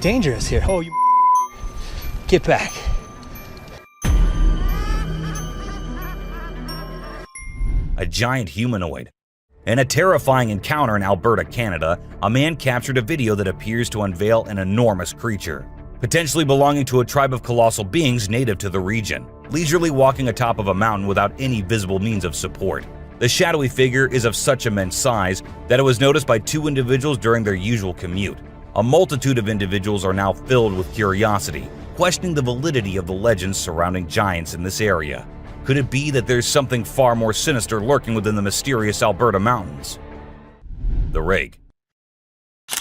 dangerous here. Oh, you get back. A giant humanoid. In a terrifying encounter in Alberta, Canada, a man captured a video that appears to unveil an enormous creature, potentially belonging to a tribe of colossal beings native to the region, leisurely walking atop of a mountain without any visible means of support. The shadowy figure is of such immense size that it was noticed by two individuals during their usual commute. A multitude of individuals are now filled with curiosity, questioning the validity of the legends surrounding giants in this area. Could it be that there's something far more sinister lurking within the mysterious Alberta mountains? The Rake.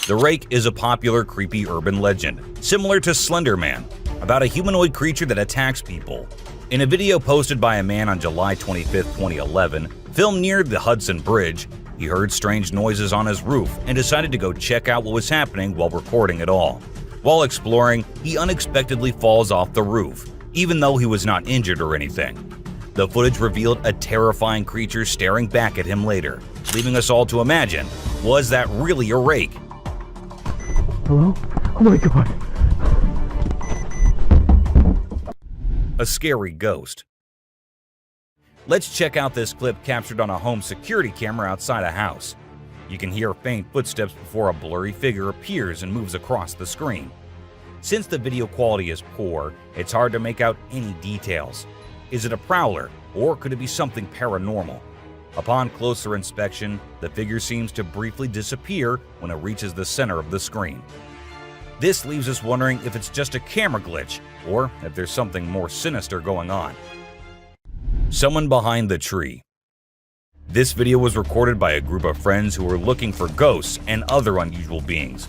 The Rake is a popular creepy urban legend, similar to Slender Man, about a humanoid creature that attacks people. In a video posted by a man on July 25, 2011, filmed near the Hudson Bridge, he heard strange noises on his roof and decided to go check out what was happening while recording it all. While exploring, he unexpectedly falls off the roof, even though he was not injured or anything. The footage revealed a terrifying creature staring back at him later, leaving us all to imagine, was that really a rake? Hello? Oh my god. A scary ghost. Let's check out this clip captured on a home security camera outside a house. You can hear faint footsteps before a blurry figure appears and moves across the screen. Since the video quality is poor, it's hard to make out any details. Is it a prowler, or could it be something paranormal? Upon closer inspection, the figure seems to briefly disappear when it reaches the center of the screen. This leaves us wondering if it's just a camera glitch, or if there's something more sinister going on. Someone behind the tree. This video was recorded by a group of friends who were looking for ghosts and other unusual beings,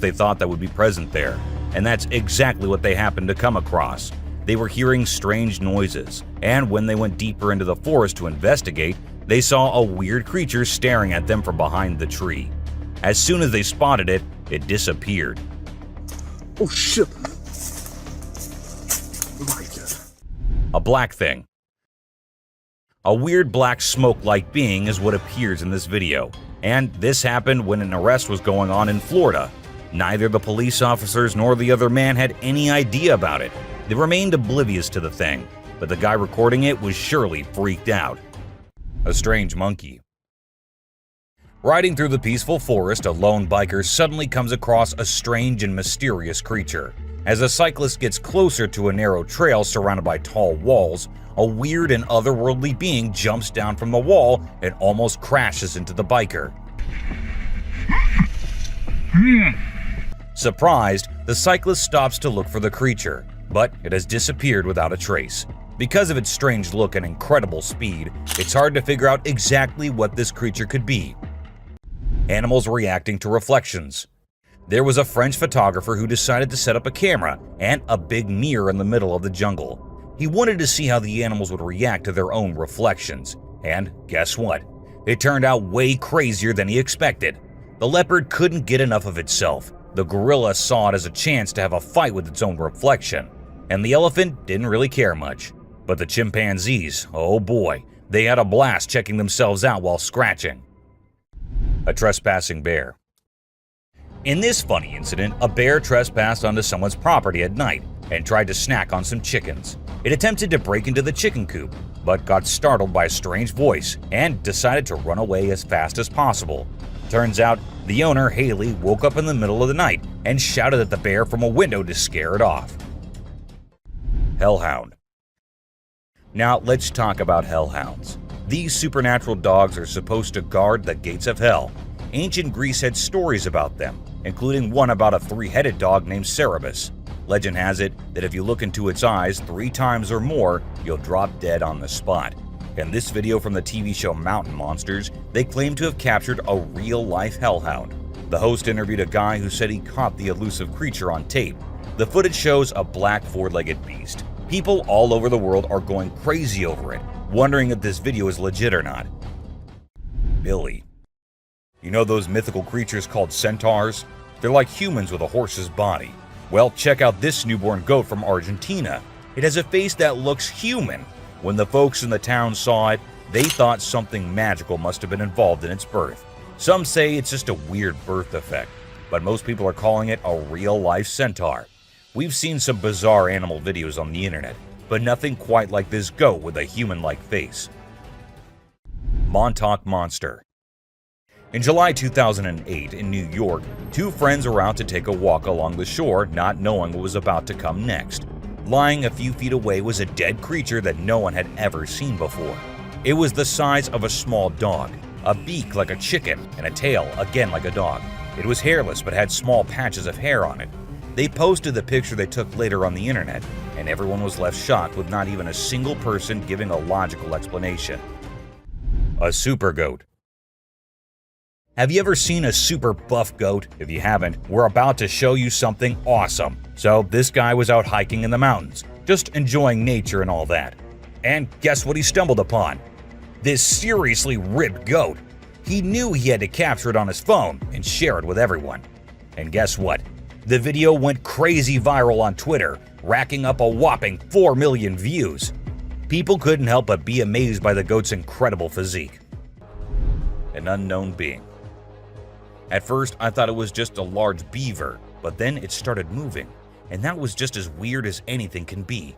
they thought that would be present there. And that's exactly what they happened to come across. They were hearing strange noises, and when they went deeper into the forest to investigate, they saw a weird creature staring at them from behind the tree. As soon as they spotted it, it disappeared. Oh shit! Oh my god. A black thing. A weird black smoke-like being is what appears in this video, and this happened when an arrest was going on in Florida. Neither the police officers nor the other man had any idea about it. They remained oblivious to the thing, but the guy recording it was surely freaked out. A strange monkey. Riding through the peaceful forest, a lone biker suddenly comes across a strange and mysterious creature. As a cyclist gets closer to a narrow trail surrounded by tall walls, a weird and otherworldly being jumps down from the wall and almost crashes into the biker. Surprised, the cyclist stops to look for the creature, but it has disappeared without a trace. Because of its strange look and incredible speed, it's hard to figure out exactly what this creature could be. Animals reacting to reflections. There was a French photographer who decided to set up a camera and a big mirror in the middle of the jungle. He wanted to see how the animals would react to their own reflections, and guess what? It turned out way crazier than he expected. The leopard couldn't get enough of itself. The gorilla saw it as a chance to have a fight with its own reflection, and the elephant didn't really care much. But the chimpanzees, oh boy, they had a blast checking themselves out while scratching. A trespassing bear. In this funny incident, a bear trespassed onto someone's property at night and tried to snack on some chickens. It attempted to break into the chicken coop, but got startled by a strange voice and decided to run away as fast as possible. Turns out, the owner, Haley, woke up in the middle of the night and shouted at the bear from a window to scare it off. Hellhound. Now let's talk about hellhounds. These supernatural dogs are supposed to guard the gates of hell. Ancient Greece had stories about them, including one about a three-headed dog named Cerberus. Legend has it that if you look into its eyes 3 times or more, you'll drop dead on the spot. In this video from the TV show Mountain Monsters, they claim to have captured a real-life hellhound. The host interviewed a guy who said he caught the elusive creature on tape. The footage shows a black 4-legged beast. People all over the world are going crazy over it, wondering if this video is legit or not. Billy. You know those mythical creatures called centaurs? They're like humans with a horse's body. Well, check out this newborn goat from Argentina. It has a face that looks human. When the folks in the town saw it, they thought something magical must have been involved in its birth. Some say it's just a weird birth effect, but most people are calling it a real-life centaur. We've seen some bizarre animal videos on the internet, but nothing quite like this goat with a human-like face. Montauk Monster. In July 2008 in New York, two friends were out to take a walk along the shore, not knowing what was about to come next. Lying a few feet away was a dead creature that no one had ever seen before. It was the size of a small dog, a beak like a chicken, and a tail again like a dog. It was hairless but had small patches of hair on it. They posted the picture they took later on the internet, and everyone was left shocked with not even a single person giving a logical explanation. A super goat. Have you ever seen a super buff goat? If you haven't, we're about to show you something awesome. So this guy was out hiking in the mountains, just enjoying nature and all that. And guess what he stumbled upon? This seriously ripped goat. He knew he had to capture it on his phone and share it with everyone. And guess what? The video went crazy viral on Twitter, racking up a whopping 4 million views. People couldn't help but be amazed by the goat's incredible physique. An unknown being. At first, I thought it was just a large beaver, but then it started moving, and that was just as weird as anything can be.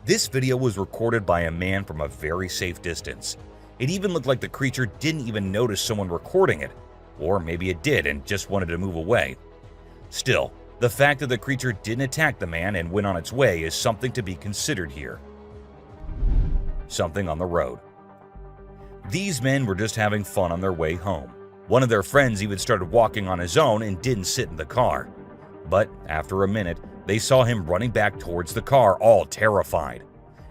This video was recorded by a man from a very safe distance. It even looked like the creature didn't even notice someone recording it, or maybe it did and just wanted to move away. Still, the fact that the creature didn't attack the man and went on its way is something to be considered here. Something on the road. These men were just having fun on their way home. One of their friends even started walking on his own and didn't sit in the car. But after a minute, they saw him running back towards the car, all terrified.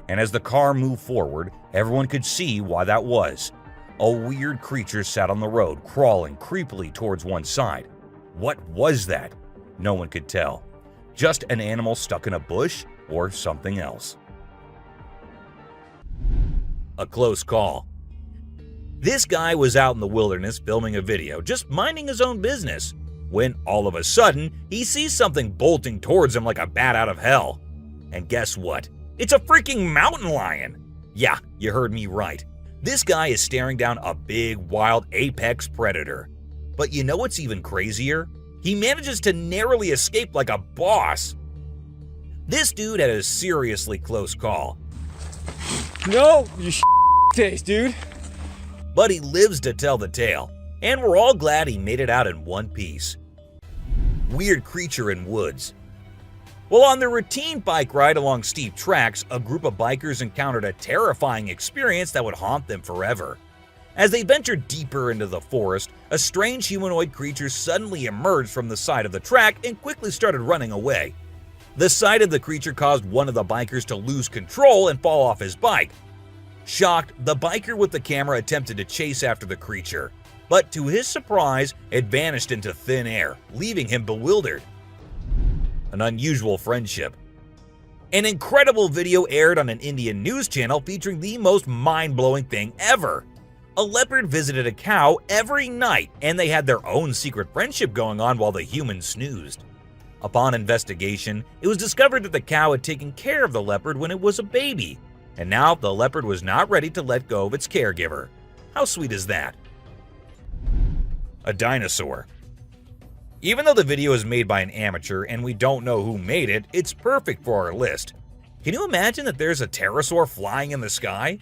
And as the car moved forward, everyone could see why that was. A weird creature sat on the road, crawling creepily towards one side. What was that? No one could tell. Just an animal stuck in a bush or something else. A close call. This guy was out in the wilderness filming a video, just minding his own business, when all of a sudden, he sees something bolting towards him like a bat out of hell. And guess what? It's a freaking mountain lion! Yeah, you heard me right. This guy is staring down a big, wild apex predator. But you know what's even crazier? He manages to narrowly escape like a boss. This dude had a seriously close call. No, you taste, dude. But he lives to tell the tale, and we're all glad he made it out in one piece. Weird creature in woods. Well, on their routine bike ride along steep tracks, a group of bikers encountered a terrifying experience that would haunt them forever. As they ventured deeper into the forest, a strange humanoid creature suddenly emerged from the side of the track and quickly started running away. The sight of the creature caused one of the bikers to lose control and fall off his bike. Shocked, the biker with the camera attempted to chase after the creature, but to his surprise, it vanished into thin air, leaving him bewildered. An unusual friendship. An incredible video aired on an Indian news channel featuring the most mind-blowing thing ever. A leopard visited a cow every night, and they had their own secret friendship going on while the humans snoozed. Upon investigation, it was discovered that the cow had taken care of the leopard when it was a baby, and now the leopard was not ready to let go of its caregiver. How sweet is that? A dinosaur. Even though the video is made by an amateur and we don't know who made it, it's perfect for our list. Can you imagine that there's a pterosaur flying in the sky?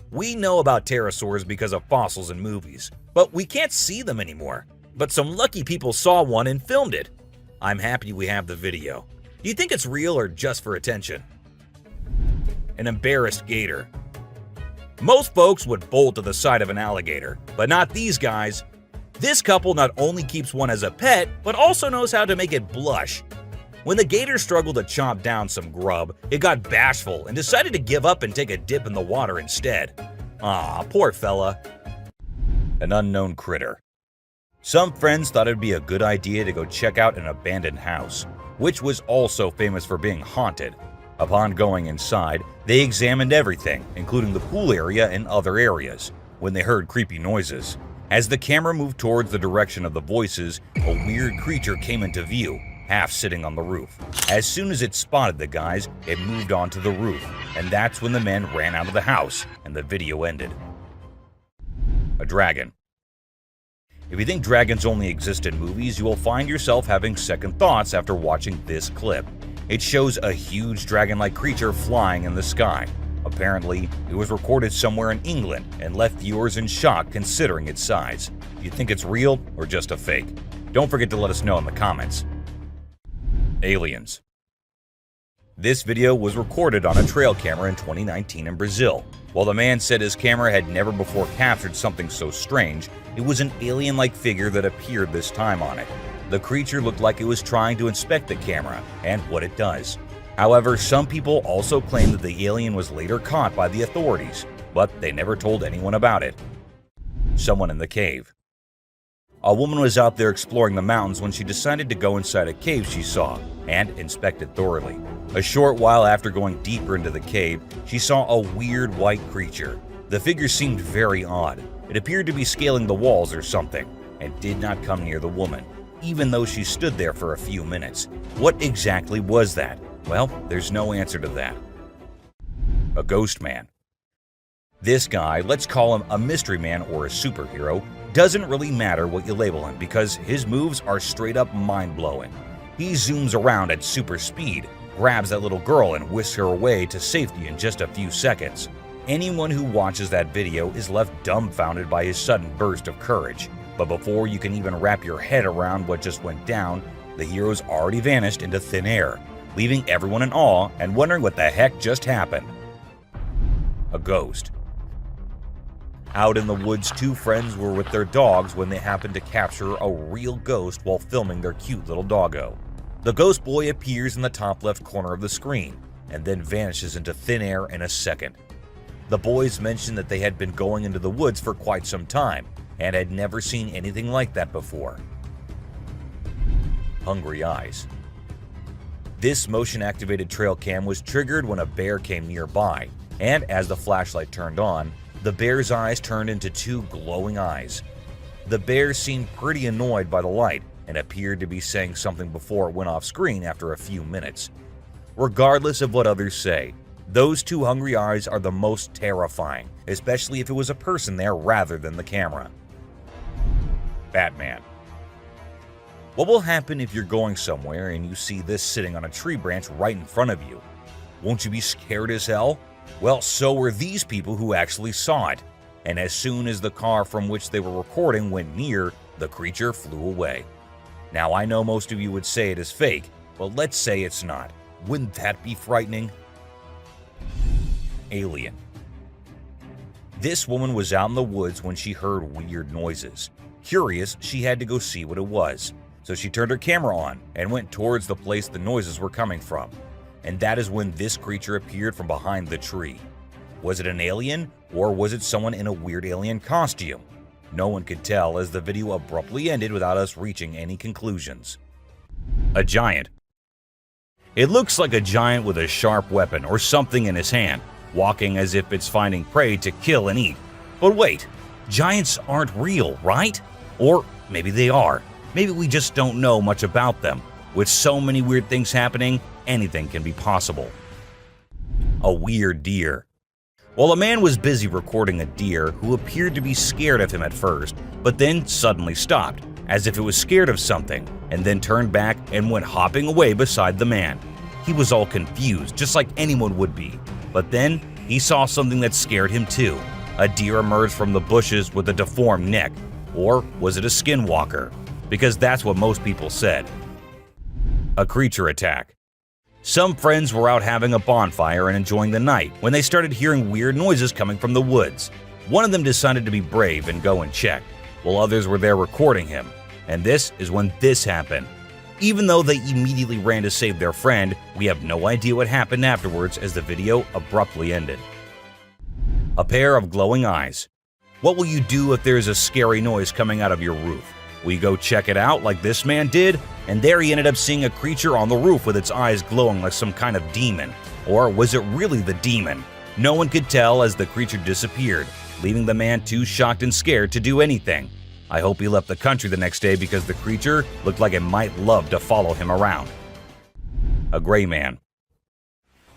We know about pterosaurs because of fossils in movies, but we can't see them anymore. But some lucky people saw one and filmed it. I'm happy we have the video. Do you think it's real or just for attention? An embarrassed gator. Most folks would bolt to the side of an alligator, but not these guys. This couple not only keeps one as a pet, but also knows how to make it blush. When the gator struggled to chomp down some grub, it got bashful and decided to give up and take a dip in the water instead. Aw, poor fella. An unknown critter. Some friends thought it'd be a good idea to go check out an abandoned house, which was also famous for being haunted. Upon going inside, they examined everything, including the pool area and other areas, when they heard creepy noises. As the camera moved towards the direction of the voices, a weird creature came into view, half sitting on the roof. As soon as it spotted the guys, it moved onto the roof, and that's when the men ran out of the house and the video ended. A dragon. If you think dragons only exist in movies, you will find yourself having second thoughts after watching this clip. It shows a huge dragon-like creature flying in the sky. Apparently, it was recorded somewhere in England and left viewers in shock considering its size. Do you think it's real or just a fake? Don't forget to let us know in the comments. Aliens. This video was recorded on a trail camera in 2019 in Brazil. While the man said his camera had never before captured something so strange, it was an alien-like figure that appeared this time on it. The creature looked like it was trying to inspect the camera and what it does. However, some people also claim that the alien was later caught by the authorities, but they never told anyone about it. Someone in the cave. A woman was out there exploring the mountains when she decided to go inside a cave she saw and inspect it thoroughly. A short while after going deeper into the cave, she saw a weird white creature. The figure seemed very odd. It appeared to be scaling the walls or something, and did not come near the woman, even though she stood there for a few minutes. What exactly was that? Well, there's no answer to that. A ghost man. This guy, let's call him a mystery man or a superhero, doesn't really matter what you label him because his moves are straight up mind-blowing. He zooms around at super speed, grabs that little girl and whisks her away to safety in just a few seconds. Anyone who watches that video is left dumbfounded by his sudden burst of courage. But before you can even wrap your head around what just went down, the hero's already vanished into thin air, leaving everyone in awe and wondering what the heck just happened. A ghost. Out in the woods, two friends were with their dogs when they happened to capture a real ghost while filming their cute little doggo. The ghost boy appears in the top left corner of the screen and then vanishes into thin air in a second. The boys mentioned that they had been going into the woods for quite some time and had never seen anything like that before. Hungry eyes. This motion-activated trail cam was triggered when a bear came nearby, and as the flashlight turned on, the bear's eyes turned into two glowing eyes. The bear seemed pretty annoyed by the light and appeared to be saying something before it went off screen after a few minutes. Regardless of what others say, those two hungry eyes are the most terrifying, especially if it was a person there rather than the camera. Batman. What will happen if you're going somewhere and you see this sitting on a tree branch right in front of you? Won't you be scared as hell? Well, so were these people who actually saw it, and as soon as the car from which they were recording went near, the creature flew away. Now, I know most of you would say it is fake, but let's say it's not. Wouldn't that be frightening? Alien. This woman was out in the woods when she heard weird noises. Curious, she had to go see what it was, so she turned her camera on and went towards the place the noises were coming from. And that is when this creature appeared from behind the tree. Was it an alien, or was it someone in a weird alien costume? No one could tell as the video abruptly ended without us reaching any conclusions. A giant. It looks like a giant with a sharp weapon or something in his hand, walking as if it's finding prey to kill and eat. But wait, giants aren't real, right? Or maybe they are. Maybe we just don't know much about them. With so many weird things happening, anything can be possible. A weird deer. While a man was busy recording a deer who appeared to be scared of him at first, but then suddenly stopped, as if it was scared of something, and then turned back and went hopping away beside the man. He was all confused, just like anyone would be. But then he saw something that scared him too. A deer emerged from the bushes with a deformed neck. Or was it a skinwalker? Because that's what most people said. A creature attack. Some friends were out having a bonfire and enjoying the night when they started hearing weird noises coming from the woods. One of them decided to be brave and go and check, while others were there recording him. And this is when this happened. Even though they immediately ran to save their friend, we have no idea what happened afterwards as the video abruptly ended. A pair of glowing eyes. What will you do if there is a scary noise coming out of your roof? Will you go check it out like this man did? And there he ended up seeing a creature on the roof with its eyes glowing like some kind of demon. Or was it really the demon? No one could tell as the creature disappeared, leaving the man too shocked and scared to do anything. I hope he left the country the next day because the creature looked like it might love to follow him around. A gray man.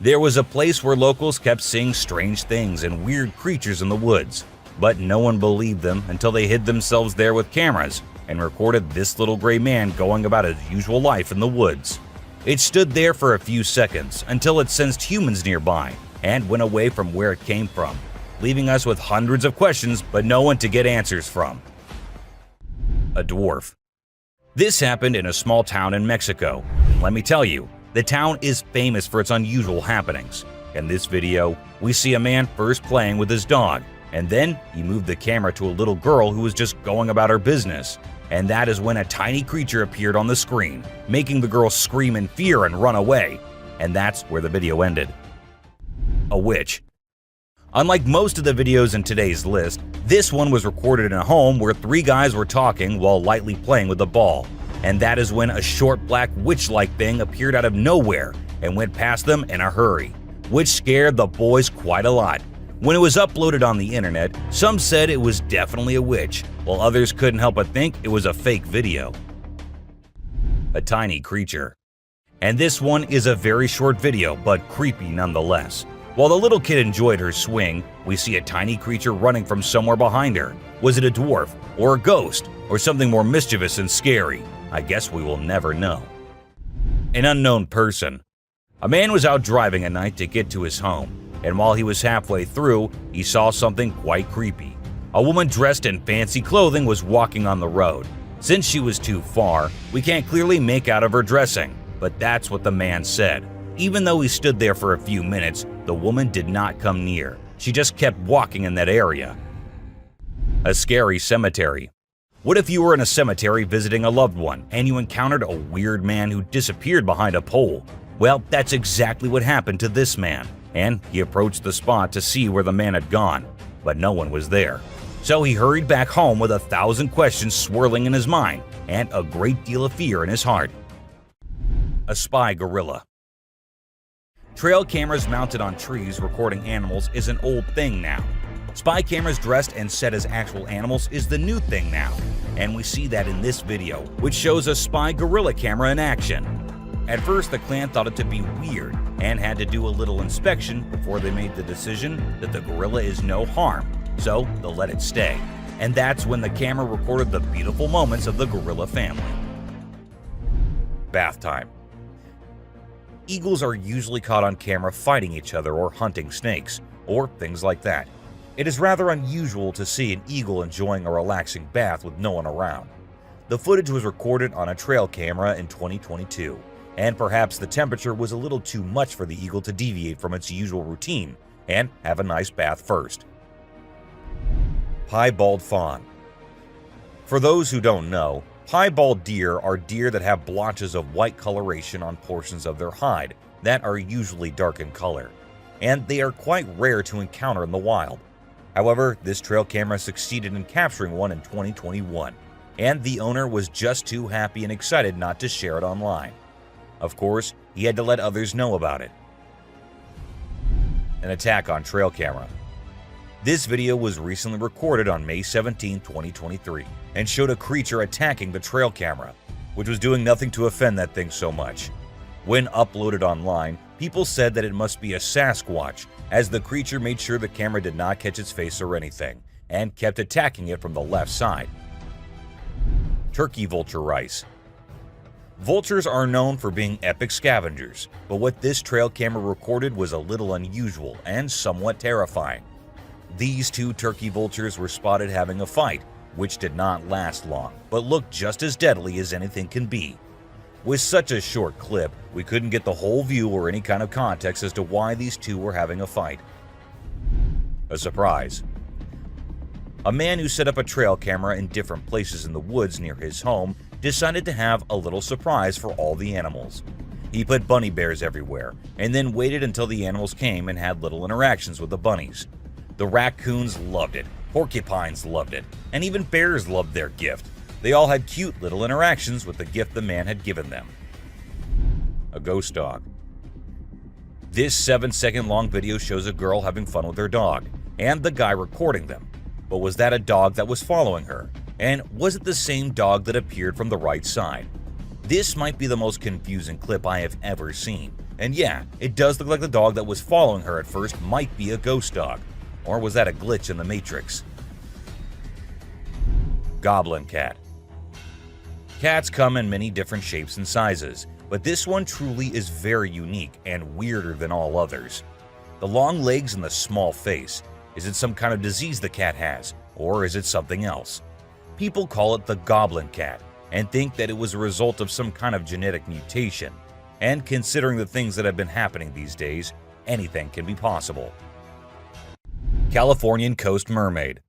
There was a place where locals kept seeing strange things and weird creatures in the woods. But no one believed them until they hid themselves there with cameras and recorded this little gray man going about his usual life in the woods. It stood there for a few seconds until it sensed humans nearby and went away from where it came from, leaving us with hundreds of questions but no one to get answers from. A dwarf. This happened in a small town in Mexico. Let me tell you, the town is famous for its unusual happenings. In this video, we see a man first playing with his dog, and then he moved the camera to a little girl who was just going about her business. And that is when a tiny creature appeared on the screen, making the girl scream in fear and run away. And that's where the video ended. A witch. Unlike most of the videos in today's list, this one was recorded in a home where three guys were talking while lightly playing with a ball. And that is when a short black witch-like thing appeared out of nowhere and went past them in a hurry, which scared the boys quite a lot. When it was uploaded on the internet, some said it was definitely a witch, while others couldn't help but think it was a fake video. A tiny creature. And this one is a very short video, but creepy nonetheless. While the little kid enjoyed her swing, we see a tiny creature running from somewhere behind her. Was it a dwarf, or a ghost, or something more mischievous and scary? I guess we will never know. An unknown person. A man was out driving at night to get to his home, and while he was halfway through, he saw something quite creepy. A woman dressed in fancy clothing was walking on the road. Since she was too far, we can't clearly make out of her dressing, but that's what the man said. Even though he stood there for a few minutes, the woman did not come near. She just kept walking in that area. A scary cemetery. What if you were in a cemetery visiting a loved one and you encountered a weird man who disappeared behind a pole? Well, that's exactly what happened to this man, and he approached the spot to see where the man had gone, but no one was there. So he hurried back home with 1,000 questions swirling in his mind and a great deal of fear in his heart. A spy gorilla. Trail cameras mounted on trees recording animals is an old thing now. Spy cameras dressed and set as actual animals is the new thing now, and we see that in this video, which shows a spy gorilla camera in action. At first, the clan thought it to be weird and had to do a little inspection before they made the decision that the gorilla is no harm, so they'll let it stay. And that's when the camera recorded the beautiful moments of the gorilla family. Bath time. Eagles are usually caught on camera fighting each other or hunting snakes, or things like that. It is rather unusual to see an eagle enjoying a relaxing bath with no one around. The footage was recorded on a trail camera in 2022, and perhaps the temperature was a little too much for the eagle to deviate from its usual routine and have a nice bath first. Piebald fawn. For those who don't know, piebald deer are deer that have blotches of white coloration on portions of their hide that are usually dark in color, and they are quite rare to encounter in the wild. However, this trail camera succeeded in capturing one in 2021, and the owner was just too happy and excited not to share it online. Of course, he had to let others know about it. An attack on trail camera. This video was recently recorded on May 17, 2023, and showed a creature attacking the trail camera, which was doing nothing to offend that thing so much. When uploaded online, people said that it must be a Sasquatch, as the creature made sure the camera did not catch its face or anything, and kept attacking it from the left side. Turkey vulture rice. Vultures are known for being epic scavengers, but what this trail camera recorded was a little unusual and somewhat terrifying. These two turkey vultures were spotted having a fight, which did not last long, but looked just as deadly as anything can be. With such a short clip, we couldn't get the whole view or any kind of context as to why these two were having a fight. A surprise. A man who set up a trail camera in different places in the woods near his home decided to have a little surprise for all the animals. He put bunny bears everywhere, and then waited until the animals came and had little interactions with the bunnies. The raccoons loved it, porcupines loved it, and even bears loved their gift. They all had cute little interactions with the gift the man had given them. A ghost dog. This 7-second long video shows a girl having fun with her dog, and the guy recording them. But was that a dog that was following her? And was it the same dog that appeared from the right side? This might be the most confusing clip I have ever seen. And yeah, it does look like the dog that was following her at first might be a ghost dog. Or was that a glitch in the Matrix? goblin cat. Cats come in many different shapes and sizes, but this one truly is very unique and weirder than all others. The long legs and the small face. Is it some kind of disease the cat has, or is it something else? People call it the goblin cat and think that it was a result of some kind of genetic mutation. And considering the things that have been happening these days, anything can be possible. Californian coast mermaid.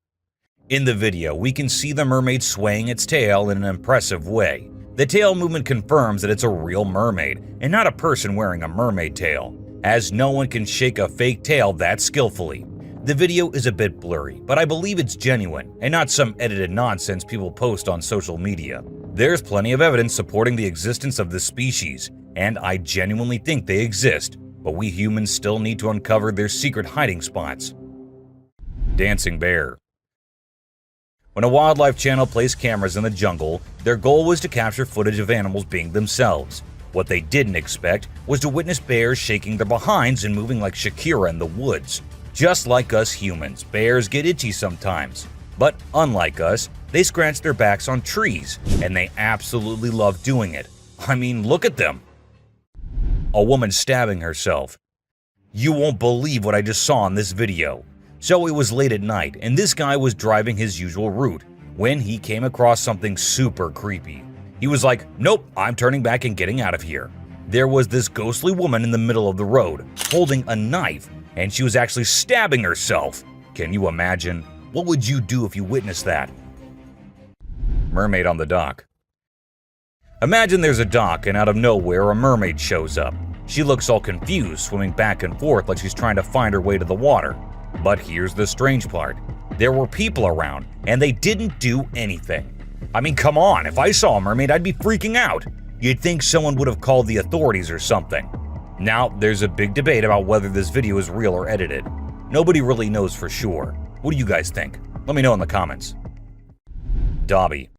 In the video, we can see the mermaid swaying its tail in an impressive way. The tail movement confirms that it's a real mermaid and not a person wearing a mermaid tail, as no one can shake a fake tail that skillfully. The video is a bit blurry, but I believe it's genuine and not some edited nonsense people post on social media. There's plenty of evidence supporting the existence of this species, and I genuinely think they exist, but we humans still need to uncover their secret hiding spots. Dancing bear. When a wildlife channel placed cameras in the jungle, their goal was to capture footage of animals being themselves. What they didn't expect was to witness bears shaking their behinds and moving like Shakira in the woods. Just like us humans, bears get itchy sometimes. But unlike us, they scratch their backs on trees, and they absolutely love doing it. I mean, look at them. A woman stabbing herself. You won't believe what I just saw in this video. So it was late at night, and this guy was driving his usual route when he came across something super creepy. He was like, nope, I'm turning back and getting out of here. There was this ghostly woman in the middle of the road, holding a knife, and she was actually stabbing herself. Can you imagine? What would you do if you witnessed that? Mermaid on the dock. Imagine there's a dock and out of nowhere a mermaid shows up. She looks all confused, swimming back and forth like she's trying to find her way to the water. But here's the strange part. There were people around, and they didn't do anything. I mean, come on, if I saw a mermaid, I'd be freaking out. You'd think someone would have called the authorities or something. Now, there's a big debate about whether this video is real or edited. Nobody really knows for sure. What do you guys think? Let me know in the comments. Dobby.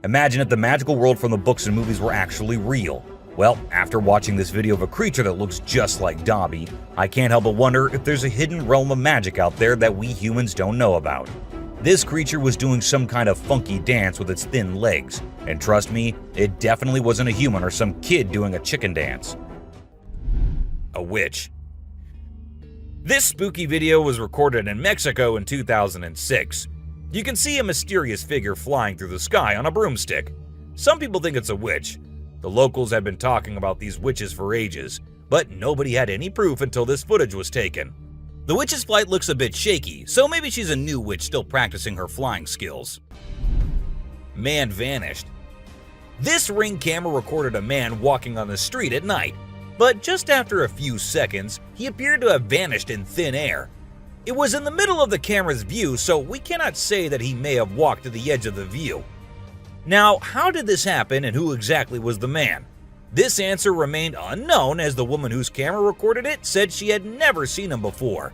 Imagine if the magical world from the books and movies were actually real. Well, after watching this video of a creature that looks just like Dobby, I can't help but wonder if there's a hidden realm of magic out there that we humans don't know about. This creature was doing some kind of funky dance with its thin legs, and trust me, it definitely wasn't a human or some kid doing a chicken dance. A witch. This spooky video was recorded in Mexico in 2006. You can see a mysterious figure flying through the sky on a broomstick. Some people think it's a witch. The locals had been talking about these witches for ages, but nobody had any proof until this footage was taken. The witch's flight looks a bit shaky, so maybe she's a new witch still practicing her flying skills. Man vanished. This Ring camera recorded a man walking on the street at night, but just after a few seconds, he appeared to have vanished in thin air. It was in the middle of the camera's view, so we cannot say that he may have walked to the edge of the view. Now, how did this happen and who exactly was the man? This answer remained unknown as the woman whose camera recorded it said she had never seen him before.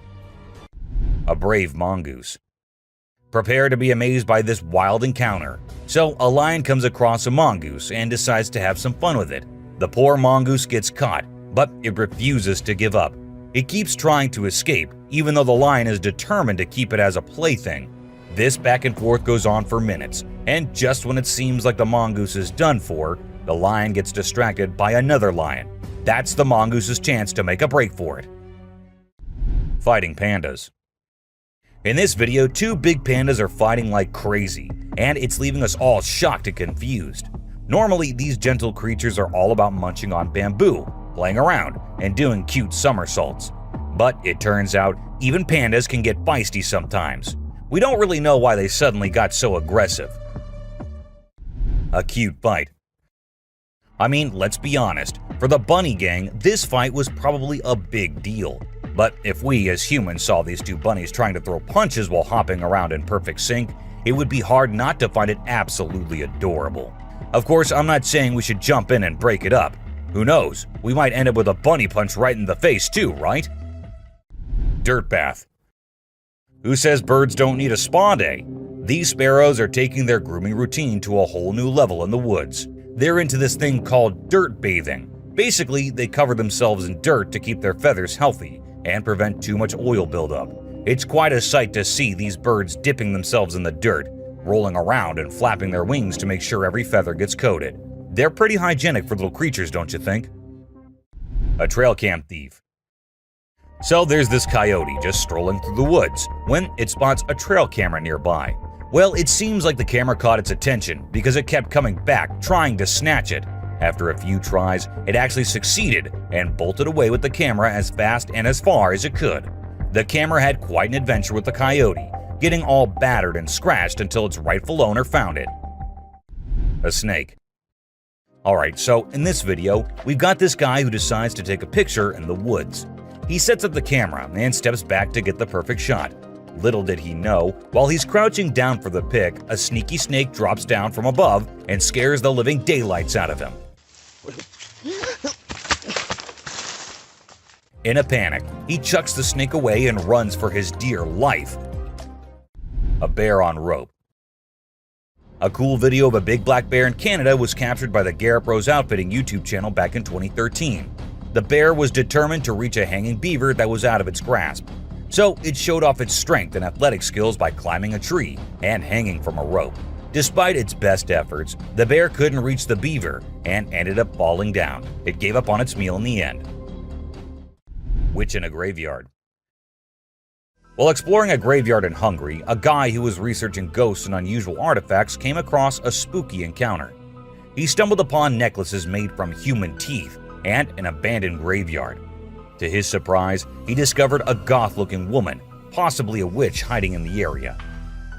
A brave mongoose. Prepare to be amazed by this wild encounter. So, a lion comes across a mongoose and decides to have some fun with it. The poor mongoose gets caught, but it refuses to give up. It keeps trying to escape, even though the lion is determined to keep it as a plaything. This back and forth goes on for minutes, and just when it seems like the mongoose is done for, the lion gets distracted by another lion. That's the mongoose's chance to make a break for it. Fighting pandas. In this video, two big pandas are fighting like crazy, and it's leaving us all shocked and confused. Normally, these gentle creatures are all about munching on bamboo, playing around, and doing cute somersaults. But it turns out, even pandas can get feisty sometimes. We don't really know why they suddenly got so aggressive. A cute fight. I mean, let's be honest, for the bunny gang, this fight was probably a big deal. But if we as humans saw these two bunnies trying to throw punches while hopping around in perfect sync, it would be hard not to find it absolutely adorable. Of course, I'm not saying we should jump in and break it up. Who knows, we might end up with a bunny punch right in the face too, right? Dirt bath. Who says birds don't need a spa day? These sparrows are taking their grooming routine to a whole new level in the woods. They're into this thing called dirt bathing. Basically, they cover themselves in dirt to keep their feathers healthy and prevent too much oil buildup. It's quite a sight to see these birds dipping themselves in the dirt. rolling around and flapping their wings to make sure every feather gets coated. They're pretty hygienic for little creatures, don't you think? A trail cam thief. So there's this coyote just strolling through the woods when it spots a trail camera nearby. Well, it seems like the camera caught its attention because it kept coming back trying to snatch it. After a few tries, it actually succeeded and bolted away with the camera as fast and as far as it could. The camera had quite an adventure with the coyote, getting all battered and scratched until its rightful owner found it. A snake. Alright, so in this video, we've got this guy who decides to take a picture in the woods. He sets up the camera and steps back to get the perfect shot. Little did he know, while he's crouching down for the pic, a sneaky snake drops down from above and scares the living daylights out of him. In a panic, he chucks the snake away and runs for his dear life. A bear on rope. A cool video of a big black bear in Canada was captured by the Garrett Bros Outfitting YouTube channel back in 2013. The bear was determined to reach a hanging beaver that was out of its grasp. So it showed off its strength and athletic skills by climbing a tree and hanging from a rope. Despite its best efforts, the bear couldn't reach the beaver and ended up falling down. It gave up on its meal in the end. Witch in a graveyard. While exploring a graveyard in Hungary, a guy who was researching ghosts and unusual artifacts came across a spooky encounter. He stumbled upon necklaces made from human teeth and an abandoned graveyard. To his surprise, he discovered a goth-looking woman, possibly a witch, hiding in the area.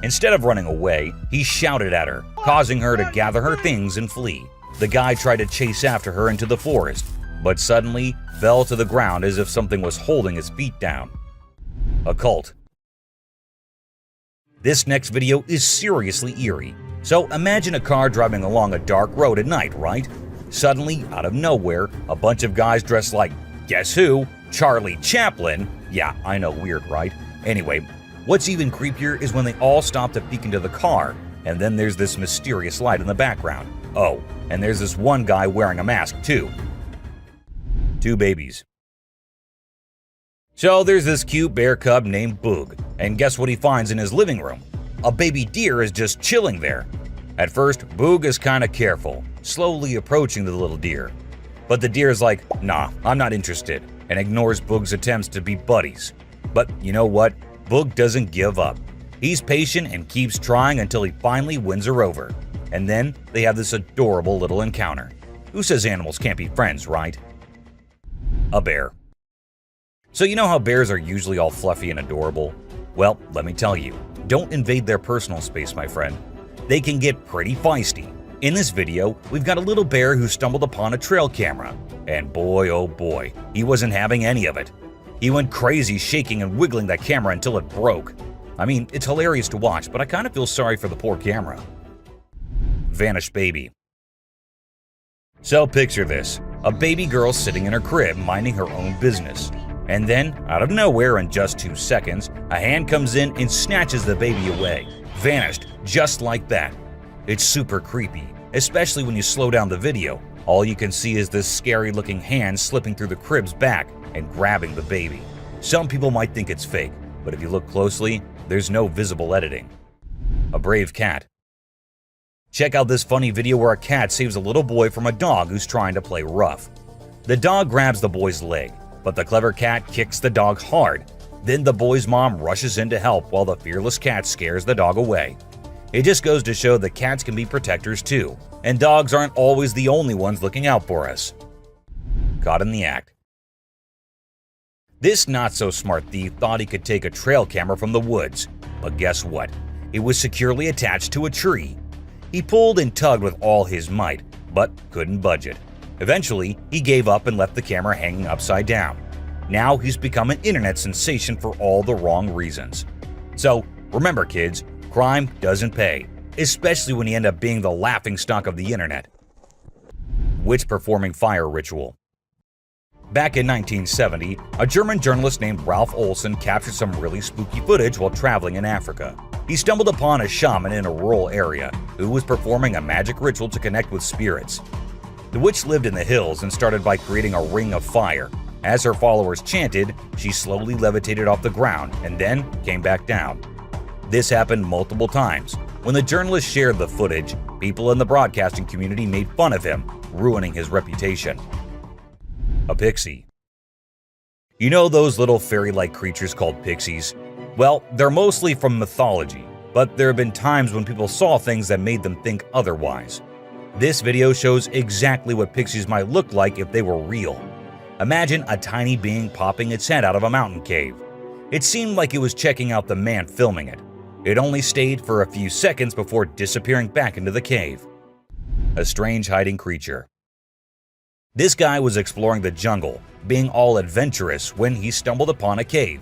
Instead of running away, he shouted at her, causing her to gather her things and flee. The guy tried to chase after her into the forest, but suddenly fell to the ground as if something was holding his feet down. A cult. This next video is seriously eerie. So imagine a car driving along a dark road at night, right? Suddenly, out of nowhere, a bunch of guys dressed like, guess who? Charlie Chaplin. Yeah, I know, weird, right? Anyway, what's even creepier is when they all stop to peek into the car, and then there's this mysterious light in the background. Oh, and there's this one guy wearing a mask too. Two babies. So there's this cute bear cub named Boog, and guess what he finds in his living room? A baby deer is just chilling there. At first, Boog is kinda careful, slowly approaching the little deer. But the deer is like, nah, I'm not interested, and ignores Boog's attempts to be buddies. But you know what? Boog doesn't give up. He's patient and keeps trying until he finally wins her over. And then they have this adorable little encounter. Who says animals can't be friends, right? A bear. So you know how bears are usually all fluffy and adorable? Well, let me tell you, don't invade their personal space, my friend. They can get pretty feisty. In this video, we've got a little bear who stumbled upon a trail camera. And boy, oh boy, he wasn't having any of it. He went crazy shaking and wiggling that camera until it broke. I mean, it's hilarious to watch, but I kind of feel sorry for the poor camera. Vanished baby. So picture this, a baby girl sitting in her crib minding her own business. And then, out of nowhere in just 2 seconds, a hand comes in and snatches the baby away. Vanished, just like that. It's super creepy, especially when you slow down the video. All you can see is this scary looking hand slipping through the crib's back and grabbing the baby. Some people might think it's fake, but if you look closely, there's no visible editing. A brave cat. Check out this funny video where a cat saves a little boy from a dog who's trying to play rough. The dog grabs the boy's leg, but the clever cat kicks the dog hard. Then the boy's mom rushes in to help while the fearless cat scares the dog away. It just goes to show that cats can be protectors too, and dogs aren't always the only ones looking out for us. Caught in the act. This not-so-smart thief thought he could take a trail camera from the woods, but guess what? It was securely attached to a tree. He pulled and tugged with all his might, but couldn't budge it. Eventually, he gave up and left the camera hanging upside down. Now he's become an internet sensation for all the wrong reasons. So, remember kids, crime doesn't pay, especially when you end up being the laughingstock of the internet. Witch performing fire ritual. Back in 1970, a German journalist named Ralph Olsen captured some really spooky footage while traveling in Africa. He stumbled upon a shaman in a rural area who was performing a magic ritual to connect with spirits. The witch lived in the hills and started by creating a ring of fire. As her followers chanted, she slowly levitated off the ground and then came back down. This happened multiple times, When the journalist shared the footage, people in the broadcasting community made fun of him, ruining his reputation. A pixie. You know those little fairy-like creatures called pixies? Well, they're mostly from mythology, but there have been times when people saw things that made them think otherwise. This video shows exactly what pixies might look like if they were real. Imagine a tiny being popping its head out of a mountain cave. It seemed like it was checking out the man filming it. It only stayed for a few seconds before disappearing back into the cave. A strange hiding creature. This guy was exploring the jungle, being all adventurous when he stumbled upon a cave.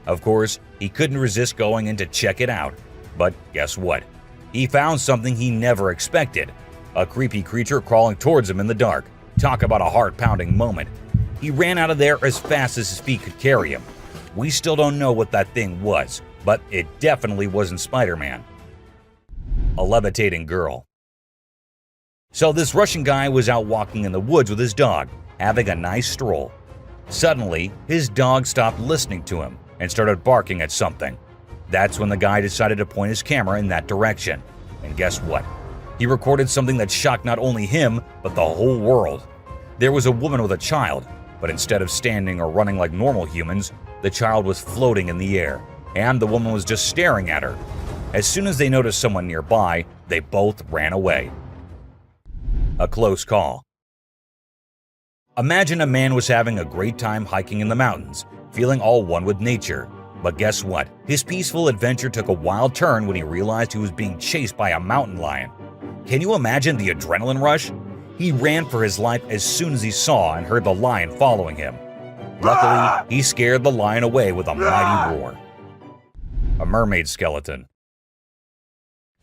Of course, he couldn't resist going in to check it out. But guess what? He found something he never expected. A creepy creature crawling towards him in the dark. Talk about a heart-pounding moment. He ran out of there as fast as his feet could carry him. We still don't know what that thing was, but it definitely wasn't Spider-Man. A levitating girl. So this Russian guy was out walking in the woods with his dog, having a nice stroll. Suddenly, his dog stopped listening to him and started barking at something. That's when the guy decided to point his camera in that direction. And guess what? He recorded something that shocked not only him, but the whole world. There was a woman with a child, but instead of standing or running like normal humans, the child was floating in the air, and the woman was just staring at her. As soon as they noticed someone nearby, they both ran away. A close call. Imagine a man was having a great time hiking in the mountains, feeling all one with nature. But guess what? His peaceful adventure took a wild turn when he realized he was being chased by a mountain lion. Can you imagine the adrenaline rush? He ran for his life as soon as he saw and heard the lion following him. Luckily, he scared the lion away with a mighty roar. A mermaid skeleton.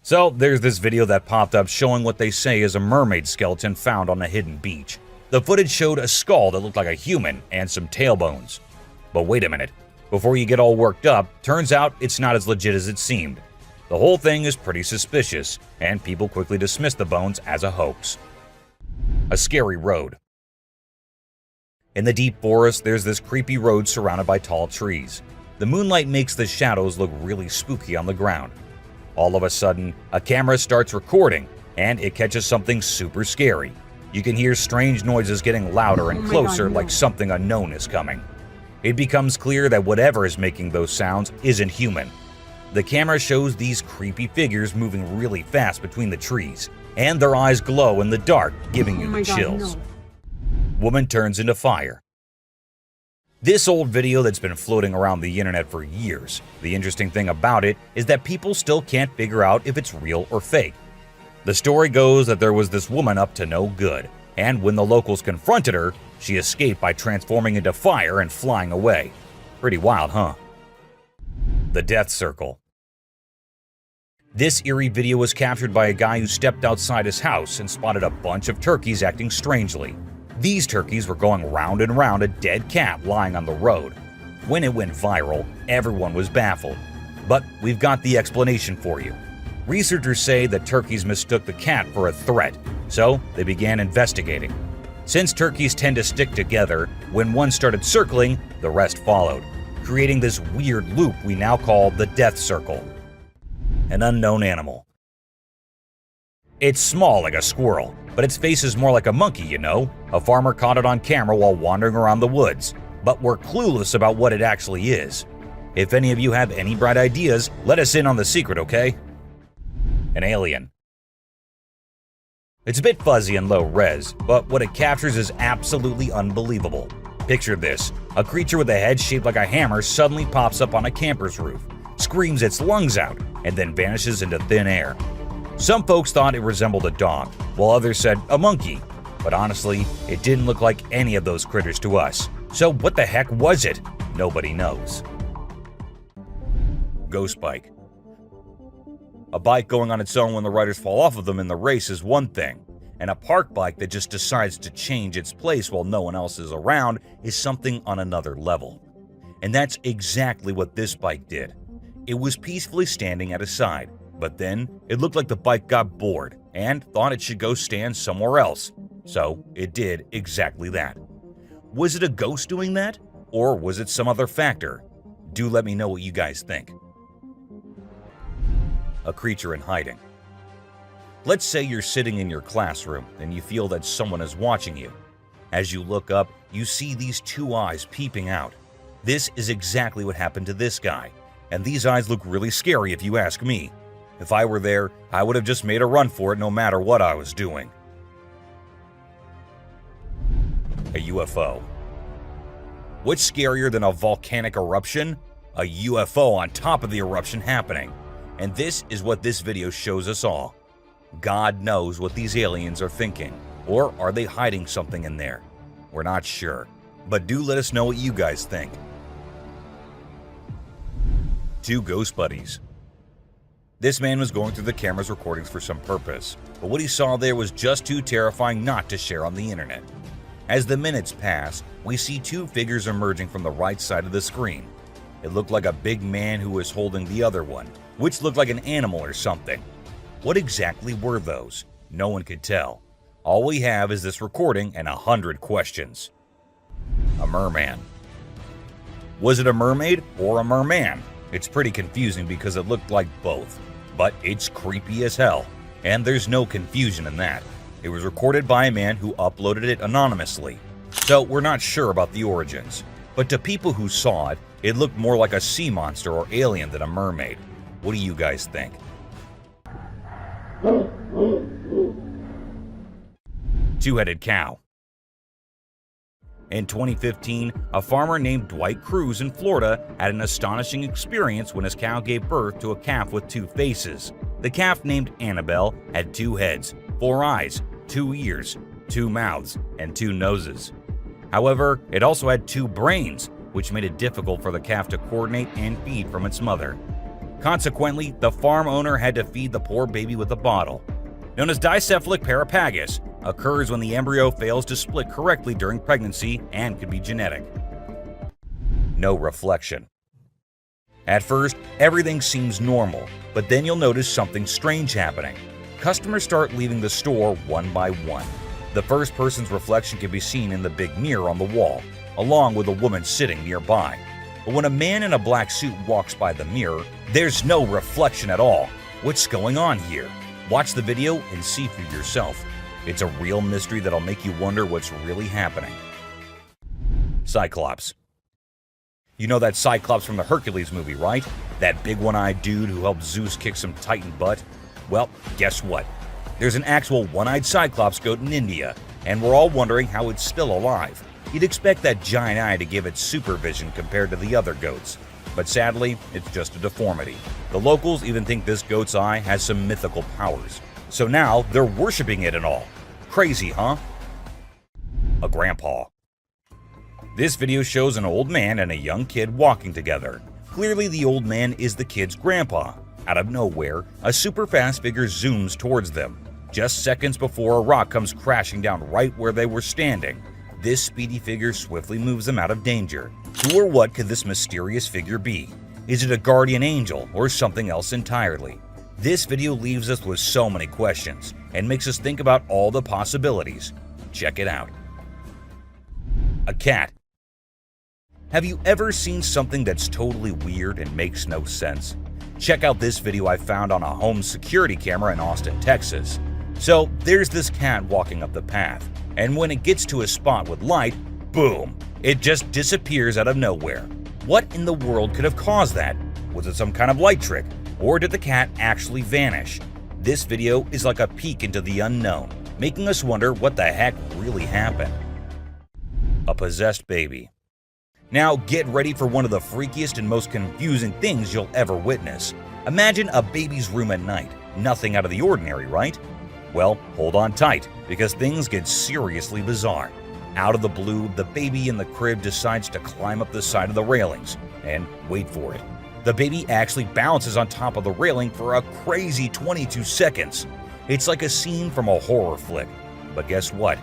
So there's this video that popped up showing what they say is a mermaid skeleton found on a hidden beach. The footage showed a skull that looked like a human and some tailbones. But wait a minute, before you get all worked up, turns out it's not as legit as it seemed. The whole thing is pretty suspicious, and people quickly dismiss the bones as a hoax. A scary road. In the deep forest, there's this creepy road surrounded by tall trees. The moonlight makes the shadows look really spooky on the ground. All of a sudden, a camera starts recording, and it catches something super scary. You can hear strange noises getting louder and closer, like something unknown is coming. It becomes clear that whatever is making those sounds isn't human. The camera shows these creepy figures moving really fast between the trees, and their eyes glow in the dark, giving you the chills. Woman turns into fire. This old video that's been floating around the internet for years. The interesting thing about it is that people still can't figure out if it's real or fake. The story goes that there was this woman up to no good, and when the locals confronted her, she escaped by transforming into fire and flying away. Pretty wild, huh? The Death Circle. This eerie video was captured by a guy who stepped outside his house and spotted a bunch of turkeys acting strangely. These turkeys were going round and round a dead cat lying on the road. When it went viral, everyone was baffled. But we've got the explanation for you. Researchers say that turkeys mistook the cat for a threat, so they began investigating. Since turkeys tend to stick together, when one started circling, the rest followed, creating this weird loop we now call the Death Circle. An unknown animal. It's small like a squirrel, but its face is more like a monkey, you know? A farmer caught it on camera while wandering around the woods, but we're clueless about what it actually is. If any of you have any bright ideas, let us in on the secret, okay? An alien. It's a bit fuzzy and low res, but what it captures is absolutely unbelievable. Picture this: a creature with a head shaped like a hammer suddenly pops up on a camper's roof, screams its lungs out, and then vanishes into thin air. Some folks thought it resembled a dog, while others said a monkey. But honestly, it didn't look like any of those critters to us. So what the heck was it? Nobody knows. Ghost bike. A bike going on its own when the riders fall off of them in the race is one thing, and a park bike that just decides to change its place while no one else is around is something on another level. And that's exactly what this bike did. It was peacefully standing at a side, but then it looked like the bike got bored and thought it should go stand somewhere else. So it did exactly that. Was it a ghost doing that? Or was it some other factor? Do let me know what you guys think. a creature in hiding. Let's say you're sitting in your classroom and you feel that someone is watching you. As you look up, you see these two eyes peeping out. This is exactly what happened to this guy, and these eyes look really scary if you ask me. If I were there, I would have just made a run for it no matter what I was doing. A UFO. What's scarier than a volcanic eruption? A UFO on top of the eruption happening. And this is what this video shows us all. God knows what these aliens are thinking. Or are they hiding something in there? We're not sure. But do let us know what you guys think. Two ghost buddies. This man was going through the camera's recordings for some purpose, but what he saw there was just too terrifying not to share on the internet. As the minutes pass, we see two figures emerging from the right side of the screen. It looked like a big man who was holding the other one, which looked like an animal or something. What exactly were those? No one could tell. All we have is this recording and 100 questions. A merman. Was it a mermaid or a merman? It's pretty confusing because it looked like both, but it's creepy as hell, and there's no confusion in that. It was recorded by a man who uploaded it anonymously, so we're not sure about the origins. But to people who saw it, it looked more like a sea monster or alien than a mermaid. What do you guys think? Two-headed cow. In 2015, a farmer named Dwight Cruz in Florida had an astonishing experience when his cow gave birth to a calf with two faces. The calf, named Annabelle, had 2 heads, 4 eyes, 2 ears, 2 mouths, and 2 noses. However, it also had 2 brains, which made it difficult for the calf to coordinate and feed from its mother. Consequently, the farm owner had to feed the poor baby with a bottle. Known as dicephalic parapagus, occurs when the embryo fails to split correctly during pregnancy and could be genetic. No reflection. At first, everything seems normal, but then you'll notice something strange happening. Customers start leaving the store one by one. The first person's reflection can be seen in the big mirror on the wall, along with a woman sitting nearby. But when a man in a black suit walks by the mirror, there's no reflection at all. What's going on here? Watch the video and see for yourself. It's a real mystery that'll make you wonder what's really happening. Cyclops. You know that Cyclops from the Hercules movie, right? That big one-eyed dude who helped Zeus kick some Titan butt? Well, guess what? There's an actual one-eyed Cyclops goat in India, and we're all wondering how it's still alive. You'd expect that giant eye to give it supervision compared to the other goats. But sadly, it's just a deformity. The locals even think this goat's eye has some mythical powers. So now they're worshipping it and all. Crazy, huh? A grandpa. This video shows an old man and a young kid walking together. Clearly the old man is the kid's grandpa. Out of nowhere, a super fast figure zooms towards them, just seconds before a rock comes crashing down right where they were standing. This speedy figure swiftly moves them out of danger. Who or what could this mysterious figure be? Is it a guardian angel or something else entirely? This video leaves us with so many questions and makes us think about all the possibilities. Check it out. A cat. Have you ever seen something that's totally weird and makes no sense? Check out this video I found on a home security camera in Austin, Texas. So there's this cat walking up the path, and when it gets to a spot with light, boom, it just disappears out of nowhere. What in the world could have caused that? Was it some kind of light trick? Or did the cat actually vanish? This video is like a peek into the unknown, making us wonder what the heck really happened. A possessed baby. Now get ready for one of the freakiest and most confusing things you'll ever witness. Imagine a baby's room at night. Nothing out of the ordinary, right? Well, hold on tight, because things get seriously bizarre. Out of the blue, the baby in the crib decides to climb up the side of the railings. And wait for it. The baby actually bounces on top of the railing for a crazy 22 seconds. It's like a scene from a horror flick. But guess what?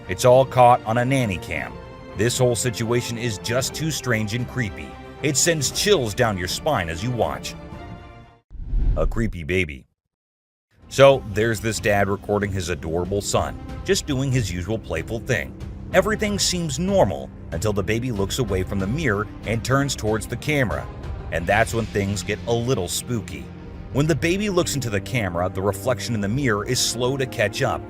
It's all caught on a nanny cam. This whole situation is just too strange and creepy. It sends chills down your spine as you watch. A creepy baby. So there's this dad recording his adorable son, just doing his usual playful thing. Everything seems normal until the baby looks away from the mirror and turns towards the camera. And that's when things get a little spooky. When the baby looks into the camera, the reflection in the mirror is slow to catch up.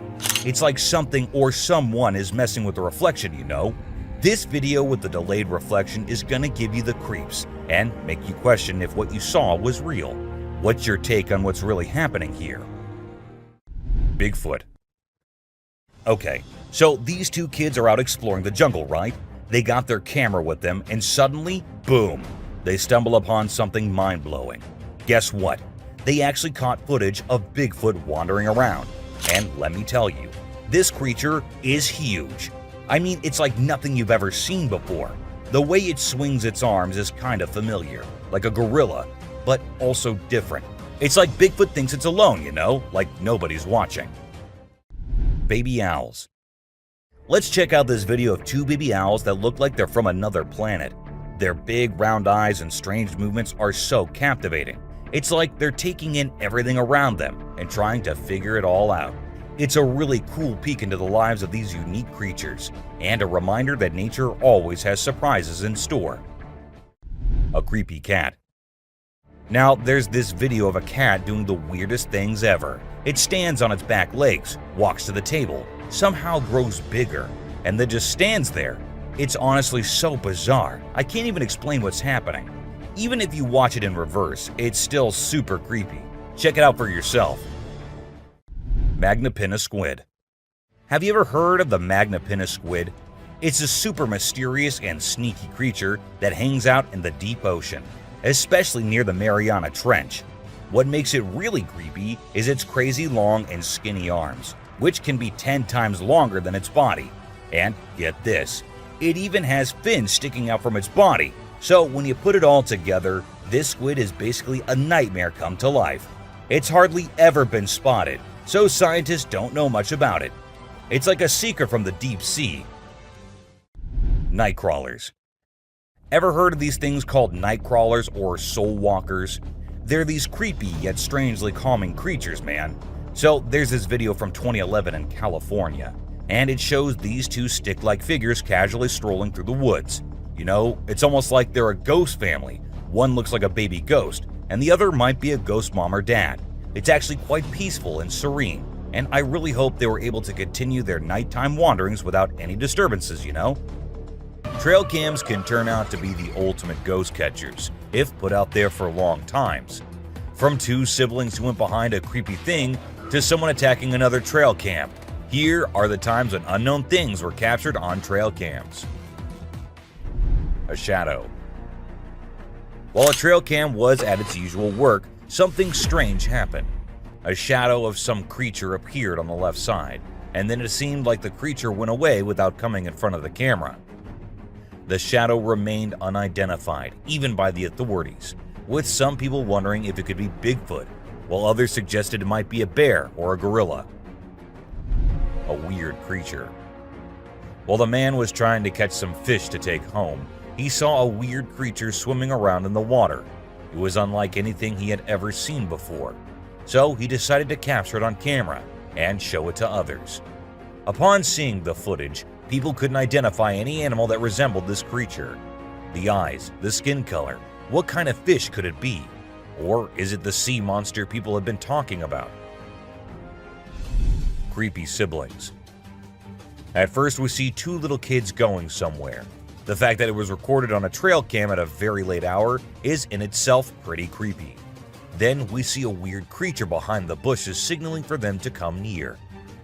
It's like something or someone is messing with the reflection, you know? This video with the delayed reflection is gonna give you the creeps and make you question if what you saw was real. What's your take on what's really happening here? Bigfoot. Okay, so these two kids are out exploring the jungle, right? They got their camera with them and suddenly, boom, they stumble upon something mind-blowing. Guess what? They actually caught footage of Bigfoot wandering around. And let me tell you, this creature is huge. I mean, it's like nothing you've ever seen before. The way it swings its arms is kind of familiar, like a gorilla, but also different. It's like Bigfoot thinks it's alone, you know, like nobody's watching. Baby owls. Let's check out this video of two baby owls that look like they're from another planet. Their big round eyes and strange movements are so captivating. It's like they're taking in everything around them and trying to figure it all out. It's a really cool peek into the lives of these unique creatures, and a reminder that nature always has surprises in store. A creepy cat. Now, there's this video of a cat doing the weirdest things ever. It stands on its back legs, walks to the table, somehow grows bigger, and then just stands there. It's honestly so bizarre, I can't even explain what's happening. Even if you watch it in reverse, it's still super creepy. Check it out for yourself. Magnapinna squid. Have you ever heard of the Magnapinna squid? It's a super mysterious and sneaky creature that hangs out in the deep ocean, especially near the Mariana Trench. What makes it really creepy is its crazy long and skinny arms, which can be 10 times longer than its body. And get this, it even has fins sticking out from its body. So when you put it all together, this squid is basically a nightmare come to life. It's hardly ever been spotted, so scientists don't know much about it. It's like a secret from the deep sea. Night crawlers. Ever heard of these things called night crawlers or soul walkers? They're these creepy yet strangely calming creatures, man. So there's this video from 2011 in California, and it shows these two stick-like figures casually strolling through the woods. You know, it's almost like they're a ghost family. One looks like a baby ghost, and the other might be a ghost mom or dad. It's actually quite peaceful and serene, and I really hope they were able to continue their nighttime wanderings without any disturbances, you know? Trail cams can turn out to be the ultimate ghost catchers, if put out there for long times. From two siblings who went behind a creepy thing to someone attacking another trail cam, here are the times when unknown things were captured on trail cams. A shadow. While a trail cam was at its usual work, something strange happened. A shadow of some creature appeared on the left side, and then it seemed like the creature went away without coming in front of the camera. The shadow remained unidentified, even by the authorities, with some people wondering if it could be Bigfoot, while others suggested it might be a bear or a gorilla. A weird creature. While the man was trying to catch some fish to take home, he saw a weird creature swimming around in the water. It was unlike anything he had ever seen before, so he decided to capture it on camera and show it to others. Upon seeing the footage, people couldn't identify any animal that resembled this creature. The eyes, the skin color, what kind of fish could it be? Or is it the sea monster people have been talking about? Creepy siblings. At first we see two little kids going somewhere. The fact that it was recorded on a trail cam at a very late hour is in itself pretty creepy. Then we see a weird creature behind the bushes signaling for them to come near.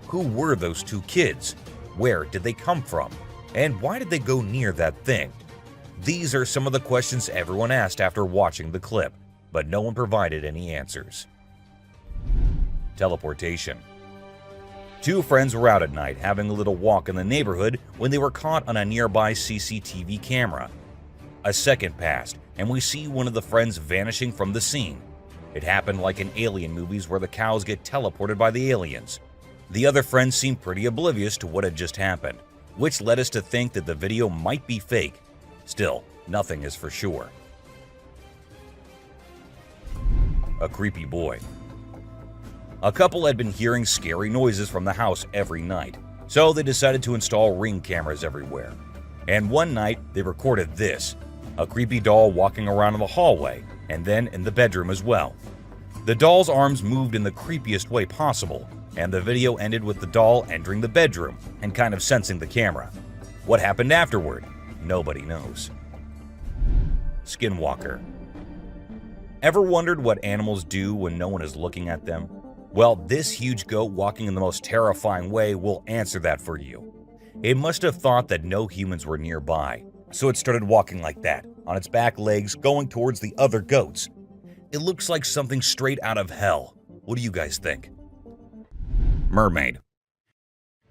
Who were those two kids? Where did they come from? And why did they go near that thing? These are some of the questions everyone asked after watching the clip, but no one provided any answers. Teleportation. Two friends were out at night having a little walk in the neighborhood when they were caught on a nearby CCTV camera. A second passed, and we see one of the friends vanishing from the scene. It happened like in alien movies where the cows get teleported by the aliens. The other friend seemed pretty oblivious to what had just happened, which led us to think that the video might be fake. Still, nothing is for sure. A creepy boy. A couple had been hearing scary noises from the house every night, so they decided to install Ring cameras everywhere. And one night, they recorded this, a creepy doll walking around in the hallway, and then in the bedroom as well. The doll's arms moved in the creepiest way possible, and the video ended with the doll entering the bedroom and kind of sensing the camera. What happened afterward? Nobody knows. Skinwalker. Ever wondered what animals do when no one is looking at them? Well, this huge goat walking in the most terrifying way will answer that for you. It must have thought that no humans were nearby, so it started walking like that, on its back legs going towards the other goats. It looks like something straight out of hell. What do you guys think? Mermaid.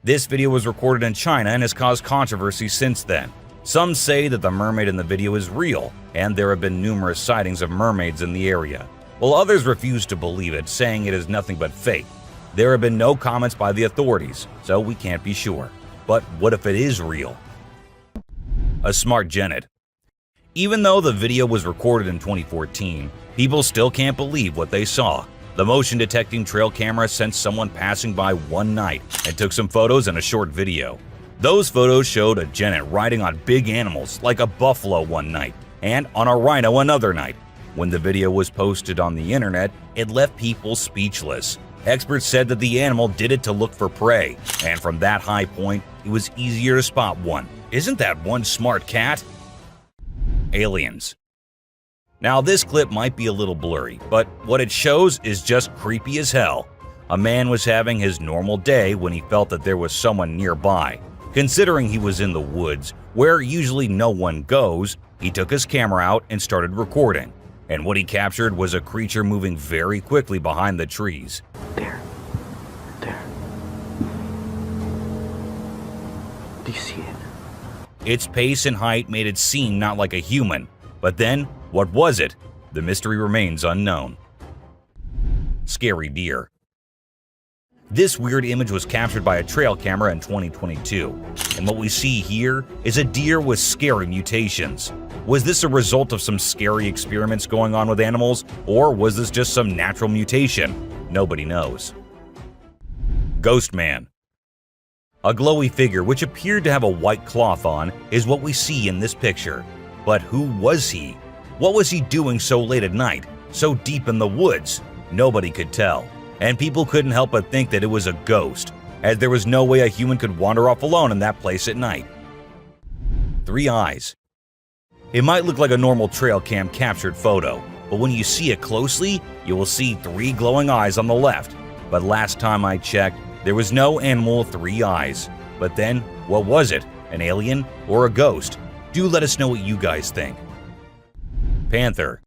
This video was recorded in China and has caused controversy since then. Some say that the mermaid in the video is real, and there have been numerous sightings of mermaids in the area, while others refuse to believe it, saying it is nothing but fake. There have been no comments by the authorities, so we can't be sure. But what if it is real? A smart genet. Even though the video was recorded in 2014, people still can't believe what they saw. The motion-detecting trail camera sensed someone passing by one night and took some photos and a short video. Those photos showed a genet riding on big animals like a buffalo one night and on a rhino another night. When the video was posted on the internet, it left people speechless. Experts said that the animal did it to look for prey, and from that high point, it was easier to spot one. Isn't that one smart cat? Aliens. Now this clip might be a little blurry, but what it shows is just creepy as hell. A man was having his normal day when he felt that there was someone nearby. Considering he was in the woods, where usually no one goes, he took his camera out and started recording. And what he captured was a creature moving very quickly behind the trees. There. Do you see it? Its pace and height made it seem not like a human. But then, what was it? The mystery remains unknown. Scary deer. This weird image was captured by a trail camera in 2022. And what we see here is a deer with scary mutations. Was this a result of some scary experiments going on with animals, or was this just some natural mutation? Nobody knows. Ghost Man. A glowy figure which appeared to have a white cloth on is what we see in this picture. But who was he? What was he doing so late at night, so deep in the woods? Nobody could tell, and people couldn't help but think that it was a ghost, as there was no way a human could wander off alone in that place at night. 3 eyes. It might look like a normal trail cam captured photo, but when you see it closely, you will see 3 glowing eyes on the left. But last time I checked, there was no animal with 3 eyes. But then, what was it? An alien or a ghost? Do let us know what you guys think. Panther.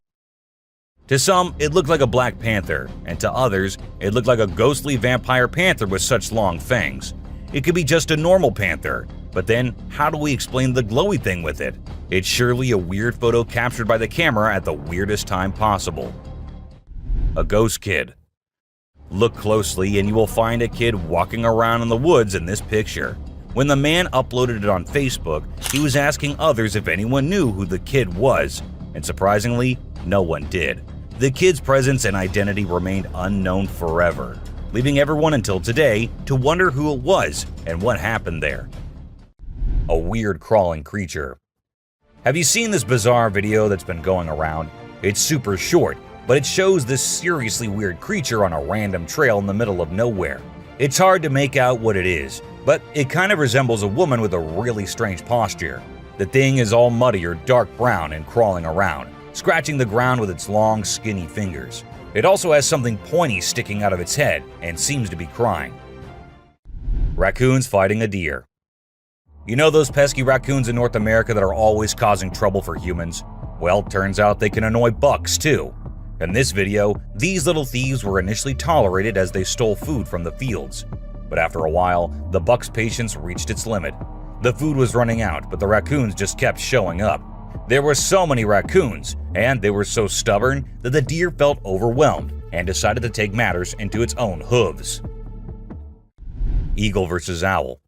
To some, it looked like a black panther, and to others, it looked like a ghostly vampire panther with such long fangs. It could be just a normal panther, but then how do we explain the glowy thing with it? It's surely a weird photo captured by the camera at the weirdest time possible. A ghost kid. Look closely and you will find a kid walking around in the woods in this picture. When the man uploaded it on Facebook, he was asking others if anyone knew who the kid was, and surprisingly, no one did. The kid's presence and identity remained unknown forever, leaving everyone until today to wonder who it was and what happened there. A weird crawling creature. Have you seen this bizarre video that's been going around? It's super short, but it shows this seriously weird creature on a random trail in the middle of nowhere. It's hard to make out what it is, but it kind of resembles a woman with a really strange posture. The thing is all muddy or dark brown and crawling around, scratching the ground with its long, skinny fingers. It also has something pointy sticking out of its head and seems to be crying. Raccoons fighting a deer. You know those pesky raccoons in North America that are always causing trouble for humans? Well, turns out they can annoy bucks too. In this video, these little thieves were initially tolerated as they stole food from the fields. But after a while, the buck's patience reached its limit. The food was running out, but the raccoons just kept showing up. There were so many raccoons, and they were so stubborn that the deer felt overwhelmed and decided to take matters into its own hooves. Eagle versus owl.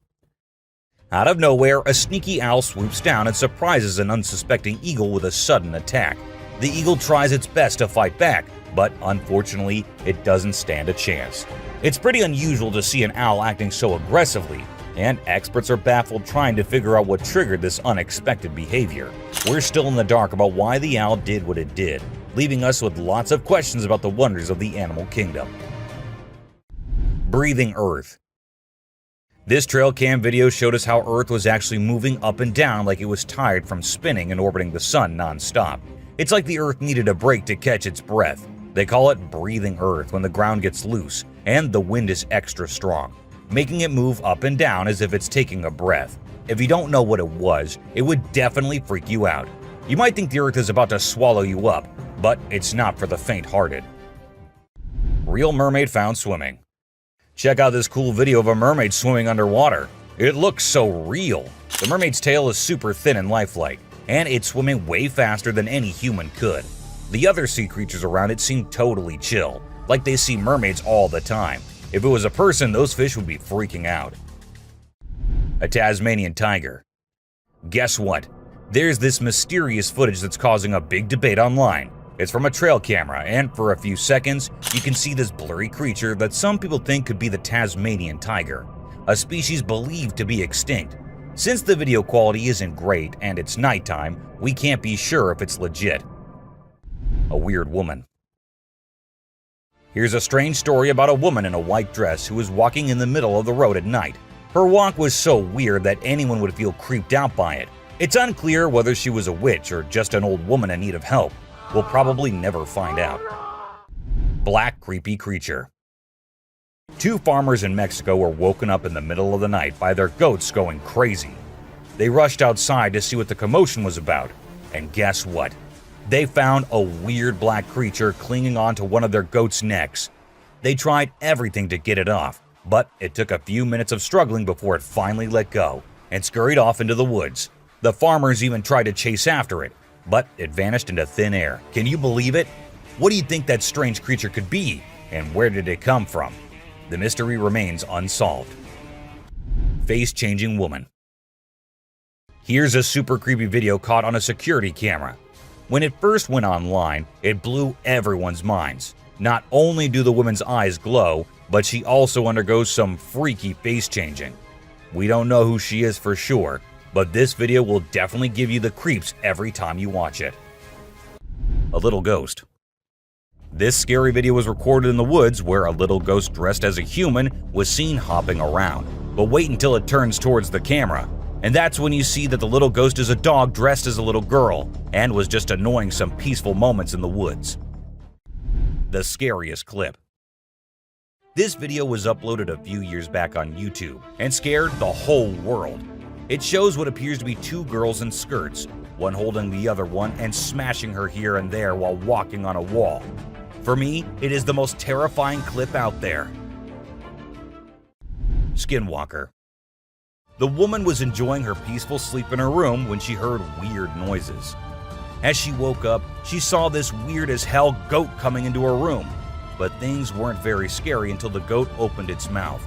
Out of nowhere, a sneaky owl swoops down and surprises an unsuspecting eagle with a sudden attack. The eagle tries its best to fight back, but unfortunately, it doesn't stand a chance. It's pretty unusual to see an owl acting so aggressively, and experts are baffled trying to figure out what triggered this unexpected behavior. We're still in the dark about why the owl did what it did. leaving us with lots of questions about the wonders of the animal kingdom. Breathing Earth. This trail cam video showed us how Earth was actually moving up and down like it was tired from spinning and orbiting the sun non-stop. It's like the Earth needed a break to catch its breath. They call it breathing Earth when the ground gets loose and the wind is extra strong, making it move up and down as if it's taking a breath. If you don't know what it was, it would definitely freak you out. You might think the Earth is about to swallow you up, but it's not for the faint-hearted. Real mermaid found swimming. Check out this cool video of a mermaid swimming underwater. It looks so real. The mermaid's tail is super thin and lifelike, and it's swimming way faster than any human could. The other sea creatures around it seem totally chill, like they see mermaids all the time. If it was a person, those fish would be freaking out. A Tasmanian tiger. Guess what? There's this mysterious footage that's causing a big debate online. It's from a trail camera, and for a few seconds, you can see this blurry creature that some people think could be the Tasmanian tiger, a species believed to be extinct. Since the video quality isn't great and it's nighttime, we can't be sure if it's legit. A weird woman. Here's a strange story about a woman in a white dress who was walking in the middle of the road at night. Her walk was so weird that anyone would feel creeped out by it. It's unclear whether she was a witch or just an old woman in need of help. We'll probably never find out. Black creepy creature. Two farmers in Mexico were woken up in the middle of the night by their goats going crazy. They rushed outside to see what the commotion was about, and guess what? They found a weird black creature clinging onto one of their goats' necks. They tried everything to get it off, but it took a few minutes of struggling before it finally let go and scurried off into the woods. The farmers even tried to chase after it, but it vanished into thin air. Can you believe it? What do you think that strange creature could be, and where did it come from? The mystery remains unsolved. Face-changing woman. Here's a super creepy video caught on a security camera. When it first went online, it blew everyone's minds. Not only do the woman's eyes glow, but she also undergoes some freaky face changing. We don't know who she is for sure, but this video will definitely give you the creeps every time you watch it. A little ghost. This scary video was recorded in the woods where a little ghost dressed as a human was seen hopping around. But wait until it turns towards the camera, and that's when you see that the little ghost is a dog dressed as a little girl and was just annoying some peaceful moments in the woods. The scariest clip. This video was uploaded a few years back on YouTube and scared the whole world. It shows what appears to be two girls in skirts, one holding the other one and smashing her here and there while walking on a wall. For me, it is the most terrifying clip out there. Skinwalker. The woman was enjoying her peaceful sleep in her room when she heard weird noises. As she woke up, she saw this weird as hell goat coming into her room. But things weren't very scary until the goat opened its mouth.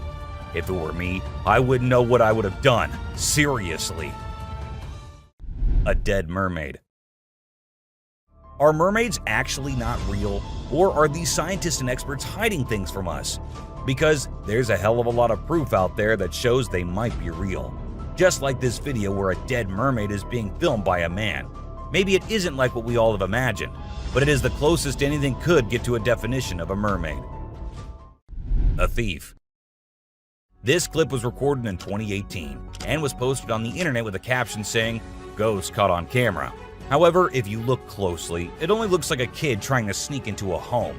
If it were me, I wouldn't know what I would have done. Seriously. A dead mermaid. Are mermaids actually not real? Or are these scientists and experts hiding things from us? Because there's a hell of a lot of proof out there that shows they might be real. Just like this video where a dead mermaid is being filmed by a man. Maybe it isn't like what we all have imagined, but it is the closest anything could get to a definition of a mermaid. A thief. This clip was recorded in 2018 and was posted on the internet with a caption saying, "Ghost caught on camera." However, if you look closely, it only looks like a kid trying to sneak into a home.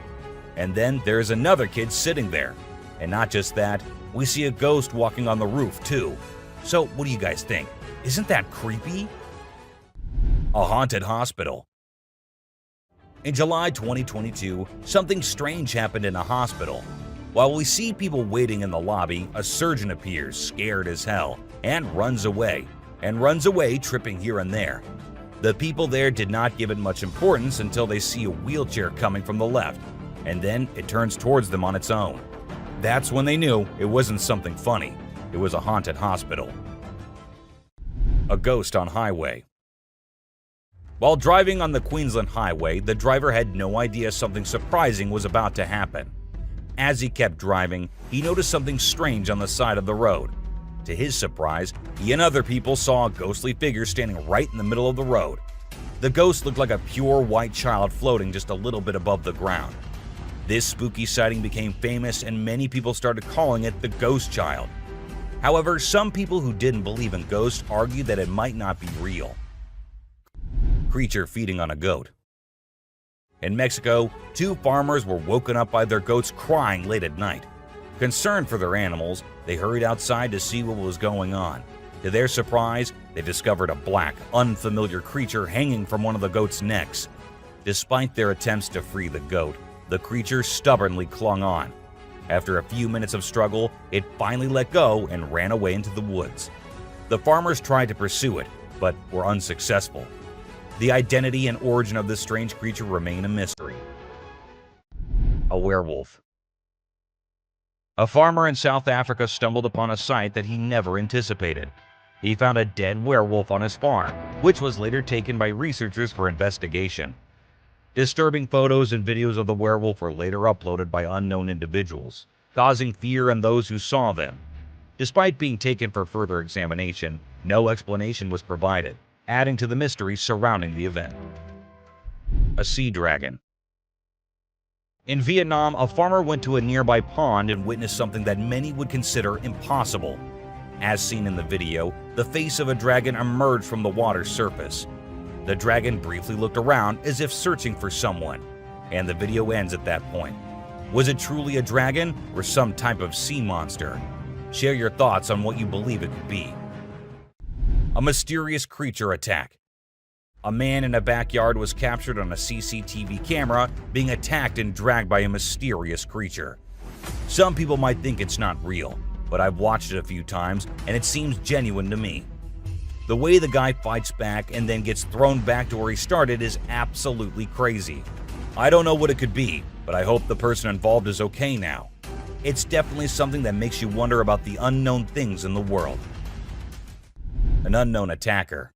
And then there's another kid sitting there. And not just that, we see a ghost walking on the roof too. So what do you guys think? Isn't that creepy? A haunted hospital. In July 2022, something strange happened in a hospital. While we see people waiting in the lobby, a surgeon appears, scared as hell, and runs away tripping here and there. The people there did not give it much importance until they see a wheelchair coming from the left, and then it turns towards them on its own. That's when they knew it wasn't something funny, it was a haunted hospital. A ghost on highway. While driving on the Queensland highway, the driver had no idea something surprising was about to happen. As he kept driving, he noticed something strange on the side of the road. To his surprise, he and other people saw a ghostly figure standing right in the middle of the road. The ghost looked like a pure white child floating just a little bit above the ground. This spooky sighting became famous and many people started calling it the ghost child. However, some people who didn't believe in ghosts argued that it might not be real. Creature feeding on a goat. In Mexico, 2 farmers were woken up by their goats crying late at night. Concerned for their animals, they hurried outside to see what was going on. To their surprise, they discovered a black, unfamiliar creature hanging from one of the goat's necks. Despite their attempts to free the goat, the creature stubbornly clung on. After a few minutes of struggle, it finally let go and ran away into the woods. The farmers tried to pursue it, but were unsuccessful. The identity and origin of this strange creature remain a mystery. A werewolf. A farmer in South Africa stumbled upon a sight that he never anticipated. He found a dead werewolf on his farm, which was later taken by researchers for investigation. Disturbing photos and videos of the werewolf were later uploaded by unknown individuals, causing fear in those who saw them. Despite being taken for further examination, no explanation was provided, adding to the mystery surrounding the event. A sea dragon. In Vietnam, a farmer went to a nearby pond and witnessed something that many would consider impossible. As seen in the video, the face of a dragon emerged from the water's surface. The dragon briefly looked around as if searching for someone, and the video ends at that point. Was it truly a dragon or some type of sea monster? Share your thoughts on what you believe it could be. A mysterious creature attack. A man in a backyard was captured on a CCTV camera being attacked and dragged by a mysterious creature. Some people might think it's not real, but I've watched it a few times and it seems genuine to me. The way the guy fights back and then gets thrown back to where he started is absolutely crazy. I don't know what it could be, but I hope the person involved is okay now. It's definitely something that makes you wonder about the unknown things in the world. An unknown attacker.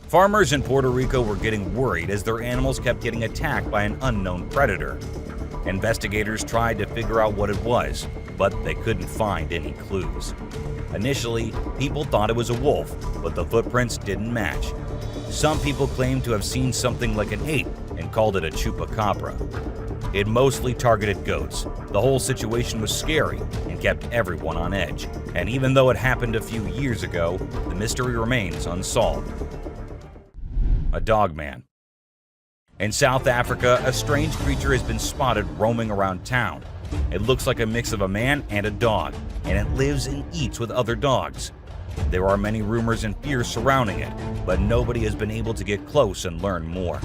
Farmers in Puerto Rico were getting worried as their animals kept getting attacked by an unknown predator. Investigators tried to figure out what it was, but they couldn't find any clues. Initially, people thought it was a wolf, but the footprints didn't match. Some people claimed to have seen something like an ape and called it a chupacabra. It mostly targeted goats. The whole situation was scary and kept everyone on edge. And even though it happened a few years ago, the mystery remains unsolved. A dogman. In South Africa, a strange creature has been spotted roaming around town. It looks like a mix of a man and a dog, and it lives and eats with other dogs. There are many rumors and fears surrounding it, but nobody has been able to get close and learn more.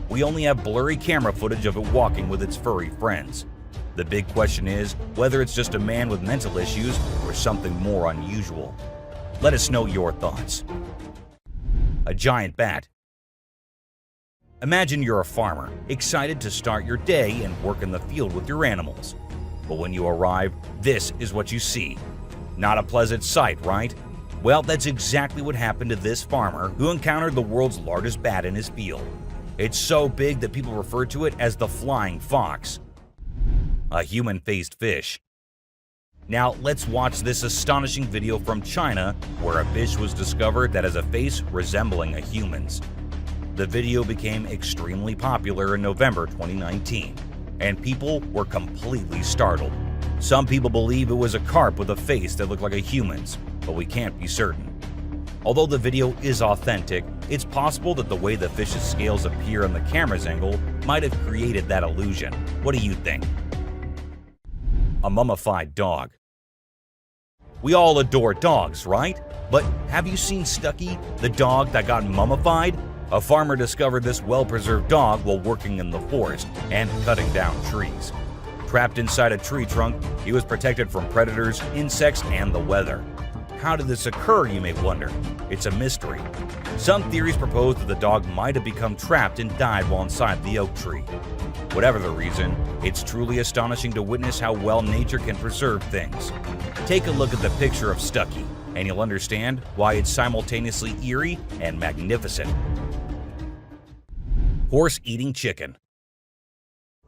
We only have blurry camera footage of it walking with its furry friends. The big question is whether it's just a man with mental issues or something more unusual. Let us know your thoughts. A giant bat. Imagine you're a farmer, excited to start your day and work in the field with your animals. But when you arrive, this is what you see. Not a pleasant sight, right? Well, that's exactly what happened to this farmer who encountered the world's largest bat in his field. It's so big that people refer to it as the flying fox. A human-faced fish. Now, let's watch this astonishing video from China where a fish was discovered that has a face resembling a human's. The video became extremely popular in November 2019, and people were completely startled. Some people believe it was a carp with a face that looked like a human's, but we can't be certain. Although the video is authentic, it's possible that the way the fish's scales appear on the camera's angle might have created that illusion. What do you think? A mummified dog. We all adore dogs, right? But have you seen Stucky, the dog that got mummified? A farmer discovered this well-preserved dog while working in the forest and cutting down trees. Trapped inside a tree trunk, he was protected from predators, insects, and the weather. How did this occur, you may wonder? It's a mystery. Some theories propose that the dog might have become trapped and died while inside the oak tree. Whatever the reason, it's truly astonishing to witness how well nature can preserve things. Take a look at the picture of Stucky, and you'll understand why it's simultaneously eerie and magnificent. Horse-eating chicken.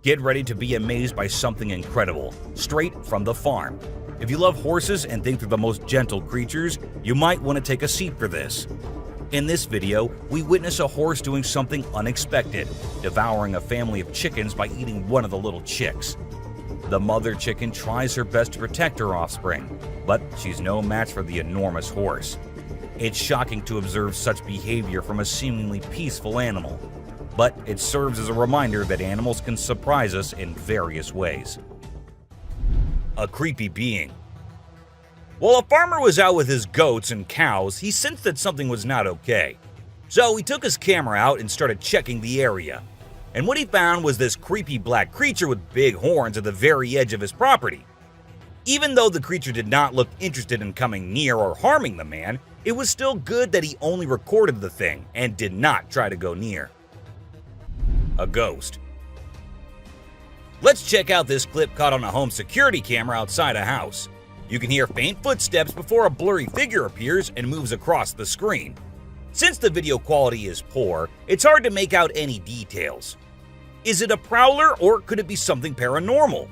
Get ready to be amazed by something incredible, straight from the farm. If you love horses and think they're the most gentle creatures, you might want to take a seat for this. In this video, we witness a horse doing something unexpected, devouring a family of chickens by eating one of the little chicks. The mother chicken tries her best to protect her offspring, but she's no match for the enormous horse. It's shocking to observe such behavior from a seemingly peaceful animal, but it serves as a reminder that animals can surprise us in various ways. A creepy being. While a farmer was out with his goats and cows, he sensed that something was not okay. So he took his camera out and started checking the area. And what he found was this creepy black creature with big horns at the very edge of his property. Even though the creature did not look interested in coming near or harming the man, it was still good that he only recorded the thing and did not try to go near. A ghost. Let's check out this clip caught on a home security camera outside a house. You can hear faint footsteps before a blurry figure appears and moves across the screen. Since the video quality is poor, it's hard to make out any details. Is it a prowler or could it be something paranormal?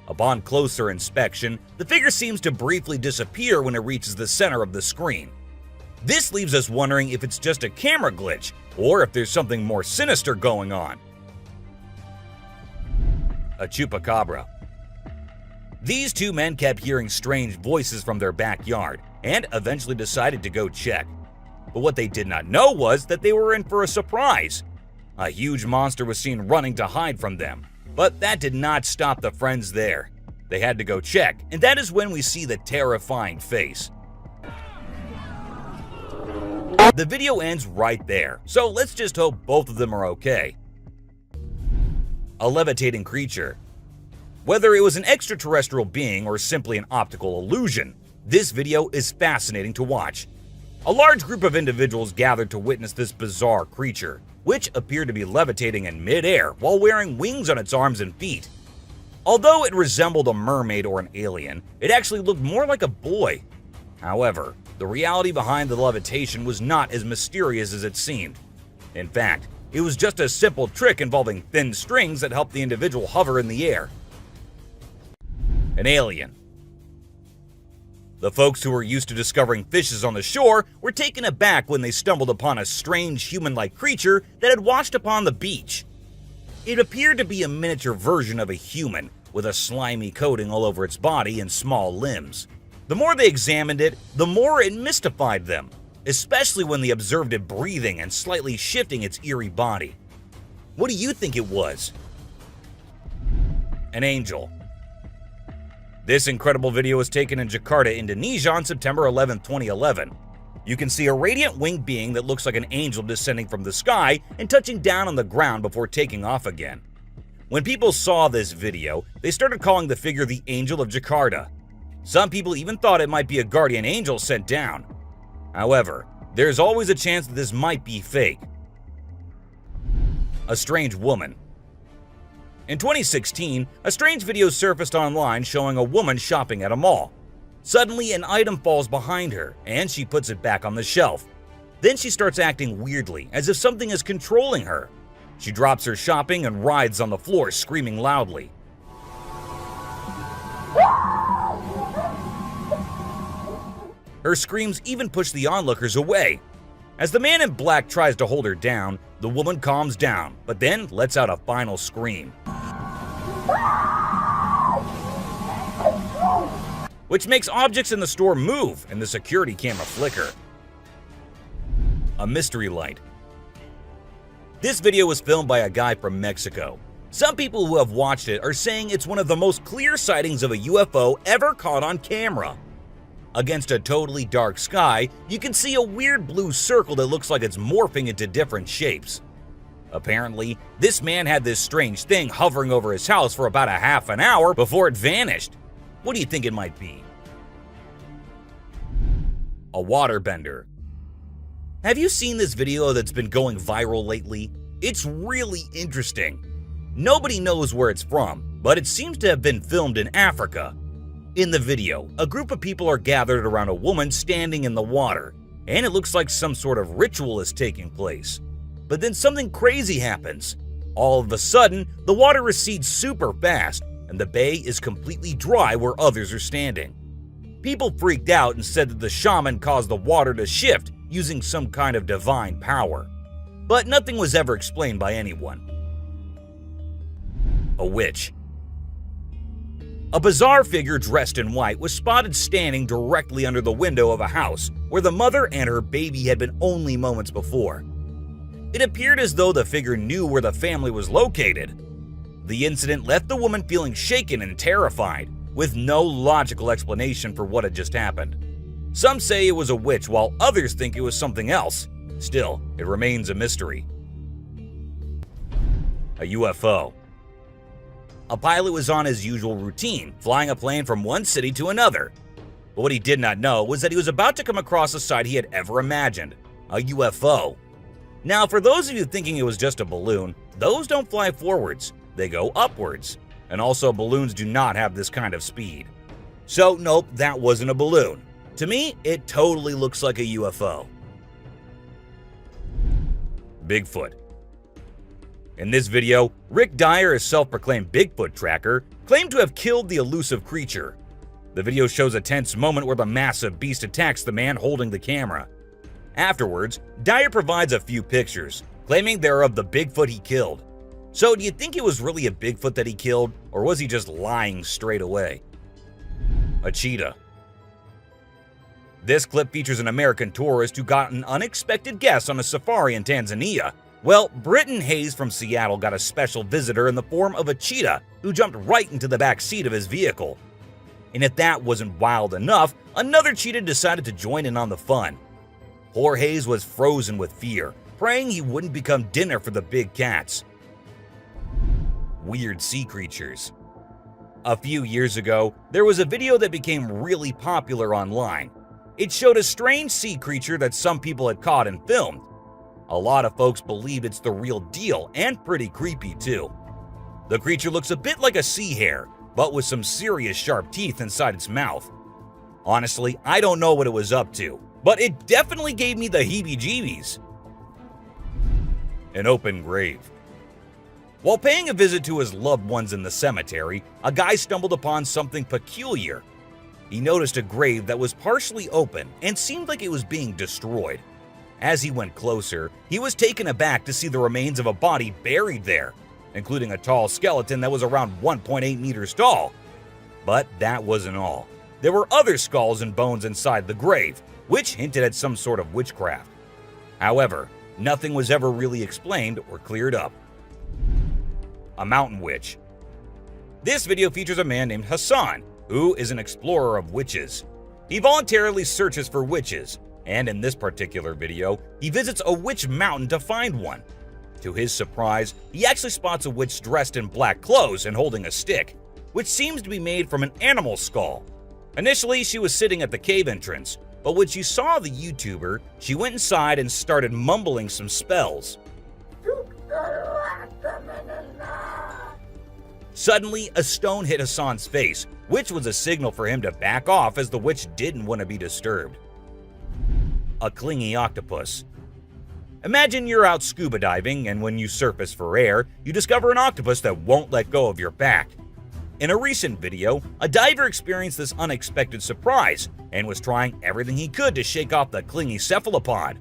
Upon closer inspection, the figure seems to briefly disappear when it reaches the center of the screen. This leaves us wondering if it's just a camera glitch or if there's something more sinister going on. A chupacabra. These two men kept hearing strange voices from their backyard and eventually decided to go check. But what they did not know was that they were in for a surprise. A huge monster was seen running to hide from them, but that did not stop the friends there. They had to go check, and that is when we see the terrifying face. The video ends right there, so let's just hope both of them are okay. A levitating creature. Whether it was an extraterrestrial being or simply an optical illusion, this video is fascinating to watch. A large group of individuals gathered to witness this bizarre creature, which appeared to be levitating in midair while wearing wings on its arms and feet. Although it resembled a mermaid or an alien, it actually looked more like a boy. However, the reality behind the levitation was not as mysterious as it seemed. In fact, it was just a simple trick involving thin strings that helped the individual hover in the air. An alien. The folks who were used to discovering fishes on the shore were taken aback when they stumbled upon a strange human-like creature that had washed upon the beach. It appeared to be a miniature version of a human, with a slimy coating all over its body and small limbs. The more they examined it, the more it mystified them, especially when they observed it breathing and slightly shifting its eerie body. What do you think it was? An angel. This incredible video was taken in Jakarta, Indonesia on September 11, 2011. You can see a radiant winged being that looks like an angel descending from the sky and touching down on the ground before taking off again. When people saw this video, they started calling the figure the Angel of Jakarta. Some people even thought it might be a guardian angel sent down. However, there's always a chance that this might be fake. A strange woman. In 2016, a strange video surfaced online showing a woman shopping at a mall. Suddenly, an item falls behind her, and she puts it back on the shelf. Then she starts acting weirdly, as if something is controlling her. She drops her shopping and writhes on the floor, screaming loudly. Her screams even push the onlookers away. As the man in black tries to hold her down, the woman calms down, but then lets out a final scream, which makes objects in the store move and the security camera flicker. A mystery light. This video was filmed by a guy from Mexico. Some people who have watched it are saying it's one of the most clear sightings of a UFO ever caught on camera. Against a totally dark sky, you can see a weird blue circle that looks like it's morphing into different shapes. Apparently, this man had this strange thing hovering over his house for about a half an hour before it vanished. What do you think it might be? A waterbender. Have you seen this video that's been going viral lately? It's really interesting. Nobody knows where it's from, but it seems to have been filmed in Africa. In the video, a group of people are gathered around a woman standing in the water, and it looks like some sort of ritual is taking place. But then something crazy happens. All of a sudden, the water recedes super fast, and the bay is completely dry where others are standing. People freaked out and said that the shaman caused the water to shift using some kind of divine power. But nothing was ever explained by anyone. A witch. A bizarre figure dressed in white was spotted standing directly under the window of a house where the mother and her baby had been only moments before. It appeared as though the figure knew where the family was located. The incident left the woman feeling shaken and terrified, with no logical explanation for what had just happened. Some say it was a witch, while others think it was something else. Still, it remains a mystery. A UFO. A pilot was on his usual routine, flying a plane from one city to another. But what he did not know was that he was about to come across a sight he had ever imagined, a UFO. Now, for those of you thinking it was just a balloon, those don't fly forwards, they go upwards. And also, balloons do not have this kind of speed. So, nope, that wasn't a balloon. To me, it totally looks like a UFO. Bigfoot. In this video, Rick Dyer, a self-proclaimed Bigfoot tracker, claimed to have killed the elusive creature. The video shows a tense moment where the massive beast attacks the man holding the camera. Afterwards, Dyer provides a few pictures, claiming they're of the Bigfoot he killed. So do you think it was really a Bigfoot that he killed, or was he just lying straight away? A cheetah. This clip features an American tourist who got an unexpected guest on a safari in Tanzania. Well, Britton Hayes from Seattle got a special visitor in the form of a cheetah who jumped right into the back seat of his vehicle. And if that wasn't wild enough, another cheetah decided to join in on the fun. Poor Hayes was frozen with fear, praying he wouldn't become dinner for the big cats. Weird sea creatures. A few years ago, there was a video that became really popular online. It showed a strange sea creature that some people had caught and filmed. A lot of folks believe it's the real deal, and pretty creepy too. The creature looks a bit like a sea hare, but with some serious sharp teeth inside its mouth. Honestly, I don't know what it was up to, but it definitely gave me the heebie-jeebies. An open grave. While paying a visit to his loved ones in the cemetery, a guy stumbled upon something peculiar. He noticed a grave that was partially open and seemed like it was being destroyed. As he went closer, he was taken aback to see the remains of a body buried there, including a tall skeleton that was around 1.8 meters tall. But that wasn't all. There were other skulls and bones inside the grave, which hinted at some sort of witchcraft. However, nothing was ever really explained or cleared up. A mountain witch. This video features a man named Hassan, who is an explorer of witches. He voluntarily searches for witches, and in this particular video, he visits a witch mountain to find one. To his surprise, he actually spots a witch dressed in black clothes and holding a stick, which seems to be made from an animal skull. Initially, she was sitting at the cave entrance, but when she saw the YouTuber, she went inside and started mumbling some spells. Suddenly, a stone hit Hassan's face, which was a signal for him to back off as the witch didn't want to be disturbed. A clingy octopus. Imagine you're out scuba diving, and when you surface for air, you discover an octopus that won't let go of your back. In a recent video, a diver experienced this unexpected surprise and was trying everything he could to shake off the clingy cephalopod.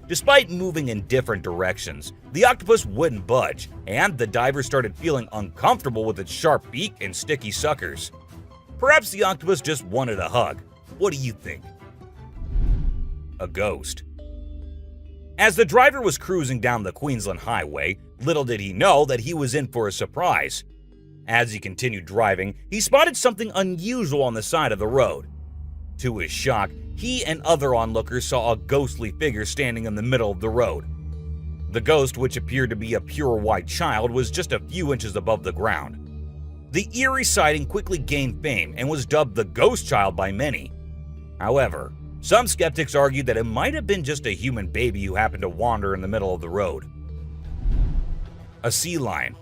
Despite moving in different directions, the octopus wouldn't budge, and the diver started feeling uncomfortable with its sharp beak and sticky suckers. Perhaps the octopus just wanted a hug. What do you think? A ghost. As the driver was cruising down the Queensland Highway, little did he know that he was in for a surprise. As he continued driving, he spotted something unusual on the side of the road. To his shock, he and other onlookers saw a ghostly figure standing in the middle of the road. The ghost, which appeared to be a pure white child, was just a few inches above the ground. The eerie sighting quickly gained fame and was dubbed the Ghost Child by many. However, some skeptics argued that it might have been just a human baby who happened to wander in the middle of the road. A sea lion.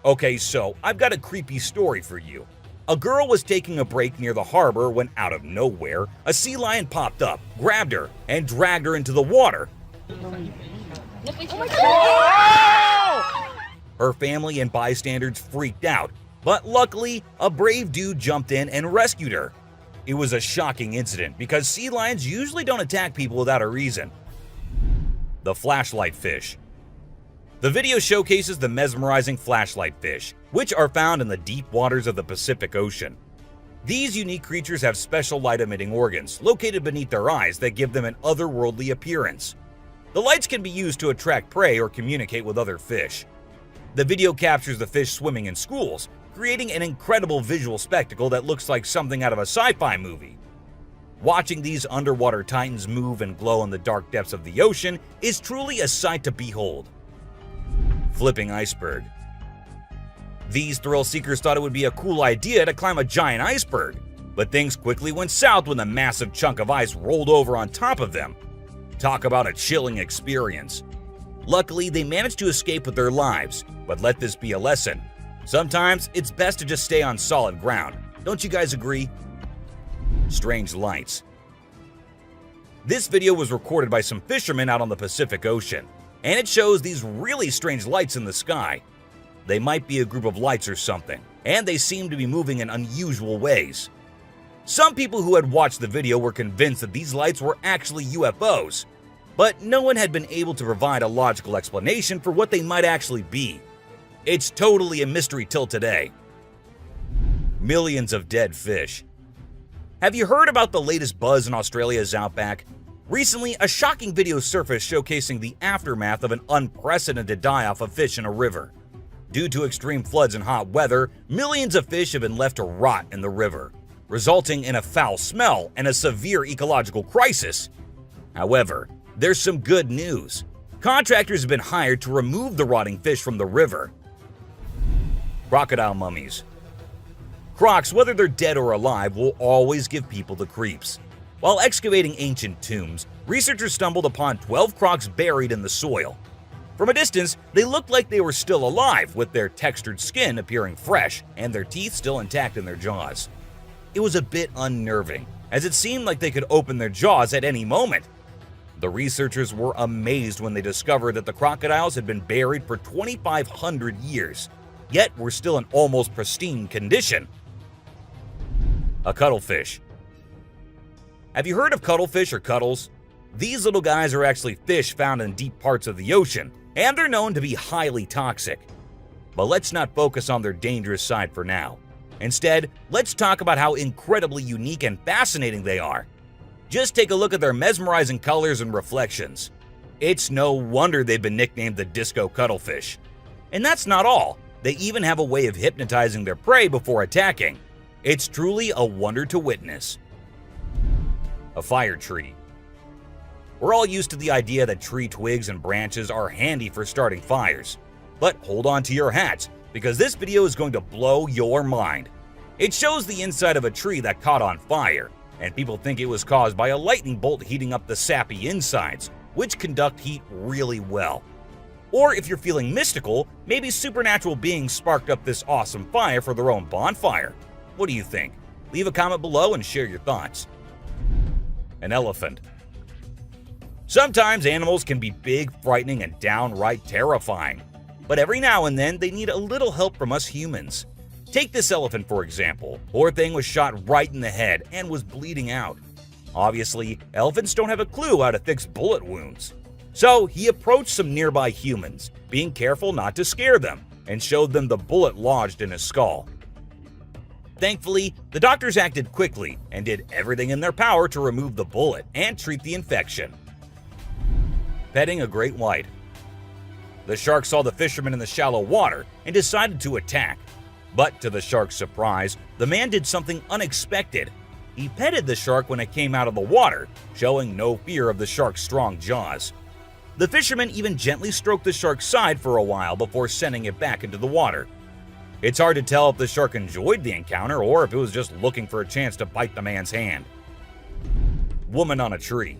Okay, so I've got a creepy story for you. A girl was taking a break near the harbor when, out of nowhere, a sea lion popped up, grabbed her, and dragged her into the water. Her family and bystanders freaked out, But luckily, a brave dude jumped in and rescued her. It was a shocking incident because sea lions usually don't attack people without a reason. The flashlight fish. The video showcases the mesmerizing flashlight fish, which are found in the deep waters of the Pacific Ocean. These unique creatures have special light-emitting organs located beneath their eyes that give them an otherworldly appearance. The lights can be used to attract prey or communicate with other fish. The video captures the fish swimming in schools, creating an incredible visual spectacle that looks like something out of a sci-fi movie. Watching these underwater titans move and glow in the dark depths of the ocean is truly a sight to behold. Flipping iceberg. These thrill seekers thought it would be a cool idea to climb a giant iceberg, but things quickly went south when a massive chunk of ice rolled over on top of them. Talk about a chilling experience. Luckily, they managed to escape with their lives, but let this be a lesson. Sometimes it's best to just stay on solid ground. Don't you guys agree? Strange lights. This video was recorded by some fishermen out on the Pacific Ocean, and it shows these really strange lights in the sky. They might be a group of lights or something, and they seem to be moving in unusual ways. Some people who had watched the video were convinced that these lights were actually UFOs, but no one had been able to provide a logical explanation for what they might actually be. It's totally a mystery till today. Millions of dead fish. Have you heard about the latest buzz in Australia's outback? Recently, a shocking video surfaced showcasing the aftermath of an unprecedented die-off of fish in a river. Due to extreme floods and hot weather, millions of fish have been left to rot in the river, resulting in a foul smell and a severe ecological crisis. However, there's some good news. Contractors have been hired to remove the rotting fish from the river. Crocodile mummies. Crocs, whether they're dead or alive, will always give people the creeps. While excavating ancient tombs, researchers stumbled upon 12 crocs buried in the soil. From a distance, they looked like they were still alive, with their textured skin appearing fresh and their teeth still intact in their jaws. It was a bit unnerving, as it seemed like they could open their jaws at any moment. The researchers were amazed when they discovered that the crocodiles had been buried for 2,500 years, yet were still in almost pristine condition. A cuttlefish. Have you heard of cuttlefish or cuttles? These little guys are actually fish found in deep parts of the ocean, and they're known to be highly toxic. But let's not focus on their dangerous side for now. Instead, let's talk about how incredibly unique and fascinating they are. Just take a look at their mesmerizing colors and reflections. It's no wonder they've been nicknamed the disco cuttlefish. And that's not all. They even have a way of hypnotizing their prey before attacking. It's truly a wonder to witness. A fire tree. We're all used to the idea that tree twigs and branches are handy for starting fires. But hold on to your hats, because this video is going to blow your mind. It shows the inside of a tree that caught on fire, and people think it was caused by a lightning bolt heating up the sappy insides, which conduct heat really well. Or if you're feeling mystical, maybe supernatural beings sparked up this awesome fire for their own bonfire. What do you think? Leave a comment below and share your thoughts. An elephant. Sometimes animals can be big, frightening, and downright terrifying. But every now and then, they need a little help from us humans. Take this elephant for example. Poor thing was shot right in the head and was bleeding out. Obviously, elephants don't have a clue how to fix bullet wounds. So he approached some nearby humans, being careful not to scare them, and showed them the bullet lodged in his skull. Thankfully, the doctors acted quickly and did everything in their power to remove the bullet and treat the infection. Petting a great white. The shark saw the fisherman in the shallow water and decided to attack. But to the shark's surprise, the man did something unexpected. He petted the shark when it came out of the water, showing no fear of the shark's strong jaws. The fisherman even gently stroked the shark's side for a while before sending it back into the water. It's hard to tell if the shark enjoyed the encounter or if it was just looking for a chance to bite the man's hand. Woman on a tree.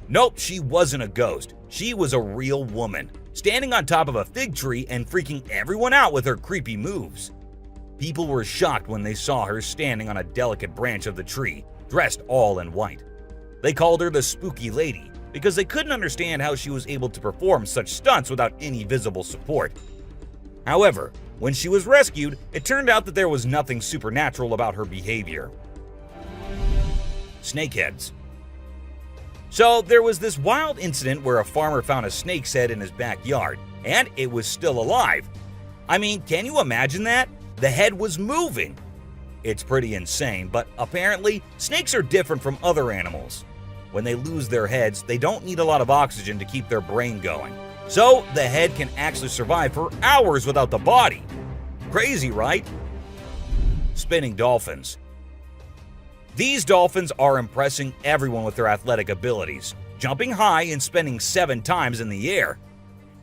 Nope, she wasn't a ghost. She was a real woman, standing on top of a fig tree and freaking everyone out with her creepy moves. People were shocked when they saw her standing on a delicate branch of the tree, dressed all in white. They called her the Spooky Lady because they couldn't understand how she was able to perform such stunts without any visible support. However, When she was rescued, it turned out that there was nothing supernatural about her behavior. Snakeheads. So there was this wild incident where a farmer found a snake's head in his backyard, and it was still alive. I mean, can you imagine that? The head was moving. It's pretty insane, but apparently snakes are different from other animals. When they lose their heads, they don't need a lot of oxygen to keep their brain going. So the head can actually survive for hours without the body. Crazy, right? Spinning dolphins. These dolphins are impressing everyone with their athletic abilities, jumping high and spinning 7 times in the air.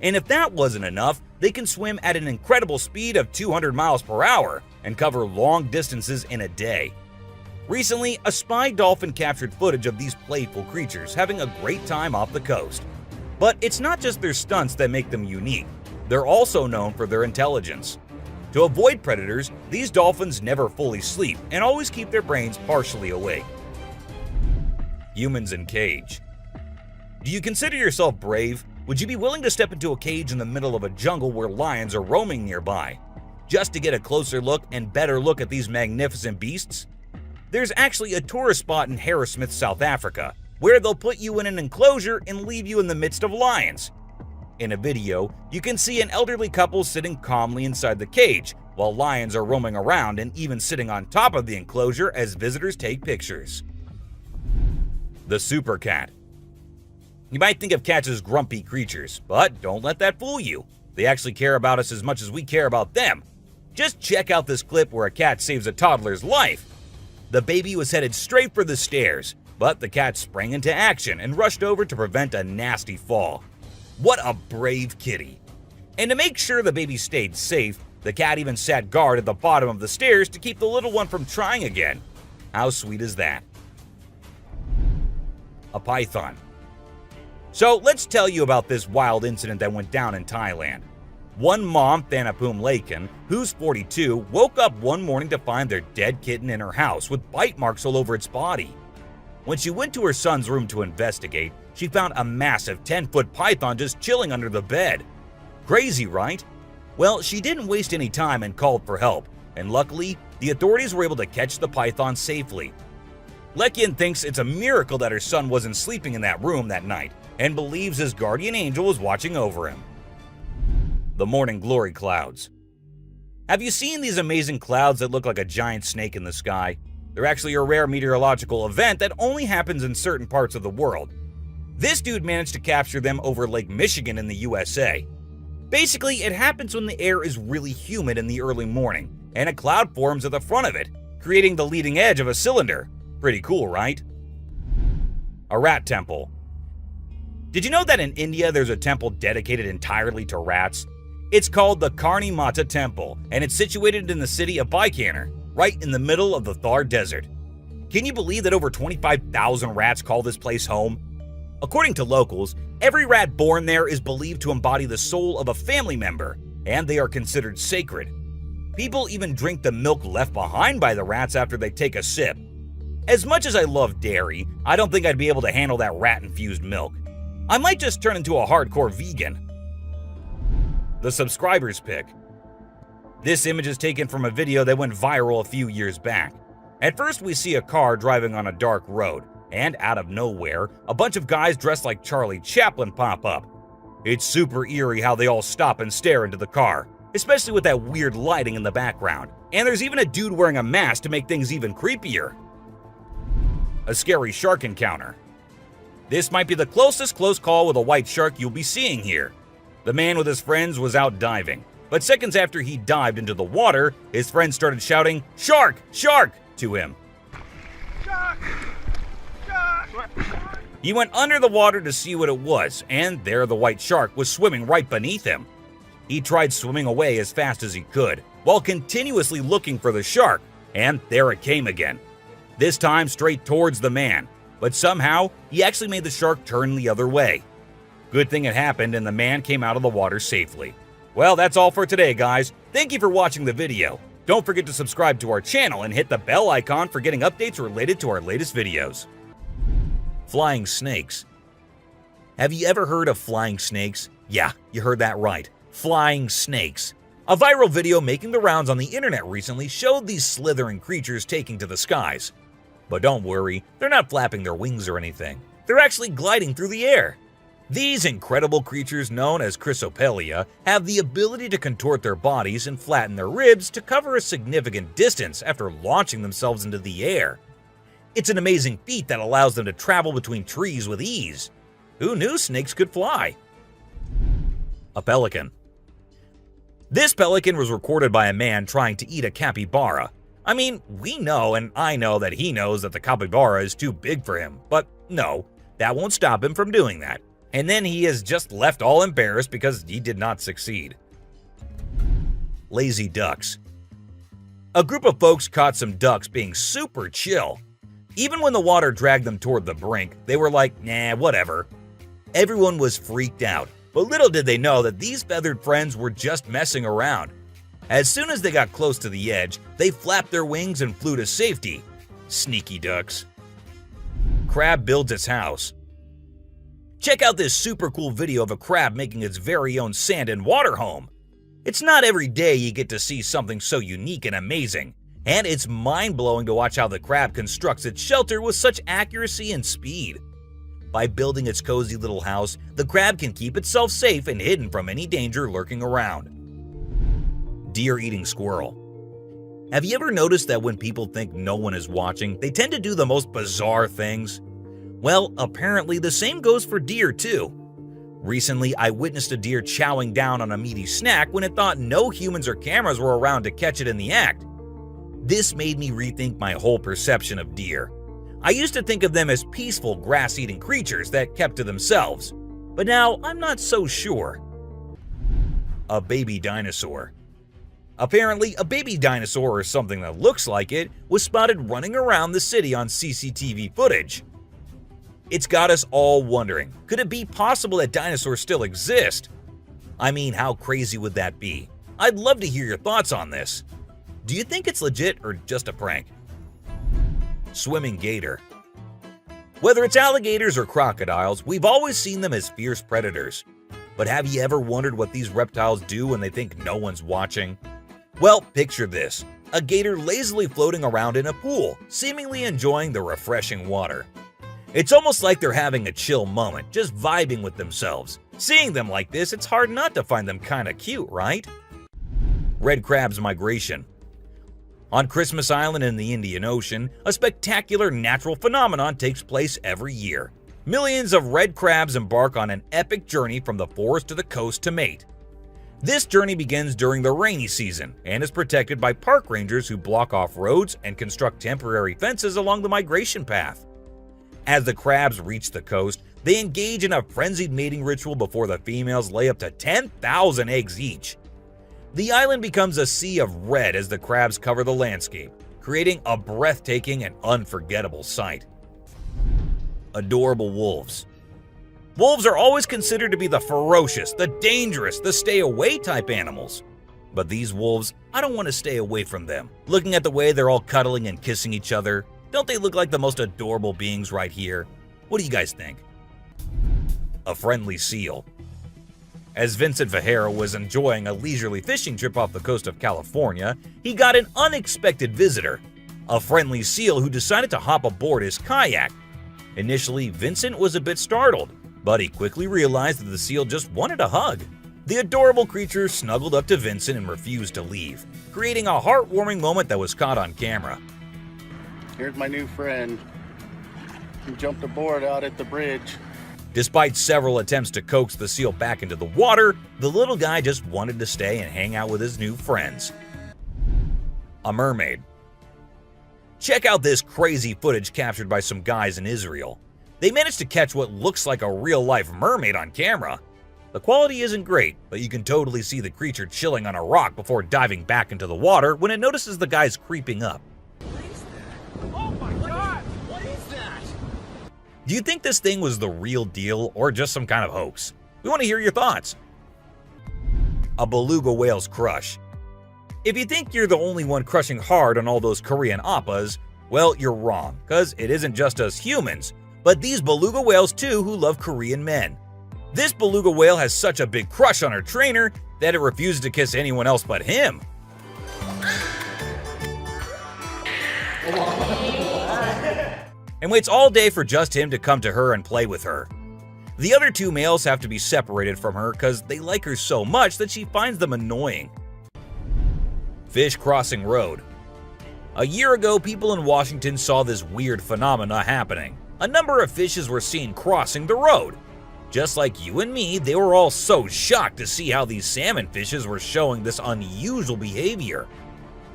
And if that wasn't enough, they can swim at an incredible speed of 200 miles per hour and cover long distances in a day. Recently, a spy dolphin captured footage of these playful creatures having a great time off the coast. But it's not just their stunts that make them unique, they're also known for their intelligence. To avoid predators, these dolphins never fully sleep and always keep their brains partially awake. Humans in cage. Do you consider yourself brave? Would you be willing to step into a cage in the middle of a jungle where lions are roaming nearby, just to get a closer look and better look at these magnificent beasts? There's actually a tourist spot in Harrismith, South Africa, where they'll put you in an enclosure and leave you in the midst of lions. In a video, you can see an elderly couple sitting calmly inside the cage, while lions are roaming around and even sitting on top of the enclosure as visitors take pictures. The super cat. You might think of cats as grumpy creatures, but don't let that fool you. They actually care about us as much as we care about them. Just check out this clip where a cat saves a toddler's life. The baby was headed straight for the stairs, but the cat sprang into action and rushed over to prevent a nasty fall. What a brave kitty. And to make sure the baby stayed safe, the cat even sat guard at the bottom of the stairs to keep the little one from trying again. How sweet is that? A python. So let's tell you about this wild incident that went down in Thailand. One mom, Thanapum Laken, who's 42, woke up one morning to find their dead kitten in her house with bite marks all over its body. When she went to her son's room to investigate, she found a massive 10-foot python just chilling under the bed. Crazy, right? Well, she didn't waste any time and called for help, and luckily, the authorities were able to catch the python safely. Lekian thinks it's a miracle that her son wasn't sleeping in that room that night, and believes his guardian angel was watching over him. The morning glory clouds. Have you seen these amazing clouds that look like a giant snake in the sky? They're actually a rare meteorological event that only happens in certain parts of the world. This dude managed to capture them over Lake Michigan in the USA. Basically, it happens when the air is really humid in the early morning, and a cloud forms at the front of it, creating the leading edge of a cylinder. Pretty cool, right? A rat temple. Did you know that in India there's a temple dedicated entirely to rats? It's called the Karni Mata Temple, and it's situated in the city of Bikaner, right in the middle of the Thar Desert. Can you believe that over 25,000 rats call this place home? According to locals, every rat born there is believed to embody the soul of a family member, and they are considered sacred. People even drink the milk left behind by the rats after they take a sip. As much as I love dairy, I don't think I'd be able to handle that rat-infused milk. I might just turn into a hardcore vegan. The subscriber's pick. This image is taken from a video that went viral a few years back. At first, we see a car driving on a dark road, and out of nowhere, a bunch of guys dressed like Charlie Chaplin pop up. It's super eerie how they all stop and stare into the car, especially with that weird lighting in the background. And there's even a dude wearing a mask to make things even creepier. A scary shark encounter. This might be the closest close call with a white shark you'll be seeing here. The man with his friends was out diving, but seconds after he dived into the water, his friends started shouting, "Shark! Shark!" to him. Shark! Shark! He went under the water to see what it was, and there the white shark was swimming right beneath him. He tried swimming away as fast as he could, while continuously looking for the shark, and there it came again. This time straight towards the man, but somehow he actually made the shark turn the other way. Good thing it happened and the man came out of the water safely. Well, that's all for today, guys. Thank you for watching the video. Don't forget to subscribe to our channel and hit the bell icon for getting updates related to our latest videos. Flying snakes. Have you ever heard of flying snakes? Yeah, you heard that right. Flying snakes. A viral video making the rounds on the internet recently showed these slithering creatures taking to the skies. But don't worry, they're not flapping their wings or anything. They're actually gliding through the air. These incredible creatures known as Chrysopelia have the ability to contort their bodies and flatten their ribs to cover a significant distance after launching themselves into the air. It's an amazing feat that allows them to travel between trees with ease. Who knew snakes could fly? A pelican. This pelican was recorded by a man trying to eat a capybara. I mean, we know and I know that he knows that the capybara is too big for him, but no, that won't stop him from doing that. And then he is just left all embarrassed because he did not succeed. Lazy ducks. A group of folks caught some ducks being super chill. Even when the water dragged them toward the brink, they were like, nah, whatever. Everyone was freaked out, but little did they know that these feathered friends were just messing around. As soon as they got close to the edge, they flapped their wings and flew to safety. Sneaky ducks. Crab builds its house. Check out this super cool video of a crab making its very own sand and water home. It's not every day you get to see something so unique and amazing, and it's mind-blowing to watch how the crab constructs its shelter with such accuracy and speed. By building its cozy little house, the crab can keep itself safe and hidden from any danger lurking around. Deer eating squirrel. Have you ever noticed that when people think no one is watching, they tend to do the most bizarre things? Well, apparently the same goes for deer too. Recently, I witnessed a deer chowing down on a meaty snack when it thought no humans or cameras were around to catch it in the act. This made me rethink my whole perception of deer. I used to think of them as peaceful grass-eating creatures that kept to themselves, but now I'm not so sure. A baby dinosaur. Apparently, a baby dinosaur or something that looks like it was spotted running around the city on CCTV footage. It's got us all wondering, could it be possible that dinosaurs still exist? I mean, how crazy would that be? I'd love to hear your thoughts on this. Do you think it's legit or just a prank? Swimming gator. Whether it's alligators or crocodiles, we've always seen them as fierce predators. But have you ever wondered what these reptiles do when they think no one's watching? Well, picture this. A gator lazily floating around in a pool, seemingly enjoying the refreshing water. It's almost like they're having a chill moment, just vibing with themselves. Seeing them like this, it's hard not to find them kinda cute, right? Red crab's migration. On Christmas Island in the Indian Ocean, a spectacular natural phenomenon takes place every year. Millions of red crabs embark on an epic journey from the forest to the coast to mate. This journey begins during the rainy season and is protected by park rangers who block off roads and construct temporary fences along the migration path. As the crabs reach the coast, they engage in a frenzied mating ritual before the females lay up to 10,000 eggs each. The island becomes a sea of red as the crabs cover the landscape, creating a breathtaking and unforgettable sight. Adorable wolves. Wolves are always considered to be the ferocious, the dangerous, the stay-away type animals. But these wolves, I don't want to stay away from them. Looking at the way they're all cuddling and kissing each other, don't they look like the most adorable beings right here? What do you guys think? A friendly seal. As Vincent Vajera was enjoying a leisurely fishing trip off the coast of California, he got an unexpected visitor, a friendly seal who decided to hop aboard his kayak. Initially, Vincent was a bit startled, but he quickly realized that the seal just wanted a hug. The adorable creature snuggled up to Vincent and refused to leave, creating a heartwarming moment that was caught on camera. Here's my new friend. He jumped aboard out at the bridge. Despite several attempts to coax the seal back into the water, the little guy just wanted to stay and hang out with his new friends. A mermaid. Check out this crazy footage captured by some guys in Israel. They managed to catch what looks like a real-life mermaid on camera. The quality isn't great, but you can totally see the creature chilling on a rock before diving back into the water when it notices the guys creeping up. What is that? Oh my God! What is that? Do you think this thing was the real deal or just some kind of hoax? We want to hear your thoughts. A beluga whale's crush. If you think you're the only one crushing hard on all those Korean oppas, well, you're wrong, because it isn't just us humans, but these beluga whales too who love Korean men. This beluga whale has such a big crush on her trainer, that it refuses to kiss anyone else but him. And waits all day for just him to come to her and play with her. The other two males have to be separated from her because they like her so much that she finds them annoying. Fish crossing road. A year ago, people in Washington saw this weird phenomena happening. A number of fishes were seen crossing the road. Just like you and me, they were all so shocked to see how these salmon fishes were showing this unusual behavior.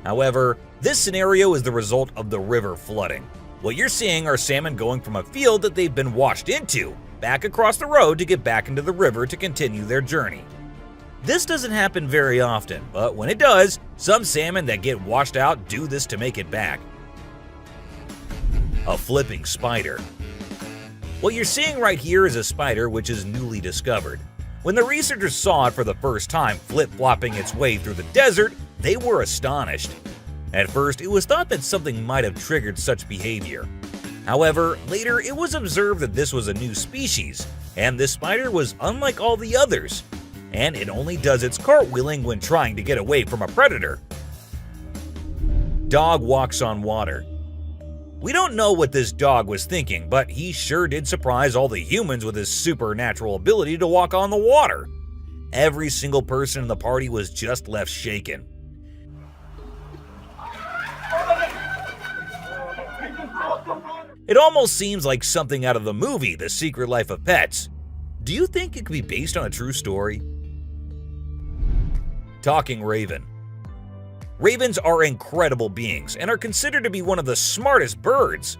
However, this scenario is the result of the river flooding. What you're seeing are salmon going from a field that they've been washed into, back across the road to get back into the river to continue their journey. This doesn't happen very often, but when it does, some salmon that get washed out do this to make it back. A flipping spider. What you're seeing right here is a spider which is newly discovered. When the researchers saw it for the first time flip-flopping its way through the desert, they were astonished. At first, it was thought that something might have triggered such behavior. However, later it was observed that this was a new species, and this spider was unlike all the others, and it only does its cartwheeling when trying to get away from a predator. Dog walks on water. We don't know what this dog was thinking, but he sure did surprise all the humans with his supernatural ability to walk on the water. Every single person in the party was just left shaken. It almost seems like something out of the movie The Secret Life of Pets. Do you think it could be based on a true story? Talking raven. Ravens are incredible beings and are considered to be one of the smartest birds.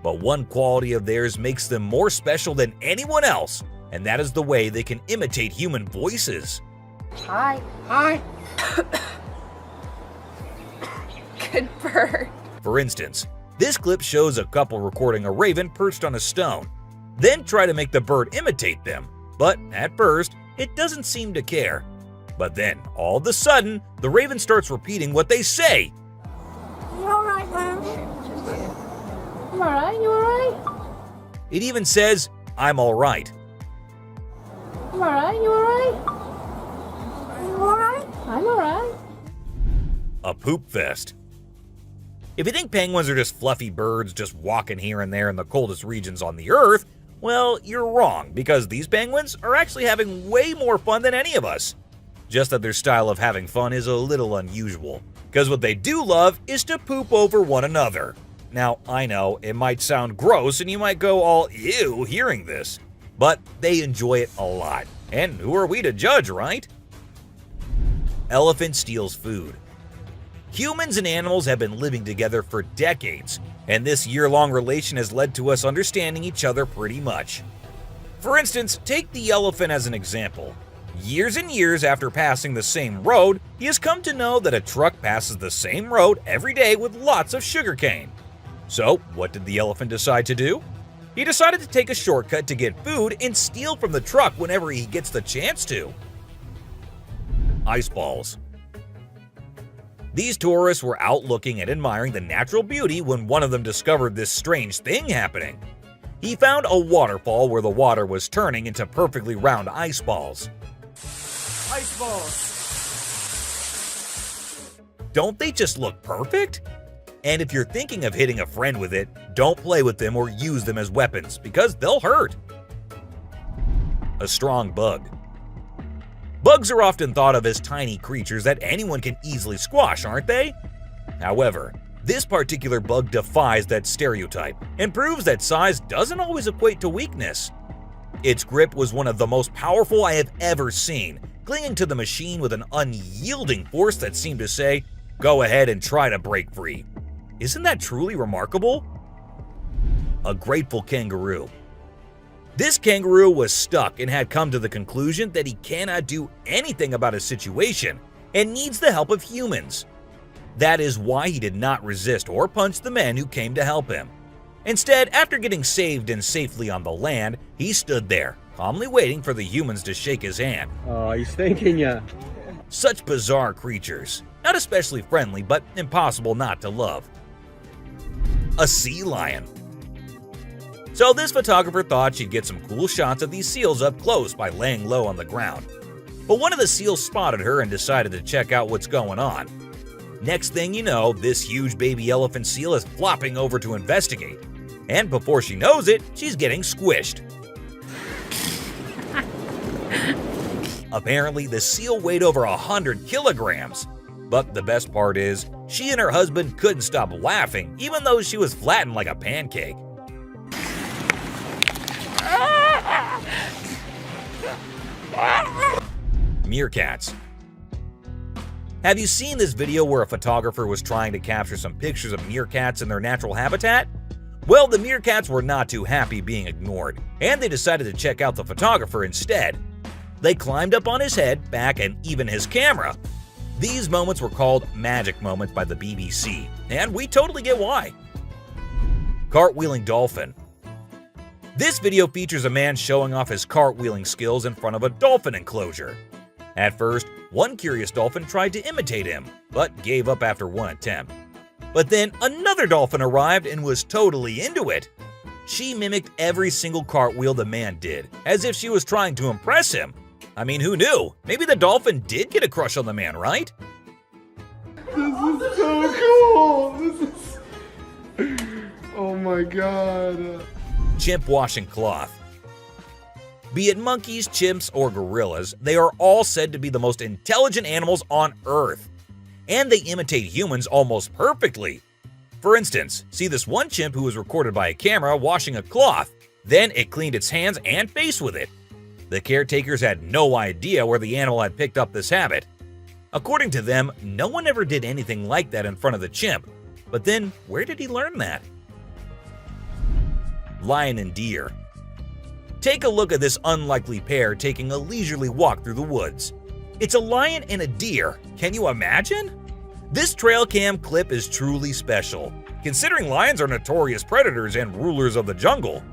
But one quality of theirs makes them more special than anyone else, and that is the way they can imitate human voices. Hi. Hi. Good bird. For instance, this clip shows a couple recording a raven perched on a stone, then try to make the bird imitate them, but at first, it doesn't seem to care. But then, all of a sudden, the raven starts repeating what they say. You alright, man? I'm alright, you alright? It even says, "I'm alright." I'm alright, you alright? You alright? I'm alright. A poop fest. If you think penguins are just fluffy birds just walking here and there in the coldest regions on the Earth, well, you're wrong, because these penguins are actually having way more fun than any of us. Just that their style of having fun is a little unusual, because what they do love is to poop over one another. Now, I know, it might sound gross and you might go all ew hearing this, but they enjoy it a lot. And who are we to judge, right? Elephant steals food. Humans and animals have been living together for decades, and this year-long relation has led to us understanding each other pretty much. For instance, take the elephant as an example. Years and years after passing the same road, he has come to know that a truck passes the same road every day with lots of sugarcane. So, what did the elephant decide to do? He decided to take a shortcut to get food and steal from the truck whenever he gets the chance to. Ice balls. These tourists were out looking and admiring the natural beauty when one of them discovered this strange thing happening. He found a waterfall where the water was turning into perfectly round ice balls. Ice balls. Don't they just look perfect? And if you're thinking of hitting a friend with it, don't play with them or use them as weapons because they'll hurt. A strong bug. Bugs are often thought of as tiny creatures that anyone can easily squash, aren't they? However, this particular bug defies that stereotype and proves that size doesn't always equate to weakness. Its grip was one of the most powerful I have ever seen, clinging to the machine with an unyielding force that seemed to say, "Go ahead and try to break free." Isn't that truly remarkable? A grateful kangaroo. This kangaroo was stuck and had come to the conclusion that he cannot do anything about his situation and needs the help of humans. That is why he did not resist or punch the men who came to help him. Instead, after getting saved and safely on the land, he stood there, calmly waiting for the humans to shake his hand. Oh, he's thanking ya. Such bizarre creatures. Not especially friendly, but impossible not to love. A sea lion. So this photographer thought she'd get some cool shots of these seals up close by laying low on the ground. But one of the seals spotted her and decided to check out what's going on. Next thing you know, this huge baby elephant seal is flopping over to investigate. And before she knows it, she's getting squished. Apparently, the seal weighed over 100 kilograms. But the best part is, she and her husband couldn't stop laughing even though she was flattened like a pancake. Meerkats. Have you seen this video where a photographer was trying to capture some pictures of meerkats in their natural habitat? Well, the meerkats were not too happy being ignored, and they decided to check out the photographer instead. They climbed up on his head, back, and even his camera. These moments were called magic moments by the BBC, and we totally get why. Cartwheeling dolphin. This video features a man showing off his cartwheeling skills in front of a dolphin enclosure. At first, one curious dolphin tried to imitate him, but gave up after one attempt. But then another dolphin arrived and was totally into it. She mimicked every single cartwheel the man did, as if she was trying to impress him. I mean, who knew? Maybe the dolphin did get a crush on the man, right? This is so cool. This is... Oh my god. Chimp washing cloth. Be it monkeys, chimps, or gorillas, they are all said to be the most intelligent animals on Earth. And they imitate humans almost perfectly. For instance, see this one chimp who was recorded by a camera washing a cloth. Then it cleaned its hands and face with it. The caretakers had no idea where the animal had picked up this habit. According to them, no one ever did anything like that in front of the chimp. But then, where did he learn that? Lion and deer. Take a look at this unlikely pair taking a leisurely walk through the woods. It's a lion and a deer. Can you imagine? This trail cam clip is truly special, considering lions are notorious predators and rulers of the jungle.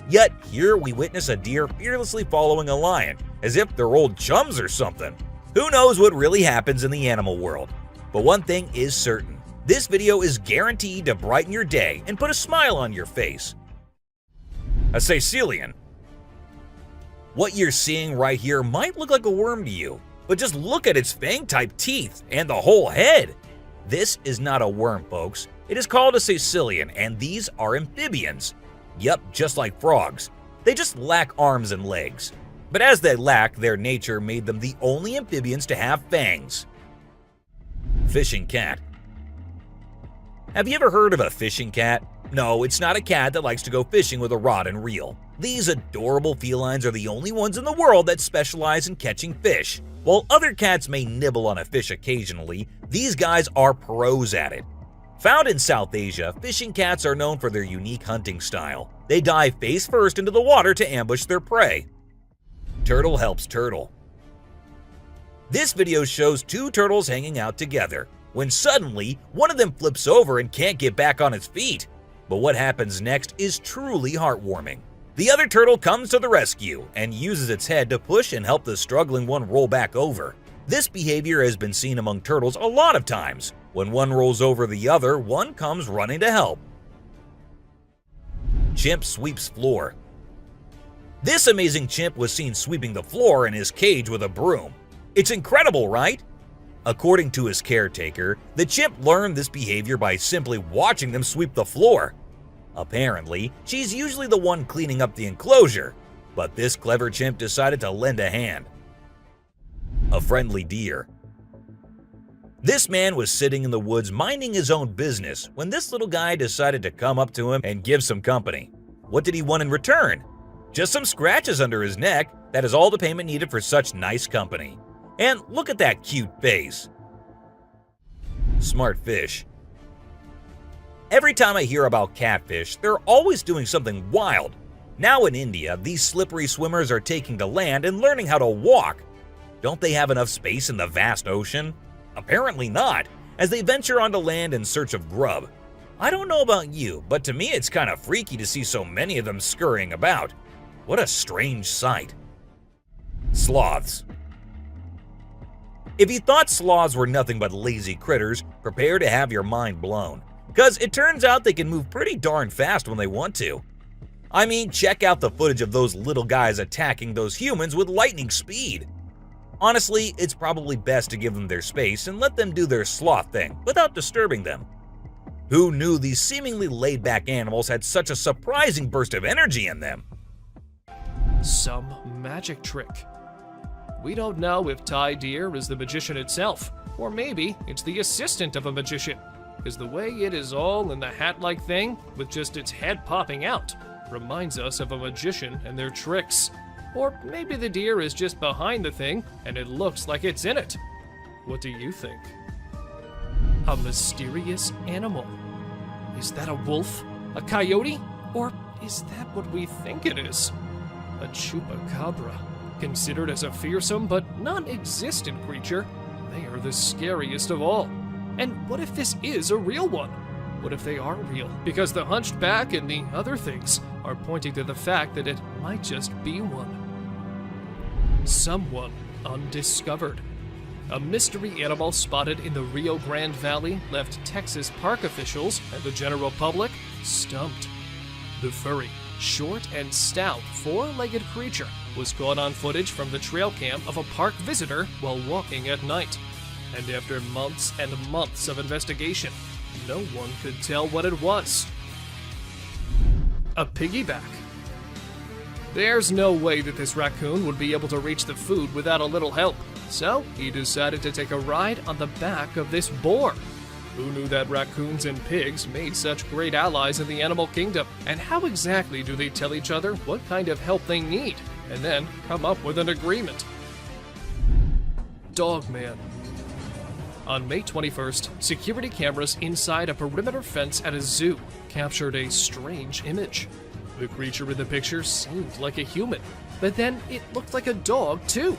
Yet here we witness a deer fearlessly following a lion, as if they're old chums or something. Who knows what really happens in the animal world? But one thing is certain. This video is guaranteed to brighten your day and put a smile on your face. A caecilian. What you're seeing right here might look like a worm to you, but just look at its fang-type teeth and the whole head. This is not a worm, folks. It is called a caecilian, and these are amphibians. Yup, just like frogs. They just lack arms and legs. But as they lack, their nature made them the only amphibians to have fangs. Fishing cat. Have you ever heard of a fishing cat? No, it's not a cat that likes to go fishing with a rod and reel. These adorable felines are the only ones in the world that specialize in catching fish. While other cats may nibble on a fish occasionally, these guys are pros at it. Found in South Asia, fishing cats are known for their unique hunting style. They dive face first into the water to ambush their prey. Turtle helps turtle. This video shows two turtles hanging out together, when suddenly one of them flips over and can't get back on its feet. But what happens next is truly heartwarming. The other turtle comes to the rescue and uses its head to push and help the struggling one roll back over. This behavior has been seen among turtles a lot of times. When one rolls over the other, one comes running to help. Chimp sweeps floor. This amazing chimp was seen sweeping the floor in his cage with a broom. It's incredible, right? According to his caretaker, the chimp learned this behavior by simply watching them sweep the floor. Apparently, she's usually the one cleaning up the enclosure, but this clever chimp decided to lend a hand. A friendly deer. This man was sitting in the woods minding his own business when this little guy decided to come up to him and give some company. What did he want in return? Just some scratches under his neck. That is all the payment needed for such nice company. And look at that cute face. Smart fish. Every time I hear about catfish, they're always doing something wild. Now in India, these slippery swimmers are taking to land and learning how to walk. Don't they have enough space in the vast ocean? Apparently not, as they venture onto land in search of grub. I don't know about you, but to me it's kind of freaky to see so many of them scurrying about. What a strange sight. Sloths. If you thought sloths were nothing but lazy critters, prepare to have your mind blown. Because it turns out they can move pretty darn fast when they want to. I mean, check out the footage of those little guys attacking those humans with lightning speed. Honestly, it's probably best to give them their space and let them do their sloth thing without disturbing them. Who knew these seemingly laid-back animals had such a surprising burst of energy in them? Some magic trick. We don't know if Ty Deer is the magician itself, or maybe it's the assistant of a magician, because the way it is all in the hat-like thing, with just its head popping out, reminds us of a magician and their tricks. Or maybe the deer is just behind the thing, and it looks like it's in it. What do you think? A mysterious animal. Is that a wolf? A coyote? Or is that what we think it is? A chupacabra. Considered as a fearsome but non-existent creature, they are the scariest of all. And what if this is a real one? What if they are real? Because the hunched back and the other things are pointing to the fact that it might just be one. Someone undiscovered. A mystery animal spotted in the Rio Grande Valley left Texas park officials and the general public stumped. The furry, short and stout, four-legged creature was caught on footage from the trail cam of a park visitor while walking at night. And after months and months of investigation, no one could tell what it was. A piggyback. There's no way that this raccoon would be able to reach the food without a little help, so he decided to take a ride on the back of this boar. Who knew that raccoons and pigs made such great allies in the animal kingdom? And how exactly do they tell each other what kind of help they need, and then come up with an agreement? Dogman. On May 21st, security cameras inside a perimeter fence at a zoo captured a strange image. The creature in the picture seemed like a human, but then it looked like a dog too.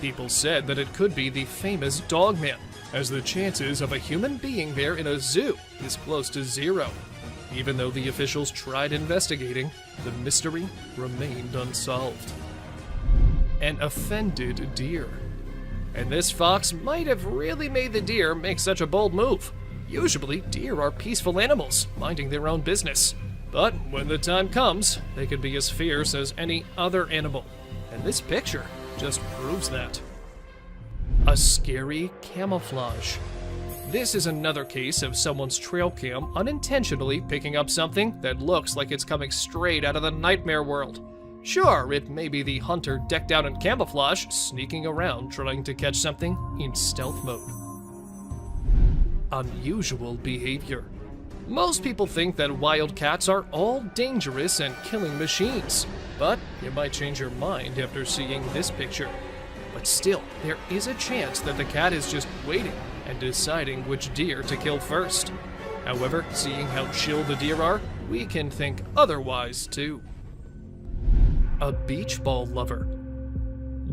People said that it could be the famous Dogman, as the chances of a human being there in a zoo is close to zero. Even though the officials tried investigating, the mystery remained unsolved. An offended deer. And this fox might have really made the deer make such a bold move. Usually, deer are peaceful animals, minding their own business. But when the time comes, they can be as fierce as any other animal. And this picture just proves that. A scary camouflage. This is another case of someone's trail cam unintentionally picking up something that looks like it's coming straight out of the nightmare world. Sure, it may be the hunter decked out in camouflage, sneaking around trying to catch something in stealth mode. Unusual behavior. Most people think that wild cats are all dangerous and killing machines, but you might change your mind after seeing this picture. But still, there is a chance that the cat is just waiting and deciding which deer to kill first. However, seeing how chill the deer are, we can think otherwise too. A beach ball lover.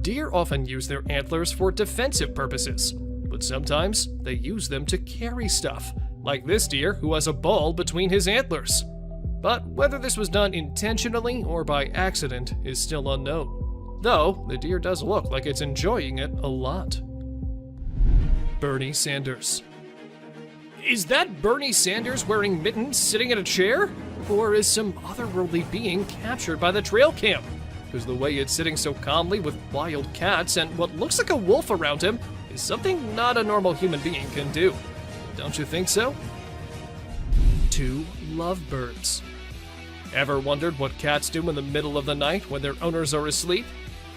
Deer often use their antlers for defensive purposes, but sometimes they use them to carry stuff, like this deer who has a ball between his antlers. But whether this was done intentionally or by accident is still unknown, though the deer does look like it's enjoying it a lot. Bernie Sanders. Is that Bernie Sanders wearing mittens sitting in a chair? Or is some otherworldly being captured by the trail cam? Because the way it's sitting so calmly with wild cats and what looks like a wolf around him is something not a normal human being can do. Don't you think so? 2 lovebirds. Ever wondered what cats do in the middle of the night when their owners are asleep?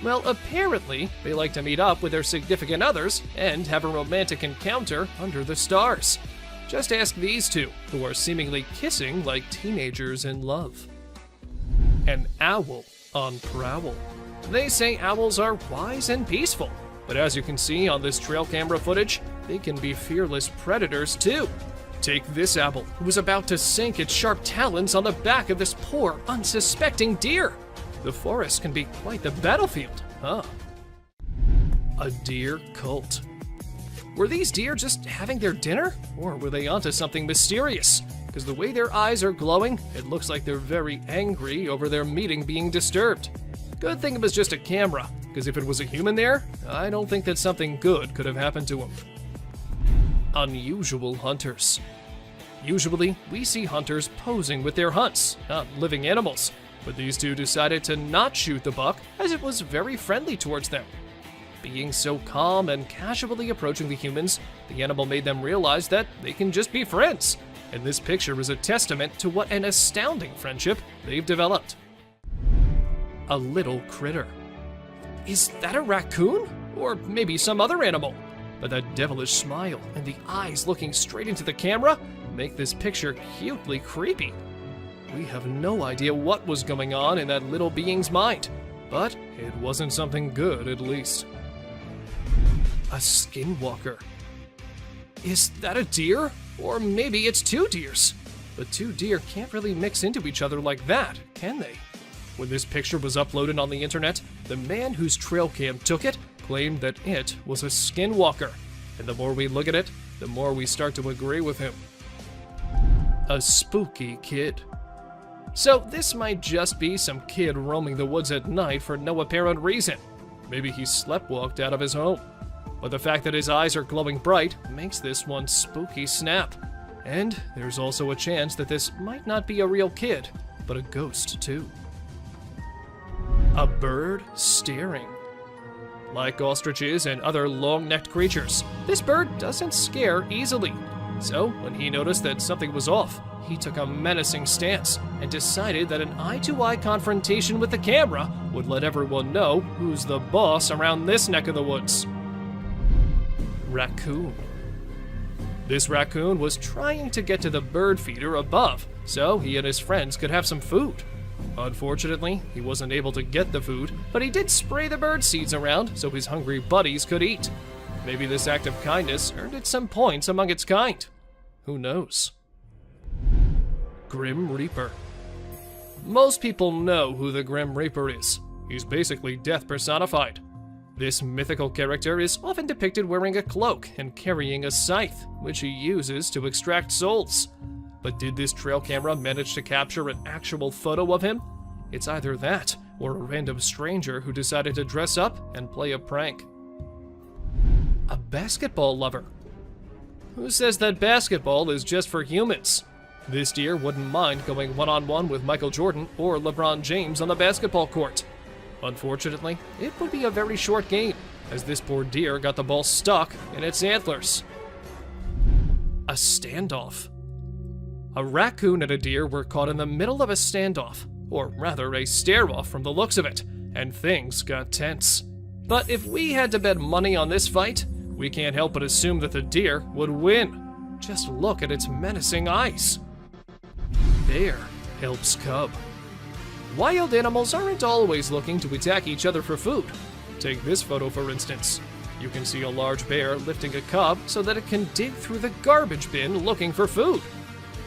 Well, apparently, they like to meet up with their significant others and have a romantic encounter under the stars. Just ask these two, who are seemingly kissing like teenagers in love. An owl on prowl. They say owls are wise and peaceful, but as you can see on this trail camera footage, they can be fearless predators too. Take this owl, who was about to sink its sharp talons on the back of this poor, unsuspecting deer. The forest can be quite the battlefield, huh? A deer cult. Were these deer just having their dinner? Or were they onto something mysterious? Because the way their eyes are glowing, it looks like they're very angry over their meeting being disturbed. Good thing it was just a camera, because if it was a human there, I don't think that something good could have happened to him. Unusual hunters. Usually, we see hunters posing with their hunts, not living animals, but these two decided to not shoot the buck as it was very friendly towards them. Being so calm and casually approaching the humans, the animal made them realize that they can just be friends. And this picture is a testament to what an astounding friendship they've developed. A little critter. Is that a raccoon? Or maybe some other animal? But that devilish smile and the eyes looking straight into the camera make this picture cutely creepy. We have no idea what was going on in that little being's mind, but it wasn't something good at least. A skinwalker. Is that a deer? Or maybe it's two deers. But two deer can't really mix into each other like that, can they? When this picture was uploaded on the internet, the man whose trail cam took it claimed that it was a skinwalker. And the more we look at it, the more we start to agree with him. A spooky kid. So this might just be some kid roaming the woods at night for no apparent reason. Maybe he sleptwalked out of his home. But the fact that his eyes are glowing bright makes this one spooky snap. And there's also a chance that this might not be a real kid, but a ghost too. A bird staring. Like ostriches and other long-necked creatures, this bird doesn't scare easily. So when he noticed that something was off, he took a menacing stance and decided that an eye-to-eye confrontation with the camera would let everyone know who's the boss around this neck of the woods. Raccoon. This raccoon was trying to get to the bird feeder above so he and his friends could have some food. Unfortunately, he wasn't able to get the food, but he did spray the bird seeds around so his hungry buddies could eat. Maybe this act of kindness earned it some points among its kind. Who knows? Grim Reaper. Most people know who the Grim Reaper is. He's basically death personified. This mythical character is often depicted wearing a cloak and carrying a scythe, which he uses to extract souls. But did this trail camera manage to capture an actual photo of him? It's either that, or a random stranger who decided to dress up and play a prank. A basketball lover. Who says that basketball is just for humans? This deer wouldn't mind going one-on-one with Michael Jordan or LeBron James on the basketball court. Unfortunately, it would be a very short game, as this poor deer got the ball stuck in its antlers. A standoff. A raccoon and a deer were caught in the middle of a standoff, or rather a stare-off from the looks of it, and things got tense. But if we had to bet money on this fight, we can't help but assume that the deer would win. Just look at its menacing eyes. Bear helps cub. Wild animals aren't always looking to attack each other for food. Take this photo for instance. You can see a large bear lifting a cub so that it can dig through the garbage bin looking for food.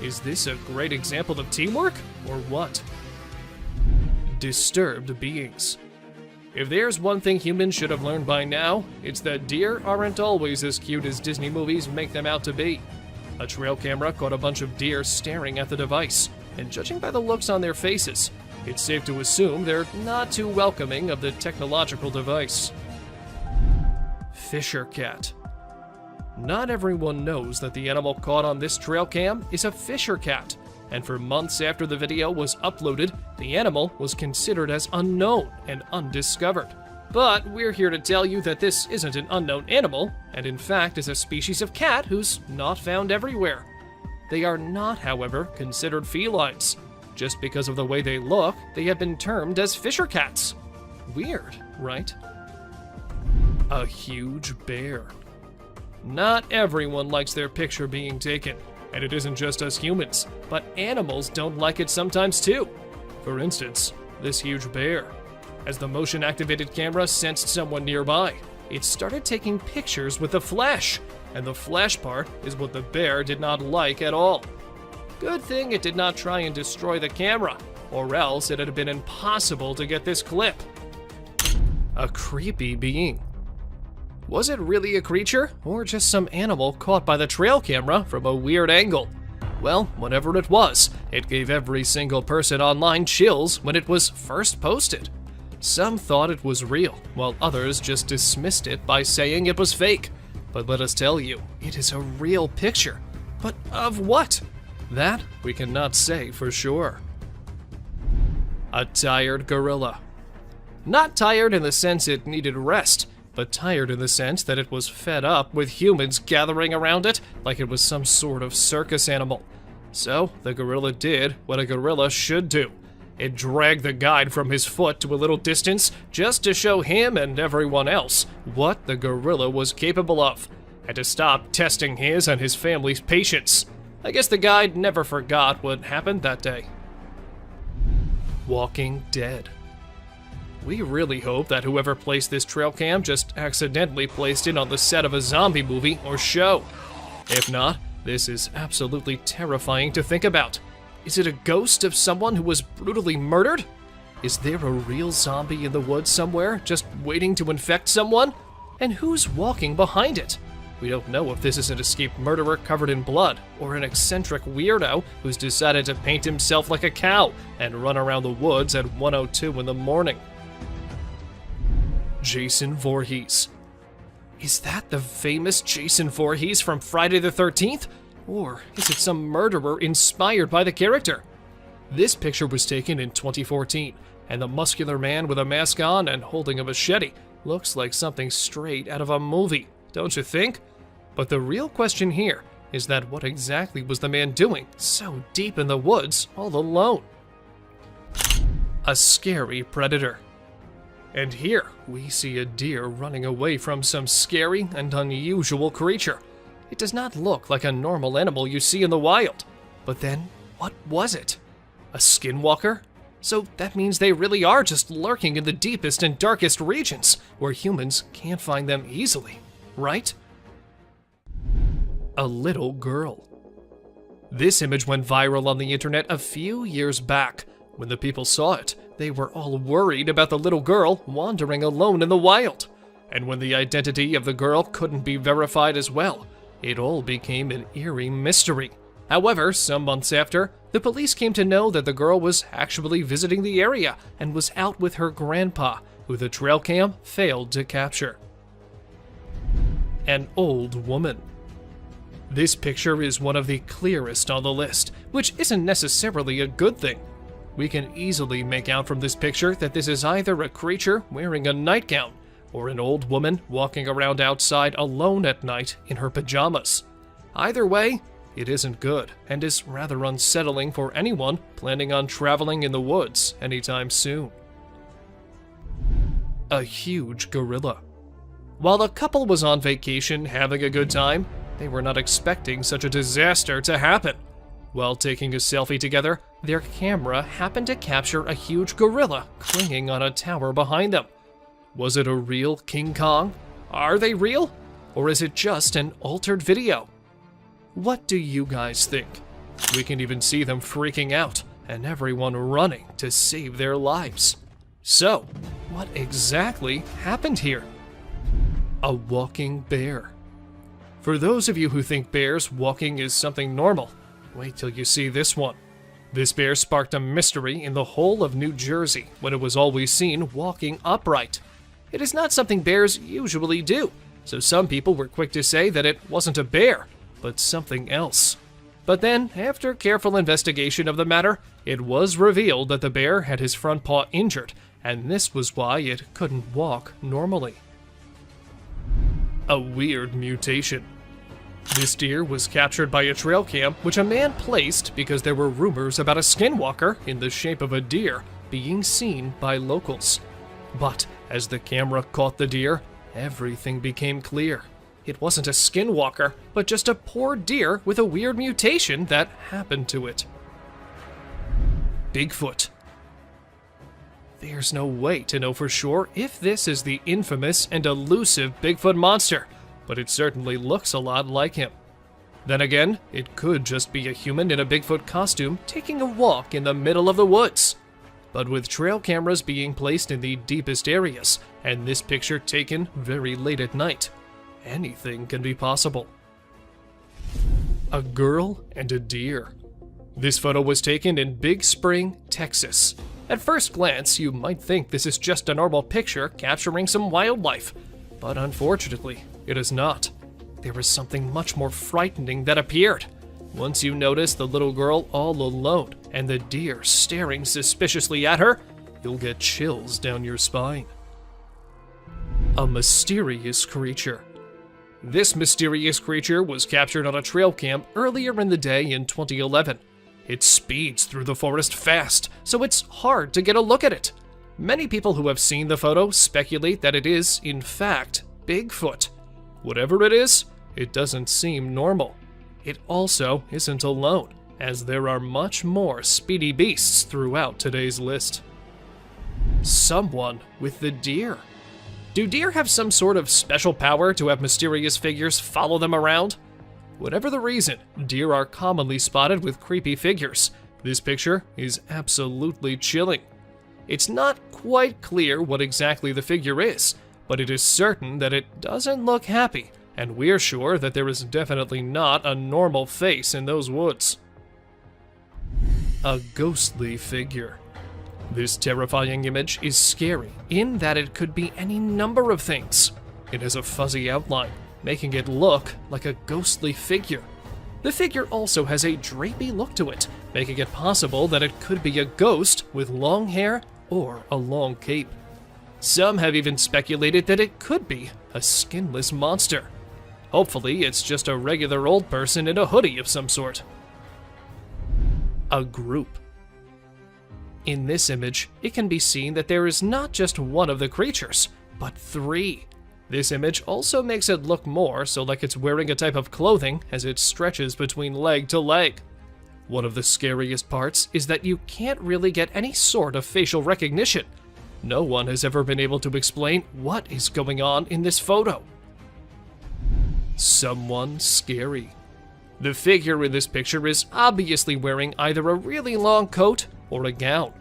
Is this a great example of teamwork, or what? Disturbed beings. If there's one thing humans should have learned by now, it's that deer aren't always as cute as Disney movies make them out to be. A trail camera caught a bunch of deer staring at the device, and judging by the looks on their faces, it's safe to assume they're not too welcoming of the technological device. Fisher cat. Not everyone knows that the animal caught on this trail cam is a fisher cat, and for months after the video was uploaded, the animal was considered as unknown and undiscovered. But we're here to tell you that this isn't an unknown animal, and in fact is a species of cat who's not found everywhere. They are not, however, considered felines. Just because of the way they look, they have been termed as fisher cats. Weird, right? A huge bear. Not everyone likes their picture being taken, and it isn't just us humans, but animals don't like it sometimes too. For instance, this huge bear. As the motion-activated camera sensed someone nearby, it started taking pictures with the flash, and the flash part is what the bear did not like at all. Good thing it did not try and destroy the camera, or else it had been impossible to get this clip. A creepy being. Was it really a creature, or just some animal caught by the trail camera from a weird angle? Well, whatever it was, it gave every single person online chills when it was first posted. Some thought it was real, while others just dismissed it by saying it was fake. But let us tell you, it is a real picture. But of what? That we cannot say for sure. A tired gorilla. Not tired in the sense it needed rest. but tired in the sense that it was fed up with humans gathering around it like it was some sort of circus animal. So the gorilla did what a gorilla should do. It dragged the guide from his foot to a little distance just to show him and everyone else what the gorilla was capable of, and to stop testing his and his family's patience. I guess the guide never forgot what happened that day. Walking Dead. We really hope that whoever placed this trail cam just accidentally placed it on the set of a zombie movie or show. If not, this is absolutely terrifying to think about. Is it a ghost of someone who was brutally murdered? Is there a real zombie in the woods somewhere just waiting to infect someone? And who's walking behind it? We don't know if this is an escaped murderer covered in blood, or an eccentric weirdo who's decided to paint himself like a cow and run around the woods at 1:02 in the morning. Jason Voorhees. Is that the famous Jason Voorhees from Friday the 13th? Or is it some murderer inspired by the character? This picture was taken in 2014, and the muscular man with a mask on and holding a machete looks like something straight out of a movie, don't you think? But the real question here is that what exactly was the man doing so deep in the woods all alone? A scary predator. And here we see a deer running away from some scary and unusual creature. It does not look like a normal animal you see in the wild. But then, what was it? A skinwalker? So that means they really are just lurking in the deepest and darkest regions, where humans can't find them easily, right? A little girl. This image went viral on the internet a few years back. When the people saw it, they were all worried about the little girl wandering alone in the wild. And when the identity of the girl couldn't be verified as well, it all became an eerie mystery. However, some months after, the police came to know that the girl was actually visiting the area and was out with her grandpa, who the trail cam failed to capture. An old woman. This picture is one of the clearest on the list, which isn't necessarily a good thing. We can easily make out from this picture that this is either a creature wearing a nightgown or an old woman walking around outside alone at night in her pajamas. Either way, it isn't good and is rather unsettling for anyone planning on traveling in the woods anytime soon. A huge gorilla. While the couple was on vacation having a good time, they were not expecting such a disaster to happen. While taking a selfie together, their camera happened to capture a huge gorilla clinging on a tower behind them. Was it a real King Kong? Are they real? Or is it just an altered video? What do you guys think? We can even see them freaking out and everyone running to save their lives. So, what exactly happened here? A walking bear. For those of you who think bears walking is something normal, wait till you see this one. This bear sparked a mystery in the whole of New Jersey when it was always seen walking upright. It is not something bears usually do, so some people were quick to say that it wasn't a bear, but something else. But then, after careful investigation of the matter, it was revealed that the bear had his front paw injured, and this was why it couldn't walk normally. A weird mutation. This deer was captured by a trail cam which a man placed because there were rumors about a skinwalker in the shape of a deer being seen by locals. But as the camera caught the deer, everything became clear. It wasn't a skinwalker, but just a poor deer with a weird mutation that happened to it. Bigfoot. There's no way to know for sure if this is the infamous and elusive Bigfoot monster, but it certainly looks a lot like him. Then again, it could just be a human in a Bigfoot costume taking a walk in the middle of the woods. But with trail cameras being placed in the deepest areas, and this picture taken very late at night, anything can be possible. A girl and a deer. This photo was taken in Big Spring, Texas. At first glance, you might think this is just a normal picture capturing some wildlife, but unfortunately, it is not. There is something much more frightening that appeared. Once you notice the little girl all alone and the deer staring suspiciously at her, you'll get chills down your spine. A mysterious creature. This mysterious creature was captured on a trail cam earlier in the day in 2011. It speeds through the forest fast, so it's hard to get a look at it. Many people who have seen the photo speculate that it is, in fact, Bigfoot. Whatever it is, it doesn't seem normal. It also isn't alone, as there are much more speedy beasts throughout today's list. Someone with the deer. Do deer have some sort of special power to have mysterious figures follow them around? Whatever the reason, deer are commonly spotted with creepy figures. This picture is absolutely chilling. It's not quite clear what exactly the figure is, but it is certain that it doesn't look happy, and we're sure that there is definitely not a normal face in those woods. A ghostly figure. This terrifying image is scary in that it could be any number of things. It has a fuzzy outline, making it look like a ghostly figure. The figure also has a drapey look to it, making it possible that it could be a ghost with long hair or a long cape. Some have even speculated that it could be a skinless monster. Hopefully, it's just a regular old person in a hoodie of some sort. A group. In this image, it can be seen that there is not just one of the creatures, but three. This image also makes it look more so like it's wearing a type of clothing as it stretches between leg to leg. One of the scariest parts is that you can't really get any sort of facial recognition. No one has ever been able to explain what is going on in this photo. Someone scary. The figure in this picture is obviously wearing either a really long coat or a gown.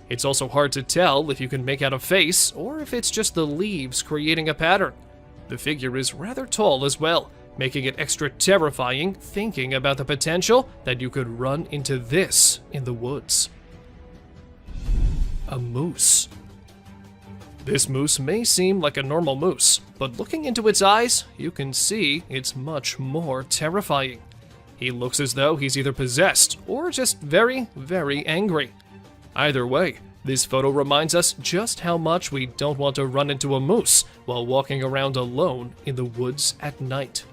It's also hard to tell if you can make out a face or if it's just the leaves creating a pattern. The figure is rather tall as well, making it extra terrifying thinking about the potential that you could run into this in the woods. A moose. This moose may seem like a normal moose, but looking into its eyes, you can see it's much more terrifying. He looks as though he's either possessed or just very, very angry. Either way, this photo reminds us just how much we don't want to run into a moose while walking around alone in the woods at night.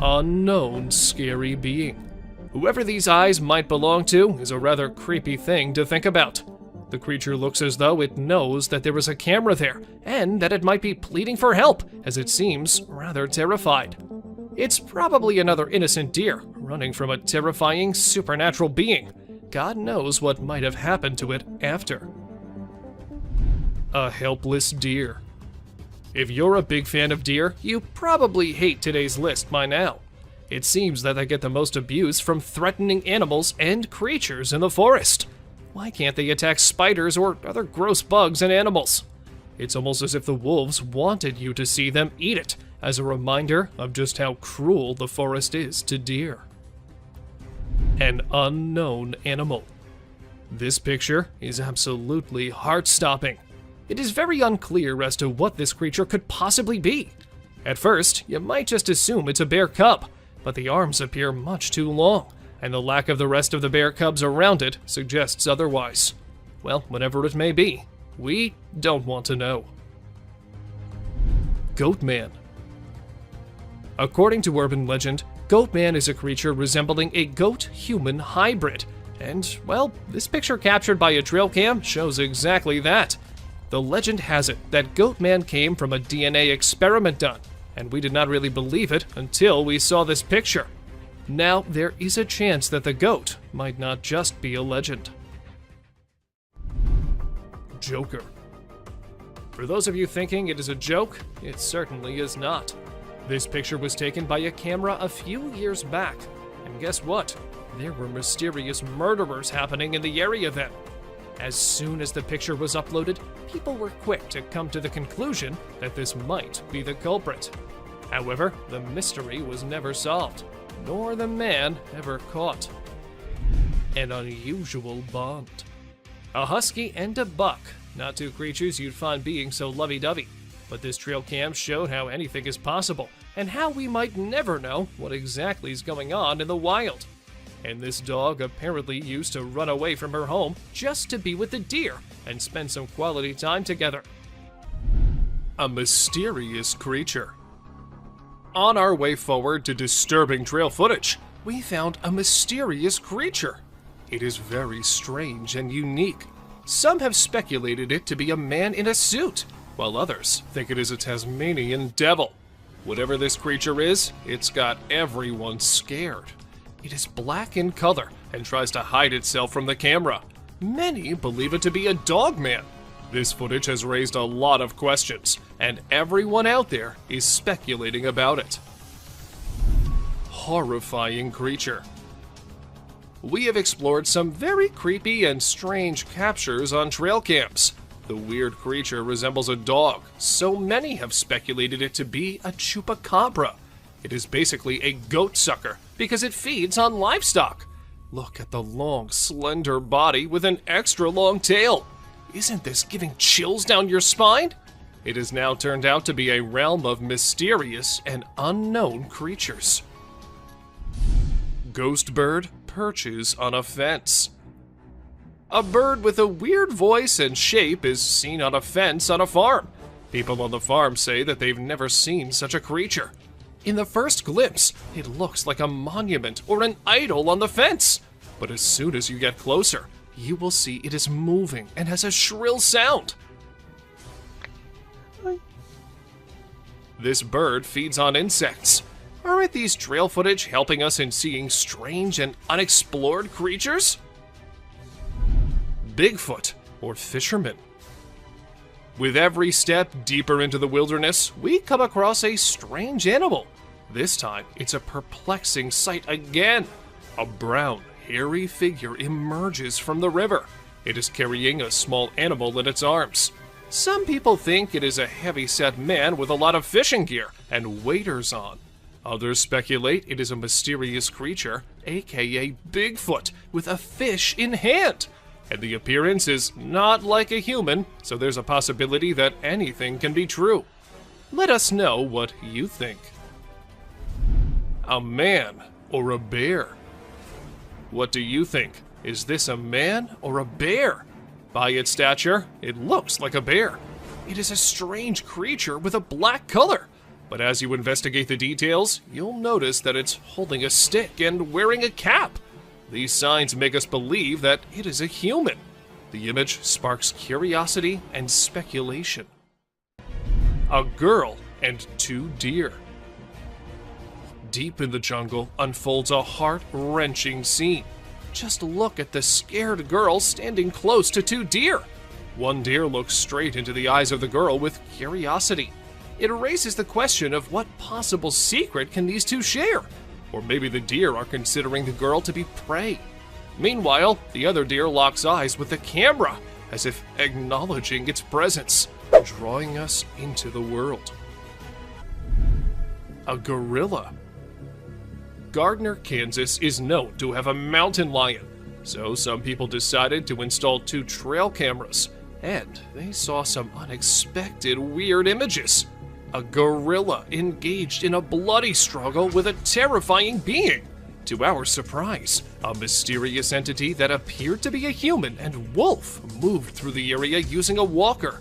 Unknown scary being. Whoever these eyes might belong to is a rather creepy thing to think about. The creature looks as though it knows that there is a camera there, and that it might be pleading for help, as it seems rather terrified. It's probably another innocent deer, running from a terrifying supernatural being. God knows what might have happened to it after. A helpless deer. If you're a big fan of deer, you probably hate today's list by now. It seems that they get the most abuse from threatening animals and creatures in the forest. Why can't they attack spiders or other gross bugs and animals? It's almost as if the wolves wanted you to see them eat it, as a reminder of just how cruel the forest is to deer. An unknown animal. This picture is absolutely heart-stopping. It is very unclear as to what this creature could possibly be. At first, you might just assume it's a bear cub, but the arms appear much too long, and the lack of the rest of the bear cubs around it suggests otherwise. Well, whatever it may be, we don't want to know. Goatman. According to urban legend, Goatman is a creature resembling a goat-human hybrid, and, well, this picture captured by a trail cam shows exactly that. The legend has it that Goatman came from a DNA experiment done, and we did not really believe it until we saw this picture. Now, there is a chance that the goat might not just be a legend. Joker. For those of you thinking it is a joke, it certainly is not. This picture was taken by a camera a few years back, and guess what? There were mysterious murderers happening in the area then. As soon as the picture was uploaded, people were quick to come to the conclusion that this might be the culprit. However, the mystery was never solved, nor the man ever caught. An unusual bond. A husky and a buck, not two creatures you'd find being so lovey-dovey. But this trail cam showed how anything is possible, and how we might never know what exactly is going on in the wild. And this dog apparently used to run away from her home just to be with the deer and spend some quality time together. A mysterious creature. On our way forward to disturbing trail footage, we found a mysterious creature. It is very strange and unique. Some have speculated it to be a man in a suit, while others think it is a Tasmanian devil. Whatever this creature is, it's got everyone scared. It is black in color and tries to hide itself from the camera. Many believe it to be a dog man. This footage has raised a lot of questions, and everyone out there is speculating about it. Horrifying creature. We have explored some very creepy and strange captures on trail cams. The weird creature resembles a dog, so many have speculated it to be a chupacabra. It is basically a goat sucker because it feeds on livestock. Look at the long, slender body with an extra long tail. Isn't this giving chills down your spine? It has now turned out to be a realm of mysterious and unknown creatures. Ghost bird perches on a fence. A bird with a weird voice and shape is seen on a fence on a farm. People on the farm say that they've never seen such a creature. In the first glimpse, it looks like a monument or an idol on the fence. But as soon as you get closer, you will see it is moving and has a shrill sound. This bird feeds on insects. Aren't these trail footage helping us in seeing strange and unexplored creatures? Bigfoot or Fisherman. With every step deeper into the wilderness, we come across a strange animal. This time, it's a perplexing sight again. A brown, hairy figure emerges from the river. It is carrying a small animal in its arms. Some people think it is a heavy-set man with a lot of fishing gear and waders on. Others speculate it is a mysterious creature, aka Bigfoot, with a fish in hand. And the appearance is not like a human, so there's a possibility that anything can be true. Let us know what you think. A man or a bear? What do you think? Is this a man or a bear? By its stature, it looks like a bear. It is a strange creature with a black color. But as you investigate the details, you'll notice that it's holding a stick and wearing a cap. These signs make us believe that it is a human. The image sparks curiosity and speculation. A girl and 2 deer. Deep in the jungle unfolds a heart-wrenching scene. Just look at the scared girl standing close to 2 deer. One deer looks straight into the eyes of the girl with curiosity. It raises the question of what possible secret can these 2 share? Or maybe the deer are considering the girl to be prey. Meanwhile, the other deer locks eyes with the camera, as if acknowledging its presence, drawing us into the world. A gorilla. Gardner, Kansas is known to have a mountain lion, so some people decided to install 2 trail cameras, and they saw some unexpected weird images. A gorilla engaged in a bloody struggle with a terrifying being. To our surprise, a mysterious entity that appeared to be a human and wolf moved through the area using a walker.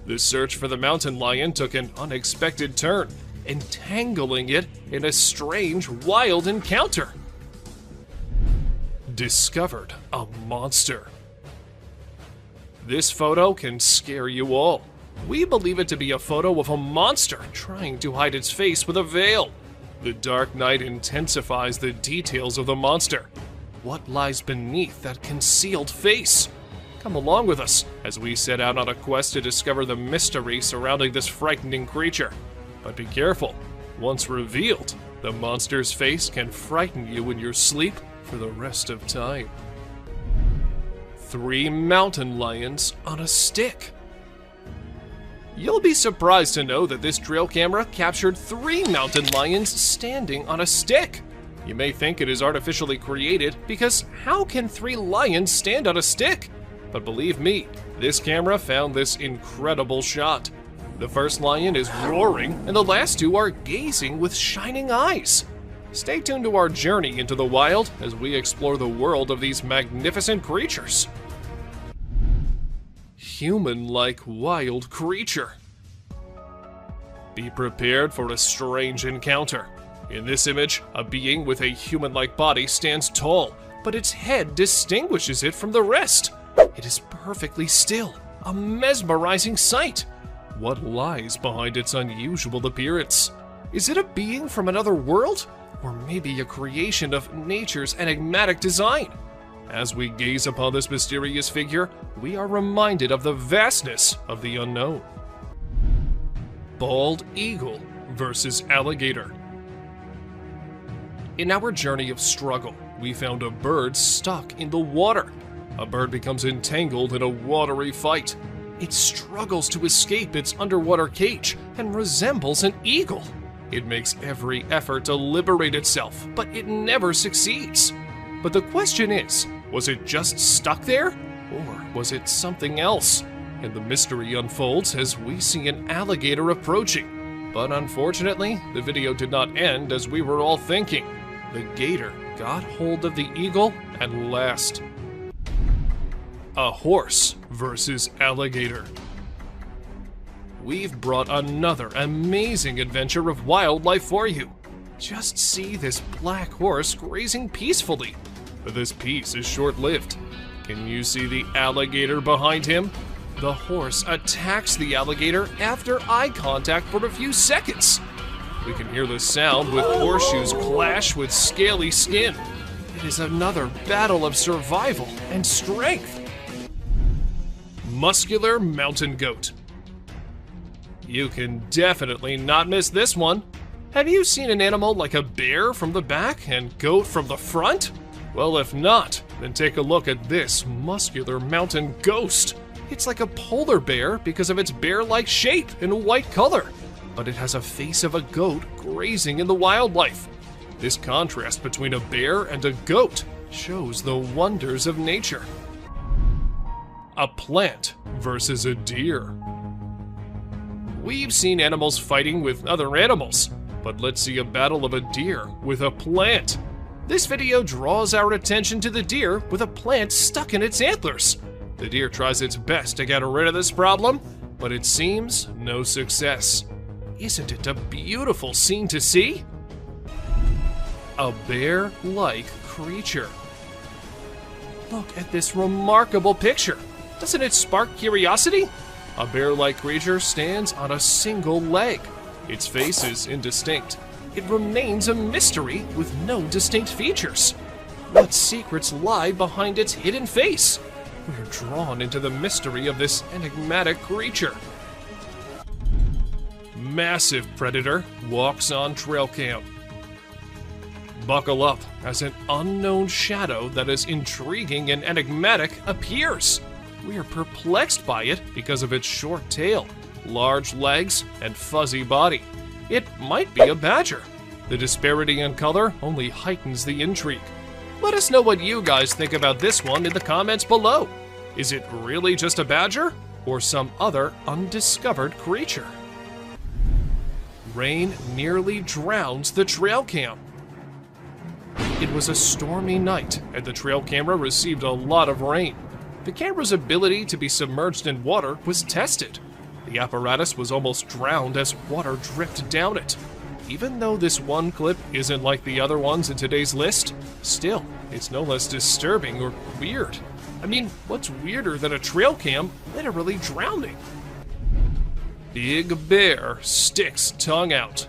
The search for the mountain lion took an unexpected turn, entangling it in a strange, wild encounter. Discovered a monster. This photo can scare you all. We believe it to be a photo of a monster trying to hide its face with a veil. The dark night intensifies the details of the monster. What lies beneath that concealed face? Come along with us as we set out on a quest to discover the mystery surrounding this frightening creature. But be careful. Once revealed, the monster's face can frighten you in your sleep for the rest of time. 3 mountain lions on a stick. You'll be surprised to know that this trail camera captured 3 mountain lions standing on a stick. You may think it is artificially created because how can 3 lions stand on a stick? But believe me, this camera found this incredible shot. The first lion is roaring and the last 2 are gazing with shining eyes. Stay tuned to our journey into the wild as we explore the world of these magnificent creatures. Human-like wild creature. Be prepared for a strange encounter. In this image, a being with a human-like body stands tall, but its head distinguishes it from the rest. It is perfectly still, a mesmerizing sight. What lies behind its unusual appearance? Is it a being from another world? Or maybe a creation of nature's enigmatic design? As we gaze upon this mysterious figure, we are reminded of the vastness of the unknown. Bald eagle versus alligator. In our journey of struggle, we found a bird stuck in the water. A bird becomes entangled in a watery fight. It struggles to escape its underwater cage and resembles an eagle. It makes every effort to liberate itself, but it never succeeds. But the question is, was it just stuck there? Or was it something else? And the mystery unfolds as we see an alligator approaching. But unfortunately, the video did not end as we were all thinking. The gator got hold of the eagle at last. A horse versus alligator. We've brought another amazing adventure of wildlife for you. Just see this black horse grazing peacefully. But this peace is short-lived. Can you see the alligator behind him? The horse attacks the alligator after eye contact for a few seconds. We can hear the sound with horseshoes clash with scaly skin. It is another battle of survival and strength. Muscular mountain goat. You can definitely not miss this one. Have you seen an animal like a bear from the back and goat from the front? Well, if not, then take a look at this muscular mountain ghost. It's like a polar bear because of its bear-like shape and white color, but it has a face of a goat grazing in the wildlife. This contrast between a bear and a goat shows the wonders of nature. A plant versus a deer. We've seen animals fighting with other animals, but let's see a battle of a deer with a plant. This video draws our attention to the deer with a plant stuck in its antlers. The deer tries its best to get rid of this problem, but it seems no success. Isn't it a beautiful scene to see? A bear-like creature. Look at this remarkable picture. Doesn't it spark curiosity? A bear-like creature stands on a single leg. Its face is indistinct. It remains a mystery with no distinct features. What secrets lie behind its hidden face? We're drawn into the mystery of this enigmatic creature. Massive predator walks on trail cam. Buckle up as an unknown shadow that is intriguing and enigmatic appears. We are perplexed by it because of its short tail, large legs, and fuzzy body. It might be a badger. The disparity in color only heightens the intrigue. Let us know what you guys think about this one in the comments below. Is it really just a badger or some other undiscovered creature? Rain nearly drowns the trail cam. It was a stormy night and the trail camera received a lot of rain. The camera's ability to be submerged in water was tested. The apparatus was almost drowned as water dripped down it. Even though this one clip isn't like the other ones in today's list, still, it's no less disturbing or weird. I mean, what's weirder than a trail cam literally drowning? Big bear sticks tongue out.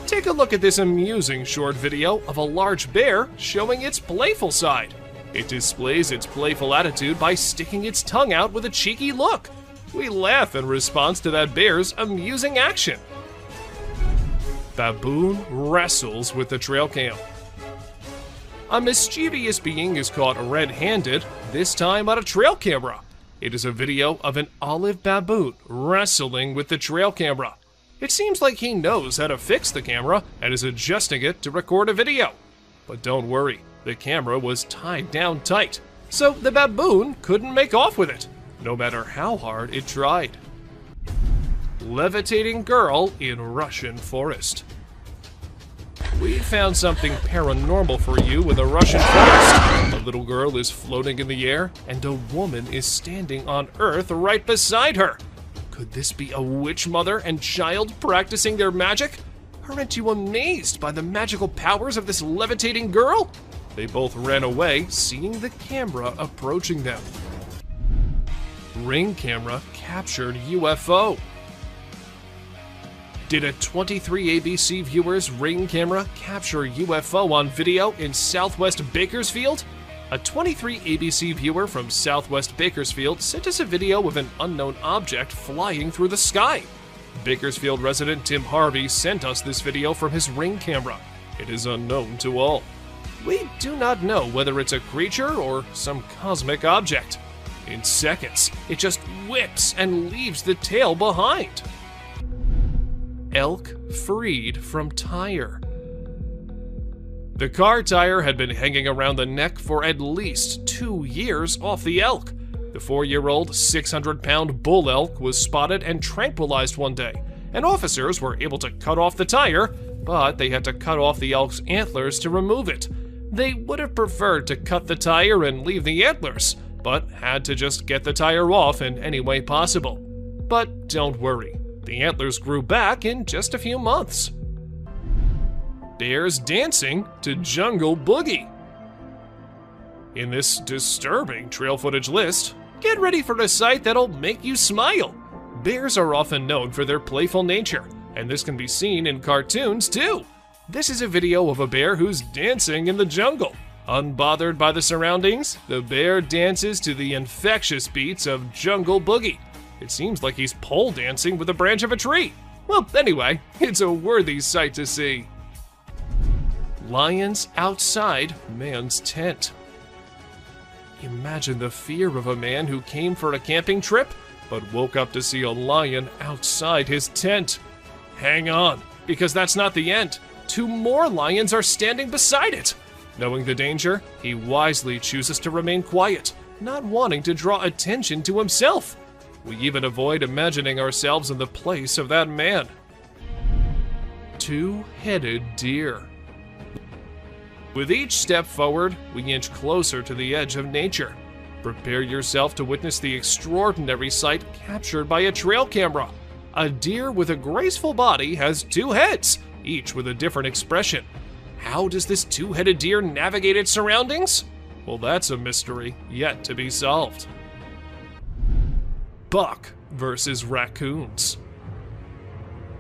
Take a look at this amusing short video of a large bear showing its playful side. It displays its playful attitude by sticking its tongue out with a cheeky look. We laugh in response to that bear's amusing action. Baboon wrestles with the trail cam. A mischievous being is caught red-handed, this time on a trail camera. It is a video of an olive baboon wrestling with the trail camera. It seems like he knows how to fix the camera and is adjusting it to record a video. But don't worry, the camera was tied down tight, so the baboon couldn't make off with it, no matter how hard it tried. Levitating girl in Russian forest. We found something paranormal for you in the Russian forest. A little girl is floating in the air, and a woman is standing on Earth right beside her. Could this be a witch mother and child practicing their magic? Aren't you amazed by the magical powers of this levitating girl? They both ran away, seeing the camera approaching them. Ring camera captured UFO. Did a 23 ABC viewer's Ring camera capture UFO on video in Southwest Bakersfield? A 23 ABC viewer from Southwest Bakersfield sent us a video of an unknown object flying through the sky. Bakersfield resident Tim Harvey sent us this video from his Ring camera. It is unknown to all. We do not know whether it's a creature or some cosmic object. In seconds, it just whips and leaves the tail behind. Elk freed from tire. The car tire had been hanging around the neck for at least 2 years off the elk. The 4-year-old, 600-pound bull elk was spotted and tranquilized one day, and officers were able to cut off the tire, but they had to cut off the elk's antlers to remove it. They would have preferred to cut the tire and leave the antlers, but had to just get the tire off in any way possible. But don't worry, the antlers grew back in just a few months. Bears dancing to Jungle Boogie. In this disturbing trail footage list, get ready for a sight that'll make you smile. Bears are often known for their playful nature, and this can be seen in cartoons too. This is a video of a bear who's dancing in the jungle. Unbothered by the surroundings, the bear dances to the infectious beats of Jungle Boogie. It seems like he's pole dancing with a branch of a tree. Well, anyway, it's a worthy sight to see. Lions outside man's tent. Imagine the fear of a man who came for a camping trip, but woke up to see a lion outside his tent. Hang on, because that's not the end. 2 more lions are standing beside it. Knowing the danger, he wisely chooses to remain quiet, not wanting to draw attention to himself. We even avoid imagining ourselves in the place of that man. 2-headed deer. With each step forward, we inch closer to the edge of nature. Prepare yourself to witness the extraordinary sight captured by a trail camera. A deer with a graceful body has 2 heads, each with a different expression. How does this 2-headed deer navigate its surroundings? Well, that's a mystery yet to be solved. Buck versus raccoons.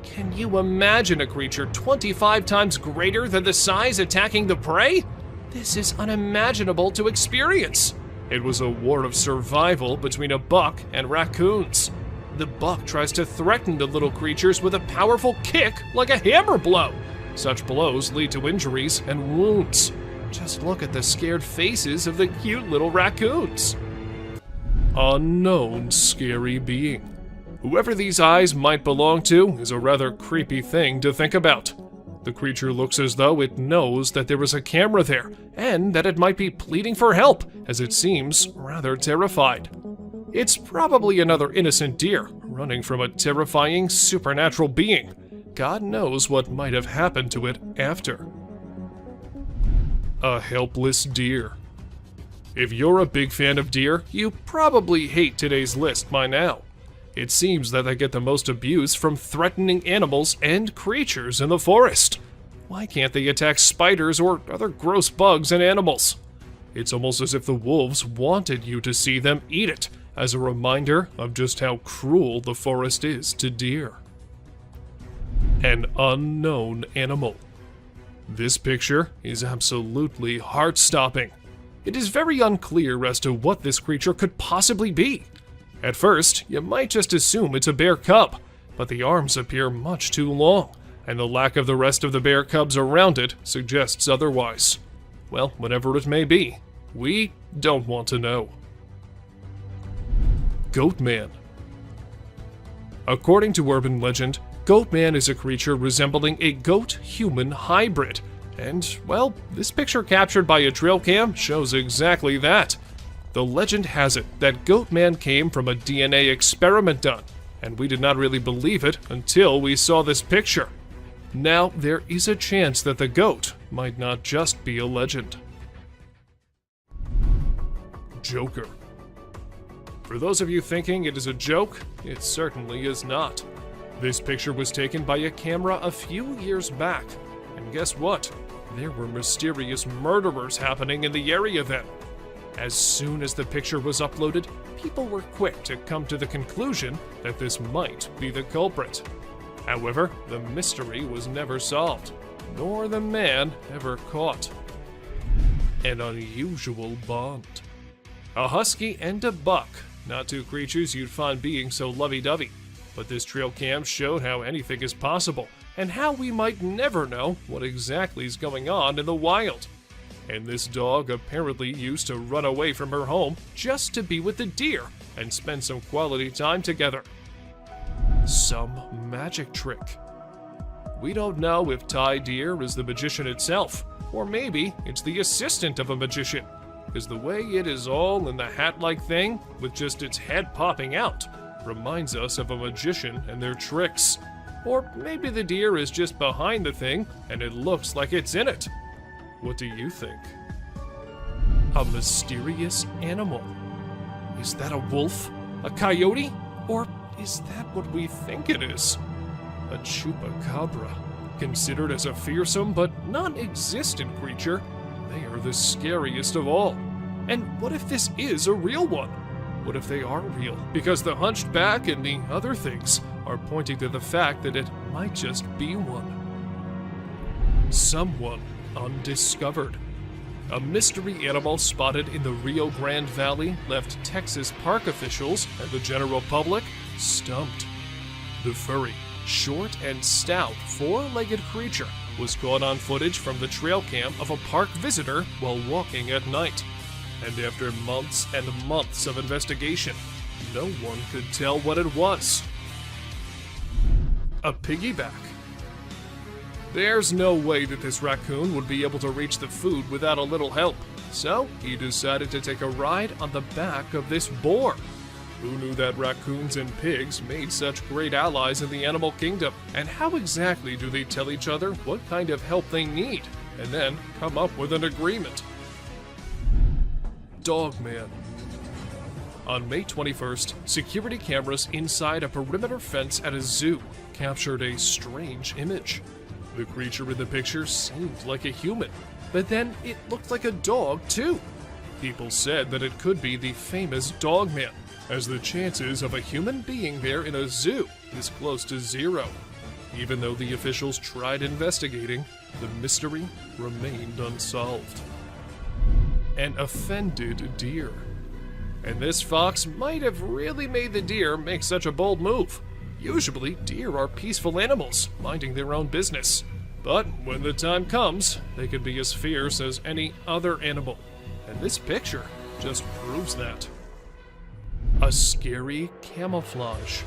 Can you imagine a creature 25 times greater than the size attacking the prey? This is unimaginable to experience. It was a war of survival between a buck and raccoons. The buck tries to threaten the little creatures with a powerful kick like a hammer blow. Such blows lead to injuries and wounds. Just look at the scared faces of the cute little raccoons. Unknown scary being. Whoever these eyes might belong to is a rather creepy thing to think about. The creature looks as though it knows that there is a camera there, and that it might be pleading for help, as it seems rather terrified. It's probably another innocent deer, running from a terrifying supernatural being. God knows what might have happened to it after. A helpless deer. If you're a big fan of deer, you probably hate today's list by now. It seems that they get the most abuse from threatening animals and creatures in the forest. Why can't they attack spiders or other gross bugs and animals? It's almost as if the wolves wanted you to see them eat it, as a reminder of just how cruel the forest is to deer. An unknown animal. This picture is absolutely heart-stopping. It is very unclear as to what this creature could possibly be. At first, you might just assume it's a bear cub, but the arms appear much too long, and the lack of the rest of the bear cubs around it suggests otherwise. Well, whatever it may be, we don't want to know. Goatman. According to urban legend, Goatman is a creature resembling a goat-human hybrid. And, well, this picture captured by a trail cam shows exactly that. The legend has it that Goatman came from a DNA experiment done, and we did not really believe it until we saw this picture. Now, there is a chance that the goat might not just be a legend. Joker. For those of you thinking it is a joke, it certainly is not. This picture was taken by a camera a few years back, and guess what? There were mysterious murderers happening in the area then. As soon as the picture was uploaded, people were quick to come to the conclusion that this might be the culprit. However, the mystery was never solved, nor the man ever caught. An unusual bond. A husky and a buck, not two creatures you'd find being so lovey-dovey. But this trail cam showed how anything is possible, and how we might never know what exactly is going on in the wild. And this dog apparently used to run away from her home just to be with the deer and spend some quality time together. Some magic trick. We don't know if Ty Deer is the magician itself, or maybe it's the assistant of a magician, because the way it is all in the hat-like thing, with just its head popping out, reminds us of a magician and their tricks. Or maybe the deer is just behind the thing and it looks like it's in it. What do you think? A mysterious animal. Is that a wolf? A coyote? Or is that what we think it is? A chupacabra. Considered as a fearsome but non-existent creature, they are the scariest of all. And what if this is a real one? What if they are real? Because the hunched back and the other things are pointing to the fact that it might just be one. Someone undiscovered. A mystery animal spotted in the Rio Grande Valley left Texas park officials and the general public stumped. The furry, short and stout, four-legged creature was caught on footage from the trail cam of a park visitor while walking at night. And after months and months of investigation, no one could tell what it was. A piggyback. There's no way that this raccoon would be able to reach the food without a little help, so he decided to take a ride on the back of this boar. Who knew that raccoons and pigs made such great allies in the animal kingdom? And how exactly do they tell each other what kind of help they need, and then come up with an agreement? Dogman. On May 21st, security cameras inside a perimeter fence at a zoo captured a strange image. The creature in the picture seemed like a human, but then it looked like a dog too. People said that it could be the famous Dogman, as the chances of a human being there in a zoo is close to zero. Even though the officials tried investigating, the mystery remained unsolved. An offended deer. And this fox might have really made the deer make such a bold move. Usually, deer are peaceful animals, minding their own business. But when the time comes, they can be as fierce as any other animal. And this picture just proves that. A scary camouflage.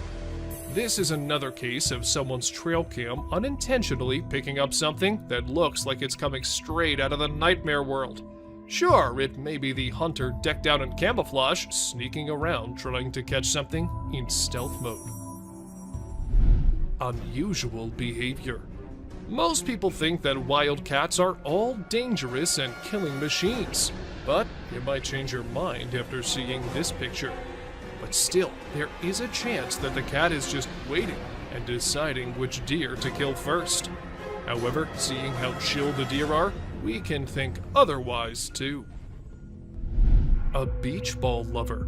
This is another case of someone's trail cam unintentionally picking up something that looks like it's coming straight out of the nightmare world. Sure, it may be the hunter decked out in camouflage, sneaking around trying to catch something in stealth mode. Unusual behavior. Most people think that wildcats are all dangerous and killing machines, but you might change your mind after seeing this picture. But still, there is a chance that the cat is just waiting and deciding which deer to kill first. However, seeing how chill the deer are, we can think otherwise too. A beach ball lover.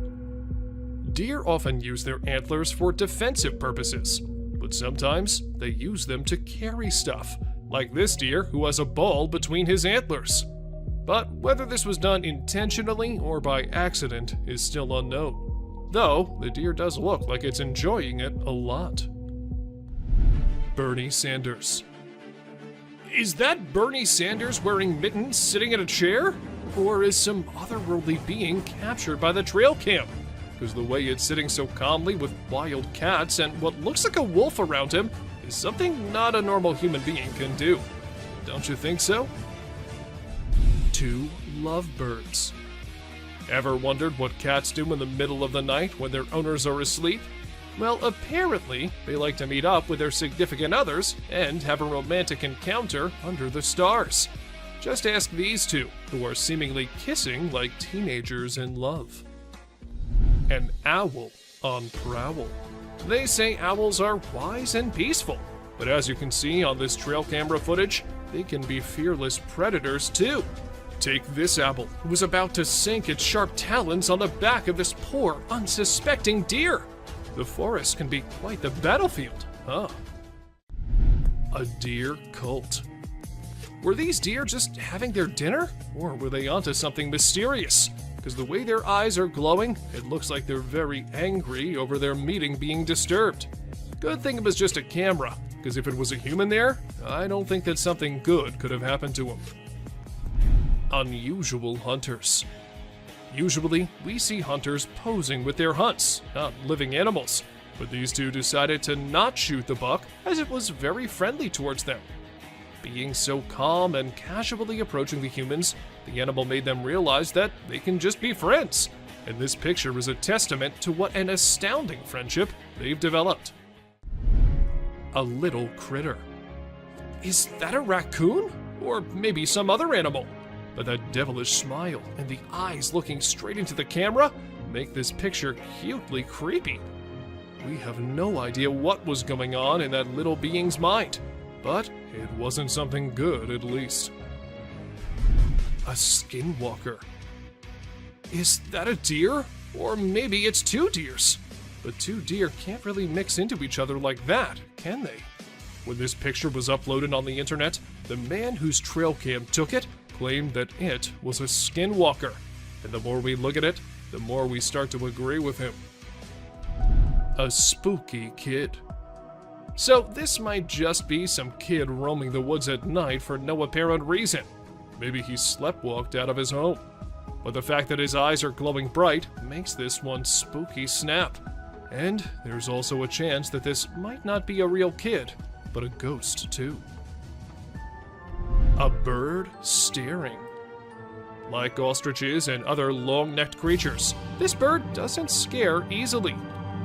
Deer often use their antlers for defensive purposes, but sometimes they use them to carry stuff, like this deer who has a ball between his antlers. But whether this was done intentionally or by accident is still unknown, though the deer does look like it's enjoying it a lot. Bernie Sanders. Is that Bernie Sanders wearing mittens sitting in a chair? Or is some otherworldly being captured by the trail cam? Because the way it's sitting so calmly with wild cats and what looks like a wolf around him is something not a normal human being can do. Don't you think so? 2 lovebirds. Ever wondered what cats do in the middle of the night when their owners are asleep? Well, apparently, they like to meet up with their significant others and have a romantic encounter under the stars. Just ask these two, who are seemingly kissing like teenagers in love. An owl on prowl. They say owls are wise and peaceful, but as you can see on this trail camera footage, they can be fearless predators too. Take this owl, who was about to sink its sharp talons on the back of this poor, unsuspecting deer. The forest can be quite the battlefield, huh? A deer cult. Were these deer just having their dinner? Or were they onto something mysterious? Because the way their eyes are glowing, it looks like they're very angry over their meeting being disturbed. Good thing it was just a camera, because if it was a human there, I don't think that something good could have happened to him. Unusual hunters. Usually, we see hunters posing with their hunts, not living animals, but these two decided to not shoot the buck as it was very friendly towards them. Being so calm and casually approaching the humans, the animal made them realize that they can just be friends, and this picture is a testament to what an astounding friendship they've developed. A little critter. Is that a raccoon? Or maybe some other animal? But that devilish smile and the eyes looking straight into the camera make this picture cutely creepy. We have no idea what was going on in that little being's mind, but it wasn't something good at least. A skinwalker. Is that a deer? Or maybe it's two deers. But two deer can't really mix into each other like that, can they? When this picture was uploaded on the internet, the man whose trail cam took it claimed that it was a skinwalker. And the more we look at it, the more we start to agree with him. A spooky kid. So this might just be some kid roaming the woods at night for no apparent reason. Maybe he sleptwalked out of his home. But the fact that his eyes are glowing bright makes this one spooky snap. And there's also a chance that this might not be a real kid, but a ghost too. A bird staring. Like ostriches and other long-necked creatures, this bird doesn't scare easily.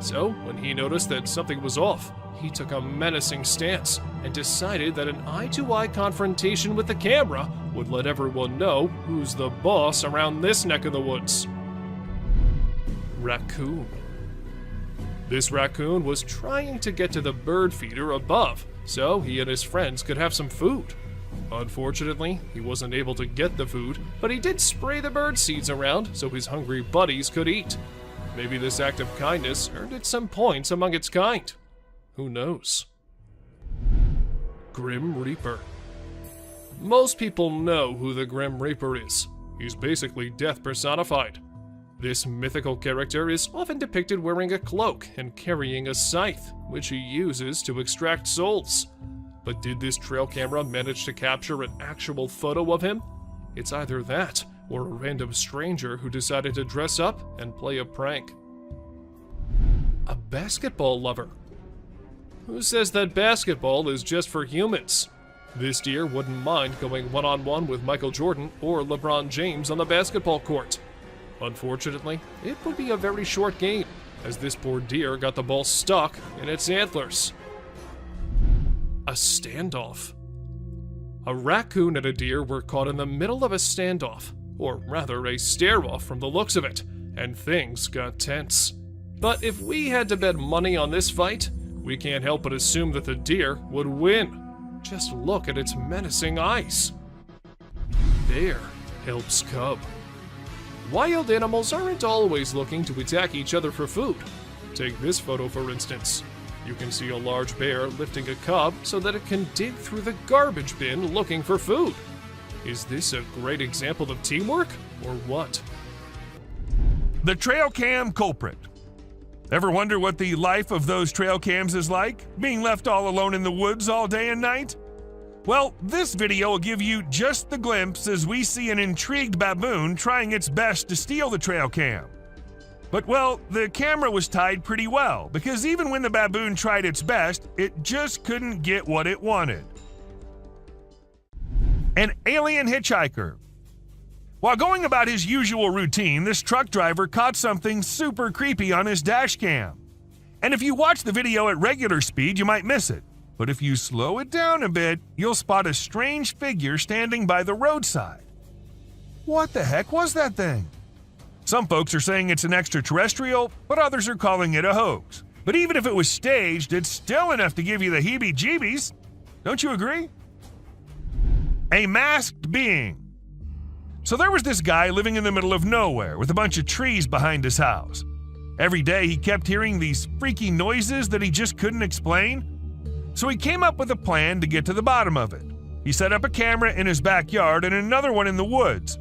So when he noticed that something was off, he took a menacing stance and decided that an eye-to-eye confrontation with the camera would let everyone know who's the boss around this neck of the woods. Raccoon. This raccoon was trying to get to the bird feeder above so he and his friends could have some food. Unfortunately, he wasn't able to get the food, but he did spray the bird seeds around so his hungry buddies could eat. Maybe this act of kindness earned it some points among its kind. Who knows? Grim Reaper. Most people know who the Grim Reaper is. He's basically death personified. This mythical character is often depicted wearing a cloak and carrying a scythe, which he uses to extract souls. But did this trail camera manage to capture an actual photo of him? It's either that, or a random stranger who decided to dress up and play a prank. A basketball lover. Who says that basketball is just for humans? This deer wouldn't mind going one-on-one with Michael Jordan or LeBron James on the basketball court. Unfortunately, it would be a very short game, as this poor deer got the ball stuck in its antlers. A standoff. A raccoon and a deer were caught in the middle of a standoff, or rather a stare-off from the looks of it, and things got tense. But if we had to bet money on this fight, we can't help but assume that the deer would win. Just look at its menacing eyes. Bear helps cub. Wild animals aren't always looking to attack each other for food. Take this photo for instance. You can see a large bear lifting a cub so that it can dig through the garbage bin looking for food. Is this a great example of teamwork, or what? The trail cam culprit. Ever wonder what the life of those trail cams is like? Being left all alone in the woods all day and night? Well, this video will give you just the glimpse as we see an intrigued baboon trying its best to steal the trail cam. But well, the camera was tied pretty well, because even when the baboon tried its best, it just couldn't get what it wanted. An alien hitchhiker. While going about his usual routine, this truck driver caught something super creepy on his dash cam. And if you watch the video at regular speed, you might miss it. But if you slow it down a bit, you'll spot a strange figure standing by the roadside. What the heck was that thing? Some folks are saying it's an extraterrestrial, but others are calling it a hoax. But even if it was staged, it's still enough to give you the heebie-jeebies. Don't you agree? A masked being. So there was this guy living in the middle of nowhere with a bunch of trees behind his house. Every day he kept hearing these freaky noises that he just couldn't explain. So he came up with a plan to get to the bottom of it. He set up a camera in his backyard and another one in the woods.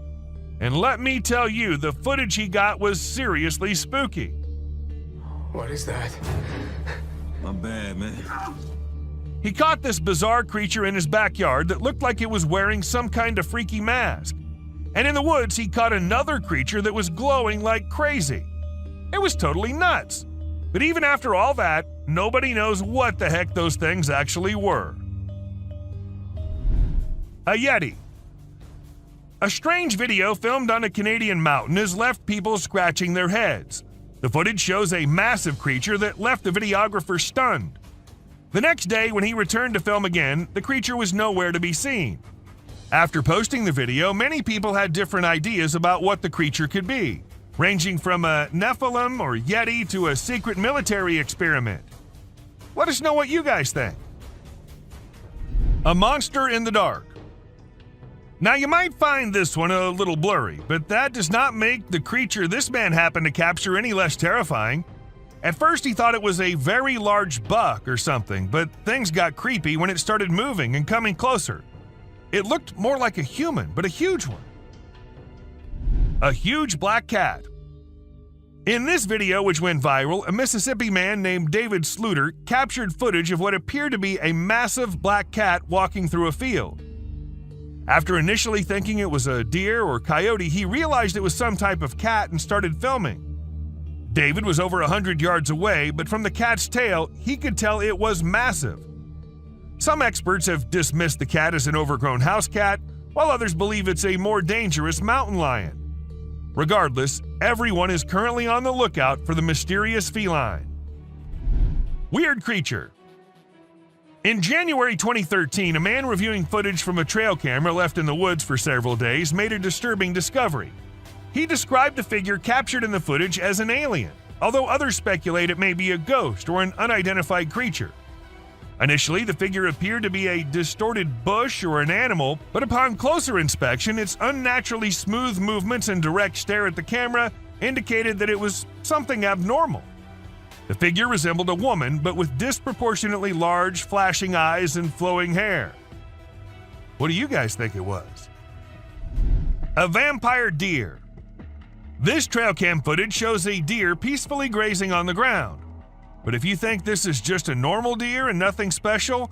And let me tell you, the footage he got was seriously spooky. What is that? My bad, man. He caught this bizarre creature in his backyard that looked like it was wearing some kind of freaky mask. And in the woods, he caught another creature that was glowing like crazy. It was totally nuts. But even after all that, nobody knows what the heck those things actually were. A Yeti. A strange video filmed on a Canadian mountain has left people scratching their heads. The footage shows a massive creature that left the videographer stunned. The next day, when he returned to film again, the creature was nowhere to be seen. After posting the video, many people had different ideas about what the creature could be, ranging from a Nephilim or Yeti to a secret military experiment. Let us know what you guys think. A monster in the dark. Now, you might find this one a little blurry, but that does not make the creature this man happened to capture any less terrifying. At first, he thought it was a very large buck or something, but things got creepy when it started moving and coming closer. It looked more like a human, but a huge one. A huge black cat. In this video, which went viral, a Mississippi man named David Sluter captured footage of what appeared to be a massive black cat walking through a field. After initially thinking it was a deer or coyote, he realized it was some type of cat and started filming. David was over 100 yards away, but from the cat's tail, he could tell it was massive. Some experts have dismissed the cat as an overgrown house cat, while others believe it's a more dangerous mountain lion. Regardless, everyone is currently on the lookout for the mysterious feline. Weird creature. In January 2013, a man reviewing footage from a trail camera left in the woods for several days made a disturbing discovery. He described the figure captured in the footage as an alien, although others speculate it may be a ghost or an unidentified creature. Initially, the figure appeared to be a distorted bush or an animal, but upon closer inspection, its unnaturally smooth movements and direct stare at the camera indicated that it was something abnormal. The figure resembled a woman, but with disproportionately large, flashing eyes and flowing hair. What do you guys think it was? A vampire deer. This trail cam footage shows a deer peacefully grazing on the ground. But if you think this is just a normal deer and nothing special,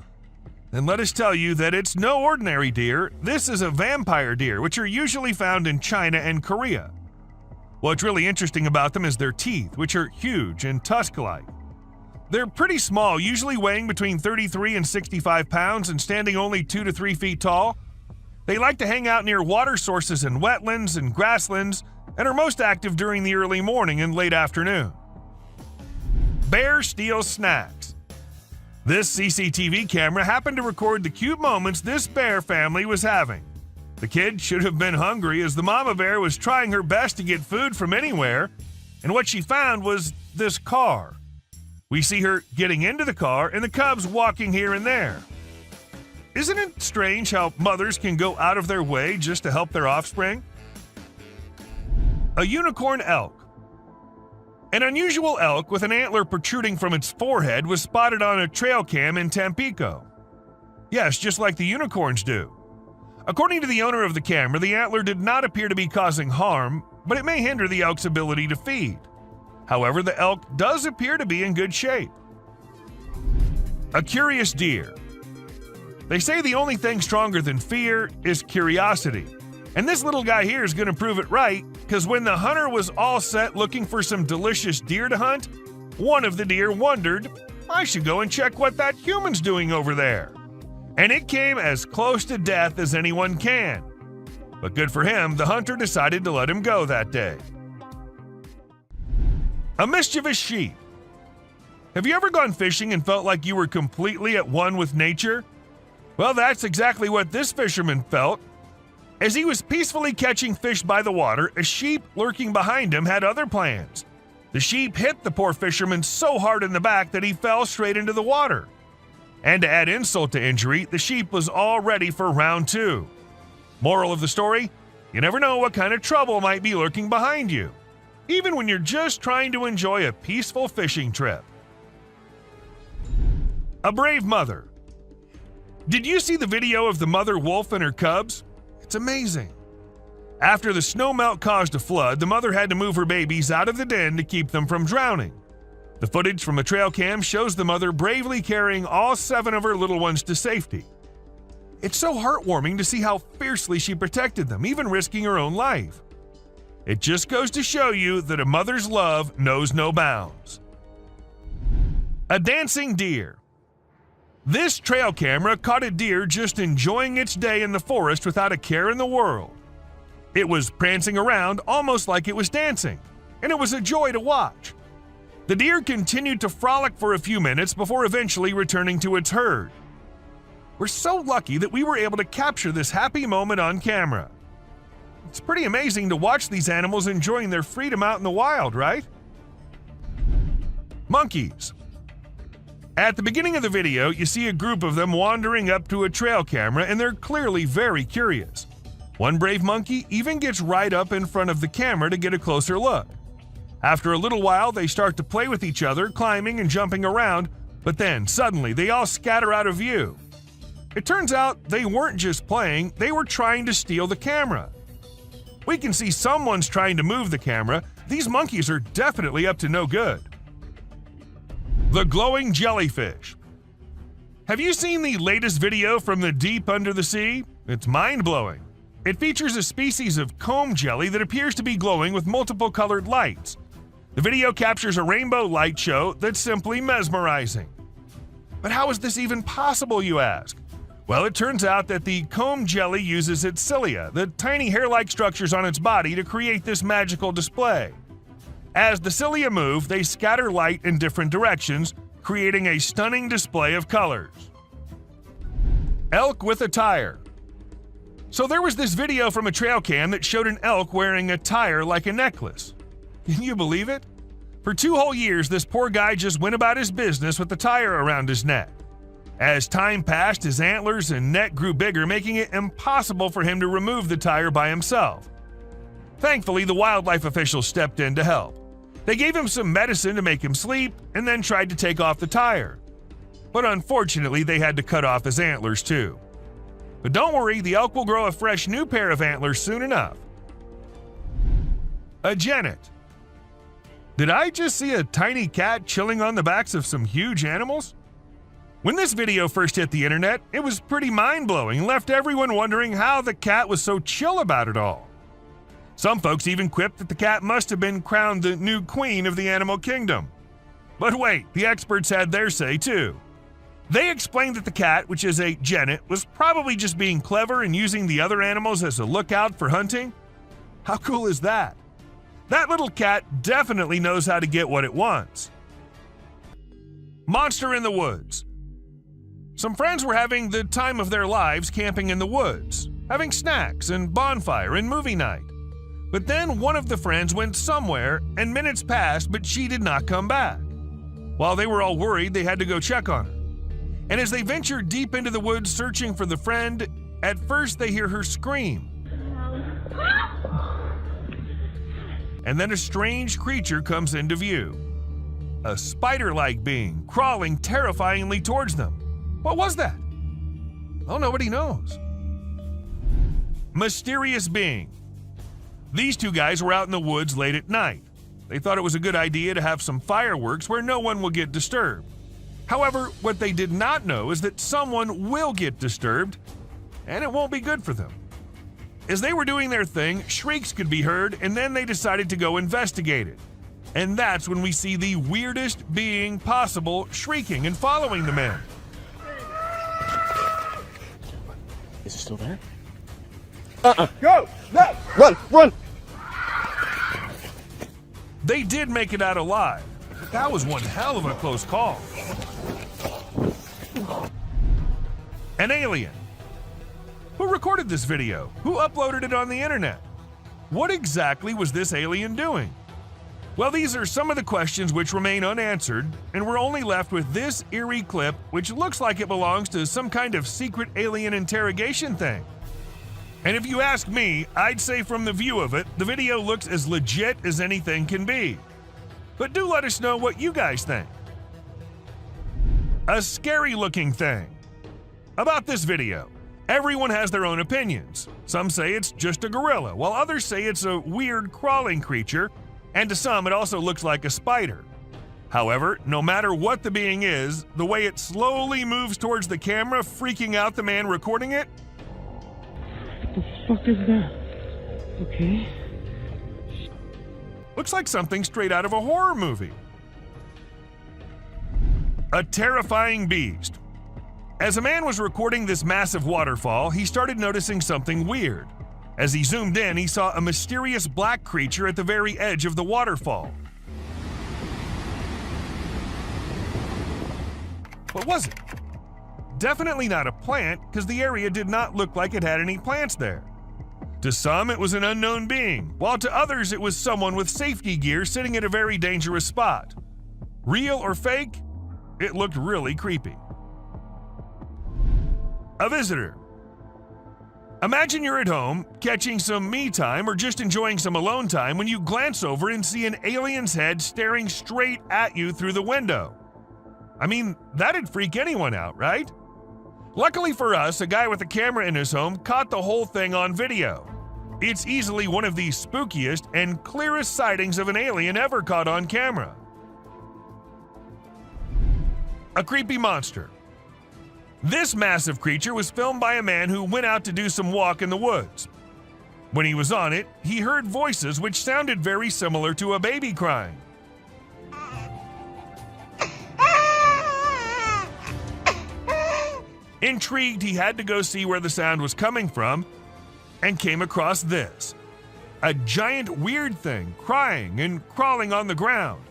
then let us tell you that it's no ordinary deer. This is a vampire deer, which are usually found in China and Korea. What's really interesting about them is their teeth, which are huge and tusk-like. They're pretty small, usually weighing between 33 and 65 pounds and standing only 2 to 3 feet tall. They like to hang out near water sources and wetlands and grasslands and are most active during the early morning and late afternoon. Bear steals snacks. This CCTV camera happened to record the cute moments this bear family was having. The kid should have been hungry as the mama bear was trying her best to get food from anywhere, and what she found was this car. We see her getting into the car and the cubs walking here and there. Isn't it strange how mothers can go out of their way just to help their offspring? A unicorn elk. An unusual elk with an antler protruding from its forehead was spotted on a trail cam in Tampico. Yes, just like the unicorns do. According to the owner of the camera, the antler did not appear to be causing harm, but it may hinder the elk's ability to feed. However, the elk does appear to be in good shape. A curious deer. They say the only thing stronger than fear is curiosity. And this little guy here is going to prove it right, because when the hunter was all set looking for some delicious deer to hunt, one of the deer wondered, I should go and check what that human's doing over there. And it came as close to death as anyone can. But good for him, the hunter decided to let him go that day. A mischievous sheep. Have you ever gone fishing and felt like you were completely at one with nature? Well, that's exactly what this fisherman felt. As he was peacefully catching fish by the water, a sheep lurking behind him had other plans. The sheep hit the poor fisherman so hard in the back that he fell straight into the water. And to add insult to injury, the sheep was all ready for round 2. Moral of the story, you never know what kind of trouble might be lurking behind you, even when you're just trying to enjoy a peaceful fishing trip. A brave mother. Did you see the video of the mother wolf and her cubs? It's amazing. After the snow melt caused a flood, the mother had to move her babies out of the den to keep them from drowning. The footage from a trail cam shows the mother bravely carrying all 7 of her little ones to safety. It's so heartwarming to see how fiercely she protected them, even risking her own life. It just goes to show you that a mother's love knows no bounds. A dancing deer. This trail camera caught a deer just enjoying its day in the forest without a care in the world. It was prancing around almost like it was dancing, and it was a joy to watch. The deer continued to frolic for a few minutes before eventually returning to its herd. We're so lucky that we were able to capture this happy moment on camera. It's pretty amazing to watch these animals enjoying their freedom out in the wild, right? Monkeys. At the beginning of the video, you see a group of them wandering up to a trail camera, and they're clearly very curious. One brave monkey even gets right up in front of the camera to get a closer look. After a little while, they start to play with each other, climbing and jumping around, but then suddenly they all scatter out of view. It turns out they weren't just playing, they were trying to steal the camera. We can see someone's trying to move the camera. These monkeys are definitely up to no good. The glowing jellyfish. Have you seen the latest video from the deep under the sea? It's mind-blowing. It features a species of comb jelly that appears to be glowing with multiple colored lights. The video captures a rainbow light show that's simply mesmerizing. But how is this even possible, you ask? Well, it turns out that the comb jelly uses its cilia, the tiny hair-like structures on its body, to create this magical display. As the cilia move, they scatter light in different directions, creating a stunning display of colors. Elk with a tire. So there was this video from a trail cam that showed an elk wearing a tire like a necklace. Can you believe it? For 2 whole years, this poor guy just went about his business with the tire around his neck. As time passed, his antlers and neck grew bigger, making it impossible for him to remove the tire by himself. Thankfully, the wildlife officials stepped in to help. They gave him some medicine to make him sleep and then tried to take off the tire. But unfortunately, they had to cut off his antlers too. But don't worry, the elk will grow a fresh new pair of antlers soon enough. A genet. Did I just see a tiny cat chilling on the backs of some huge animals? When this video first hit the internet, it was pretty mind-blowing and left everyone wondering how the cat was so chill about it all. Some folks even quipped that the cat must have been crowned the new queen of the animal kingdom. But wait, the experts had their say too. They explained that the cat, which is a genet, was probably just being clever and using the other animals as a lookout for hunting. How cool is that? That little cat definitely knows how to get what it wants. Monster in the woods. Some friends were having the time of their lives camping in the woods, having snacks and bonfire and movie night. But then one of the friends went somewhere and minutes passed, but she did not come back. While they were all worried, they had to go check on her. And as they ventured deep into the woods searching for the friend, at first they hear her scream. And then a strange creature comes into view. A spider-like being crawling terrifyingly towards them. What was that? Well, nobody knows. Mysterious being. These 2 guys were out in the woods late at night. They thought it was a good idea to have some fireworks where no one will get disturbed. However, what they did not know is that someone will get disturbed, and it won't be good for them. As they were doing their thing, shrieks could be heard, and then they decided to go investigate it. And that's when we see the weirdest being possible shrieking and following the men. Is it still there? Go! No! Run! Run! They did make it out alive, but that was one hell of a close call. An alien. Who recorded this video? Who uploaded it on the internet? What exactly was this alien doing? Well, these are some of the questions which remain unanswered, and we're only left with this eerie clip which looks like it belongs to some kind of secret alien interrogation thing. And if you ask me, I'd say from the view of it, the video looks as legit as anything can be. But do let us know what you guys think. A scary looking thing. About this video, everyone has their own opinions. Some say it's just a gorilla, while others say it's a weird crawling creature, and to some it also looks like a spider. However, no matter what the being is, the way it slowly moves towards the camera, freaking out the man recording it. What the fuck is that? Okay. Looks like something straight out of a horror movie. A terrifying beast. As a man was recording this massive waterfall, he started noticing something weird. As he zoomed in, he saw a mysterious black creature at the very edge of the waterfall. What was it? Definitely not a plant, because the area did not look like it had any plants there. To some, it was an unknown being, while to others it was someone with safety gear sitting at a very dangerous spot. Real or fake? It looked really creepy. A visitor. Imagine you're at home, catching some me time or just enjoying some alone time when you glance over and see an alien's head staring straight at you through the window. I mean, that'd freak anyone out, right? Luckily for us, a guy with a camera in his home caught the whole thing on video. It's easily one of the spookiest and clearest sightings of an alien ever caught on camera. A creepy monster. This massive creature was filmed by a man who went out to do some walk in the woods. When he was on it, he heard voices which sounded very similar to a baby crying. Intrigued, he had to go see where the sound was coming from and came across this. A giant weird thing crying and crawling on the ground.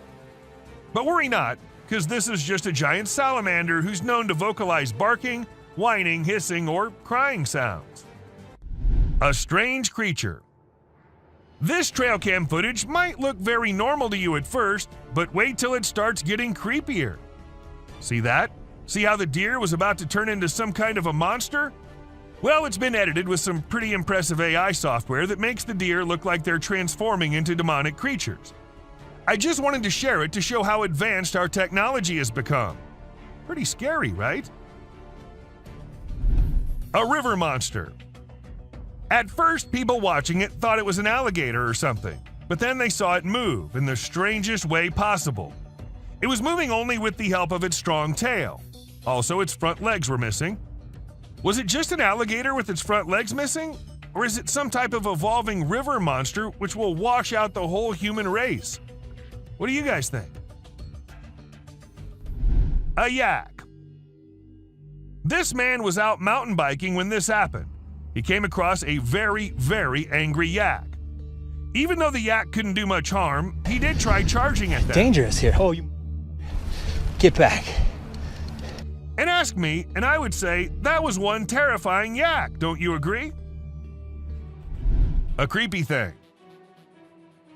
But worry not, because this is just a giant salamander who's known to vocalize barking, whining, hissing, or crying sounds. A strange creature. This trail cam footage might look very normal to you at first, but wait till it starts getting creepier. See that? See how the deer was about to turn into some kind of a monster? Well, it's been edited with some pretty impressive AI software that makes the deer look like they're transforming into demonic creatures. I just wanted to share it to show how advanced our technology has become. Pretty scary, right? A river monster. At first, people watching it thought it was an alligator or something, but then they saw it move in the strangest way possible. It was moving only with the help of its strong tail. Also, its front legs were missing. Was it just an alligator with its front legs missing? Or is it some type of evolving river monster which will wash out the whole human race? What do you guys think? A yak. This man was out mountain biking when this happened. He came across a very, very angry yak. Even though the yak couldn't do much harm, he did try charging at them. Dangerous here. Oh, you get back. And ask me, and I would say that was one terrifying yak, don't you agree? A creepy thing.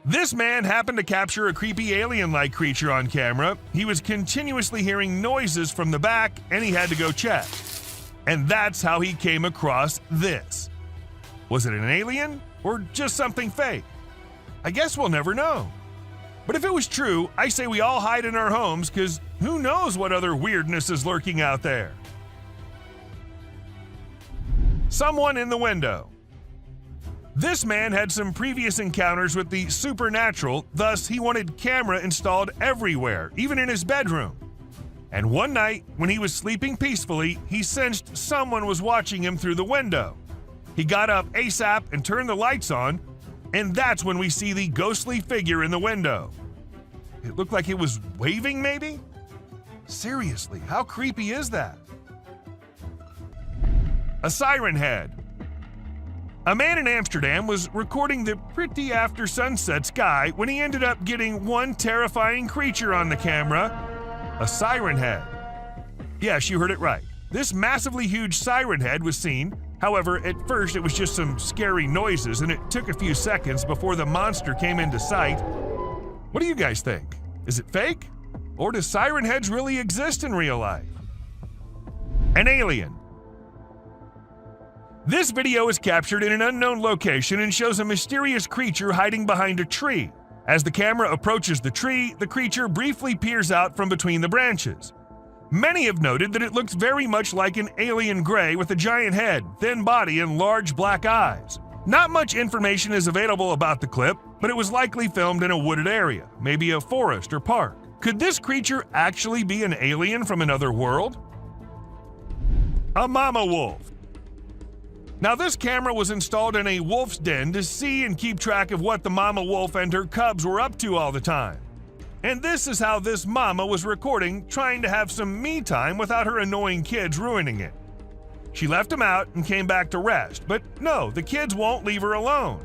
This man happened to capture a creepy alien-like creature on camera. He was continuously hearing noises from the back, and he had to go check. And that's how he came across this. Was it an alien or just something fake? I guess we'll never know. But if it was true, I say we all hide in our homes, because who knows what other weirdness is lurking out there. Someone in the window. This man had some previous encounters with the supernatural, thus he wanted camera installed everywhere, even in his bedroom. And one night, when he was sleeping peacefully, he sensed someone was watching him through the window. He got up ASAP and turned the lights on, and that's when we see the ghostly figure in the window. It looked like it was waving, maybe? Seriously, how creepy is that? A siren head. A man in Amsterdam was recording the pretty after sunset sky when he ended up getting one terrifying creature on the camera, a siren head. Yes, you heard it right. This massively huge siren head was seen However, at first it was just some scary noises, and it took a few seconds before the monster came into sight. What do you guys think? Is it fake? Or do siren heads really exist in real life? An alien. This video is captured in an unknown location and shows a mysterious creature hiding behind a tree. As the camera approaches the tree, the creature briefly peers out from between the branches. Many have noted that it looks very much like an alien gray with a giant head, thin body, and large black eyes. Not much information is available about the clip, but it was likely filmed in a wooded area, maybe a forest or park. Could this creature actually be an alien from another world? A mama wolf. Now, this camera was installed in a wolf's den to see and keep track of what the mama wolf and her cubs were up to all the time. And this is how this mama was recording, trying to have some me time without her annoying kids ruining it. She left them out and came back to rest, but no, the kids won't leave her alone.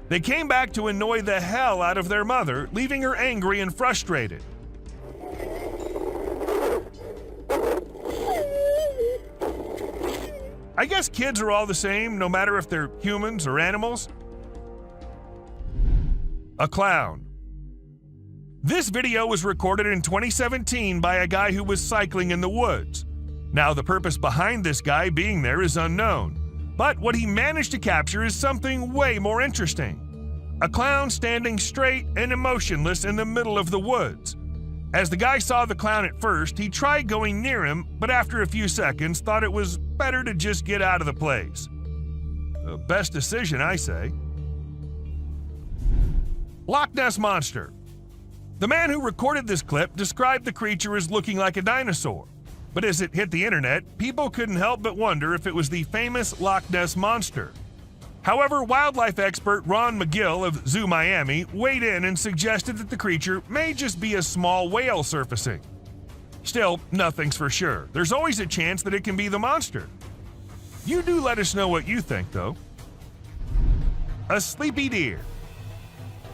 They came back to annoy the hell out of their mother, leaving her angry and frustrated. I guess kids are all the same, no matter if they're humans or animals. A clown. This video was recorded in 2017 by a guy who was cycling in the woods. Now, the purpose behind this guy being there is unknown, but what he managed to capture is something way more interesting. A clown standing straight and emotionless in the middle of the woods. As the guy saw the clown at first, he tried going near him, but after a few seconds thought it was better to just get out of the place. The best decision, I say. Loch Ness Monster. The man who recorded this clip described the creature as looking like a dinosaur, but as it hit the internet, people couldn't help but wonder if it was the famous Loch Ness Monster. However, wildlife expert Ron McGill of Zoo Miami weighed in and suggested that the creature may just be a small whale surfacing. Still, nothing's for sure. There's always a chance that it can be the monster. You do let us know what you think, though. A sleepy deer.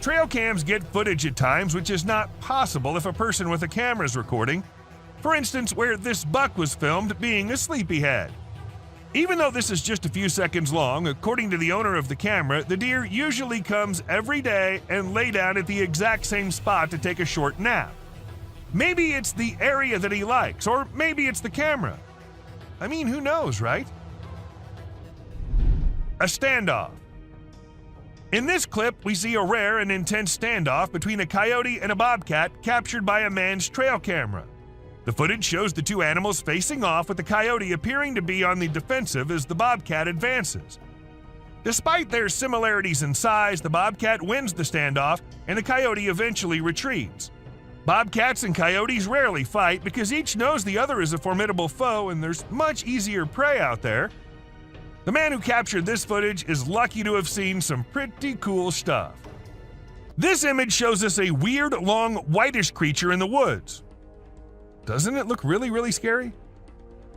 Trail cams get footage at times which is not possible if a person with a camera is recording. For instance, where this buck was filmed being a sleepyhead. Even though this is just a few seconds long, according to the owner of the camera, the deer usually comes every day and lay down at the exact same spot to take a short nap. Maybe it's the area that he likes, or maybe it's the camera. I mean, who knows, right? A standoff. In this clip, we see a rare and intense standoff between a coyote and a bobcat captured by a man's trail camera. The footage shows the two animals facing off, with the coyote appearing to be on the defensive as the bobcat advances. Despite their similarities in size, the bobcat wins the standoff and the coyote eventually retreats. Bobcats and coyotes rarely fight because each knows the other is a formidable foe and there's much easier prey out there. The man who captured this footage is lucky to have seen some pretty cool stuff. This image shows us a weird, long, whitish creature in the woods. Doesn't it look really scary?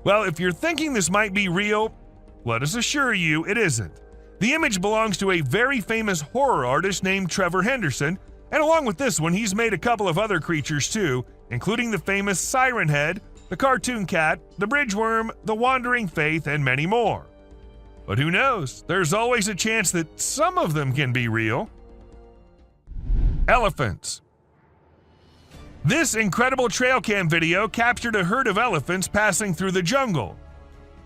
Well, if you're thinking this might be real, let us assure you it isn't. The image belongs to a very famous horror artist named Trevor Henderson, and along with this one, he's made a couple of other creatures too, including the famous Siren Head, the cartoon cat, the bridge worm, the wandering faith, and many more. But who knows? There's always a chance that some of them can be real. Elephants. This incredible trail cam video captured a herd of elephants passing through the jungle.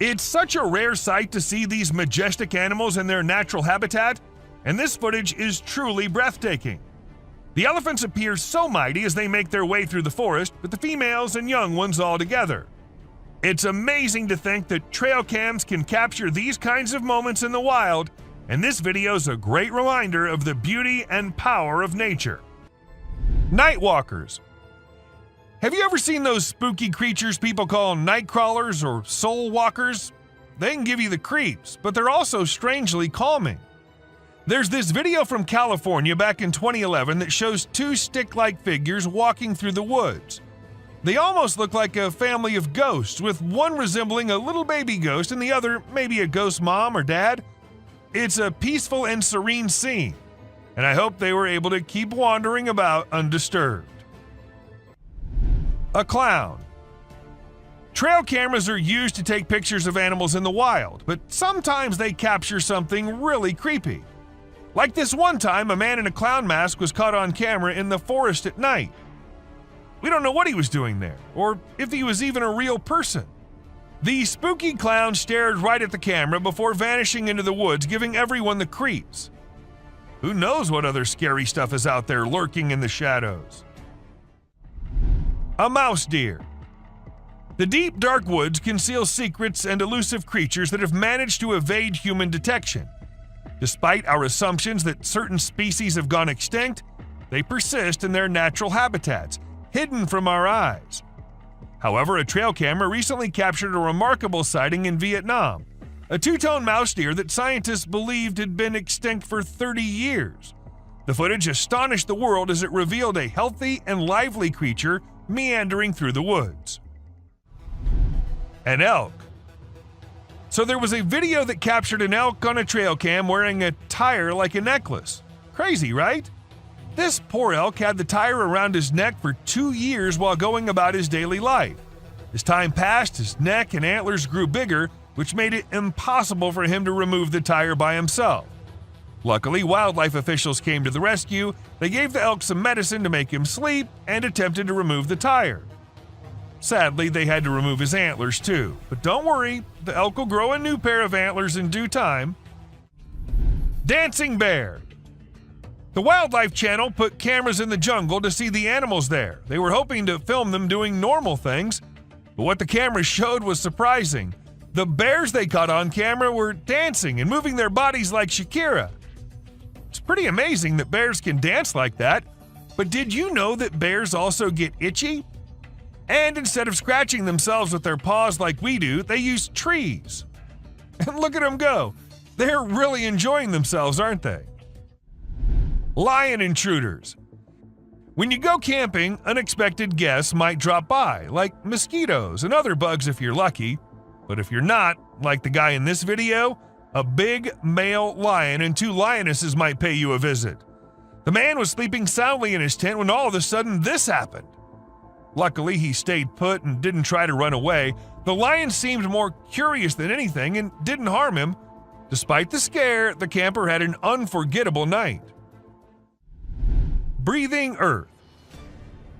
It's such a rare sight to see these majestic animals in their natural habitat, and this footage is truly breathtaking. The elephants appear so mighty as they make their way through the forest, with the females and young ones all together. It's amazing to think that trail cams can capture these kinds of moments in the wild, and this video's a great reminder of the beauty and power of nature. Nightwalkers. Have you ever seen those spooky creatures people call night crawlers or soul walkers? They can give you the creeps, but they're also strangely calming. There's this video from California back in 2011 that shows two stick-like figures walking through the woods. They almost look like a family of ghosts, with one resembling a little baby ghost and the other maybe a ghost mom or dad. It's a peaceful and serene scene, and I hope they were able to keep wandering about undisturbed. A clown. Trail cameras are used to take pictures of animals in the wild, but sometimes they capture something really creepy. Like this one time, a man in a clown mask was caught on camera in the forest at night. We don't know what he was doing there, or if he was even a real person. The spooky clown stared right at the camera before vanishing into the woods, giving everyone the creeps. Who knows what other scary stuff is out there lurking in the shadows? A mouse deer. The deep, dark woods conceal secrets and elusive creatures that have managed to evade human detection. Despite our assumptions that certain species have gone extinct, they persist in their natural habitats, hidden from our eyes. However, a trail camera recently captured a remarkable sighting in Vietnam, a two-tone mouse deer that scientists believed had been extinct for 30 years. The footage astonished the world as it revealed a healthy and lively creature meandering through the woods. An elk. So there was a video that captured an elk on a trail cam wearing a tire like a necklace. Crazy, right? This poor elk had the tire around his neck for 2 years while going about his daily life. As time passed, his neck and antlers grew bigger, which made it impossible for him to remove the tire by himself. Luckily, wildlife officials came to the rescue. They gave the elk some medicine to make him sleep and attempted to remove the tire. Sadly, they had to remove his antlers too. But don't worry, the elk will grow a new pair of antlers in due time. Dancing bear. The Wildlife Channel put cameras in the jungle to see the animals there. They were hoping to film them doing normal things, but what the cameras showed was surprising. The bears they caught on camera were dancing and moving their bodies like Shakira. It's pretty amazing that bears can dance like that, but did you know that bears also get itchy? And instead of scratching themselves with their paws like we do, they use trees. And look at them go. They're really enjoying themselves, aren't they? Lion intruders. When you go camping, unexpected guests might drop by, like mosquitoes and other bugs if you're lucky. But if you're not, like the guy in this video, a big male lion and 2 lionesses might pay you a visit. The man was sleeping soundly in his tent when all of a sudden this happened. Luckily, he stayed put and didn't try to run away. The lion seemed more curious than anything and didn't harm him. Despite the scare, the camper had an unforgettable night. Breathing earth.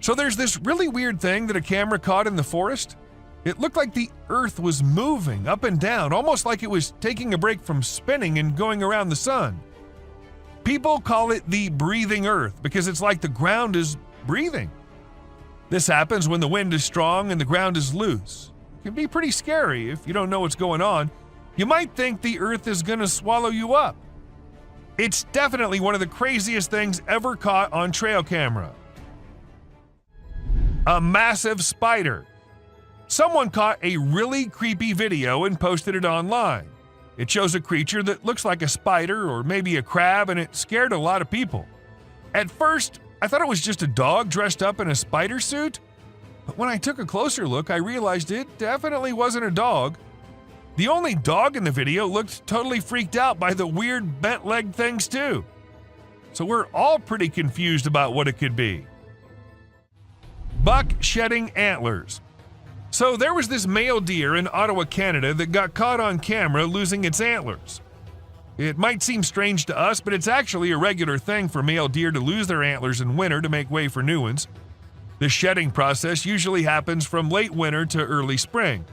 So there's this really weird thing that a camera caught in the forest. It looked like the earth was moving up and down, almost like it was taking a break from spinning and going around the sun. People call it the breathing earth because it's like the ground is breathing. This happens when the wind is strong and the ground is loose. It can be pretty scary if you don't know what's going on. You might think the earth is going to swallow you up. It's definitely one of the craziest things ever caught on trail camera. A massive spider. Someone caught a really creepy video and posted it online. It shows a creature that looks like a spider or maybe a crab, and it scared a lot of people. At first, I thought it was just a dog dressed up in a spider suit, but when I took a closer look, I realized it definitely wasn't a dog. The only dog in the video looked totally freaked out by the weird bent-legged things too. So we're all pretty confused about what it could be. Buck shedding antlers. So there was this male deer in Ottawa, Canada that got caught on camera losing its antlers. It might seem strange to us, but it's actually a regular thing for male deer to lose their antlers in winter to make way for new ones. The shedding process usually happens from late winter to early spring.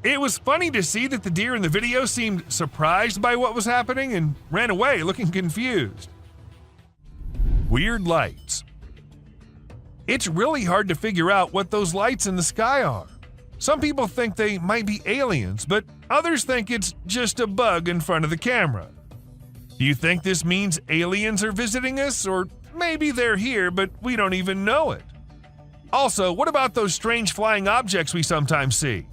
It was funny to see that the deer in the video seemed surprised by what was happening and ran away looking confused. Weird lights. It's really hard to figure out what those lights in the sky are. Some people think they might be aliens, but others think it's just a bug in front of the camera. Do you think this means aliens are visiting us, or maybe they're here but we don't even know it? Also, what about those strange flying objects we sometimes see?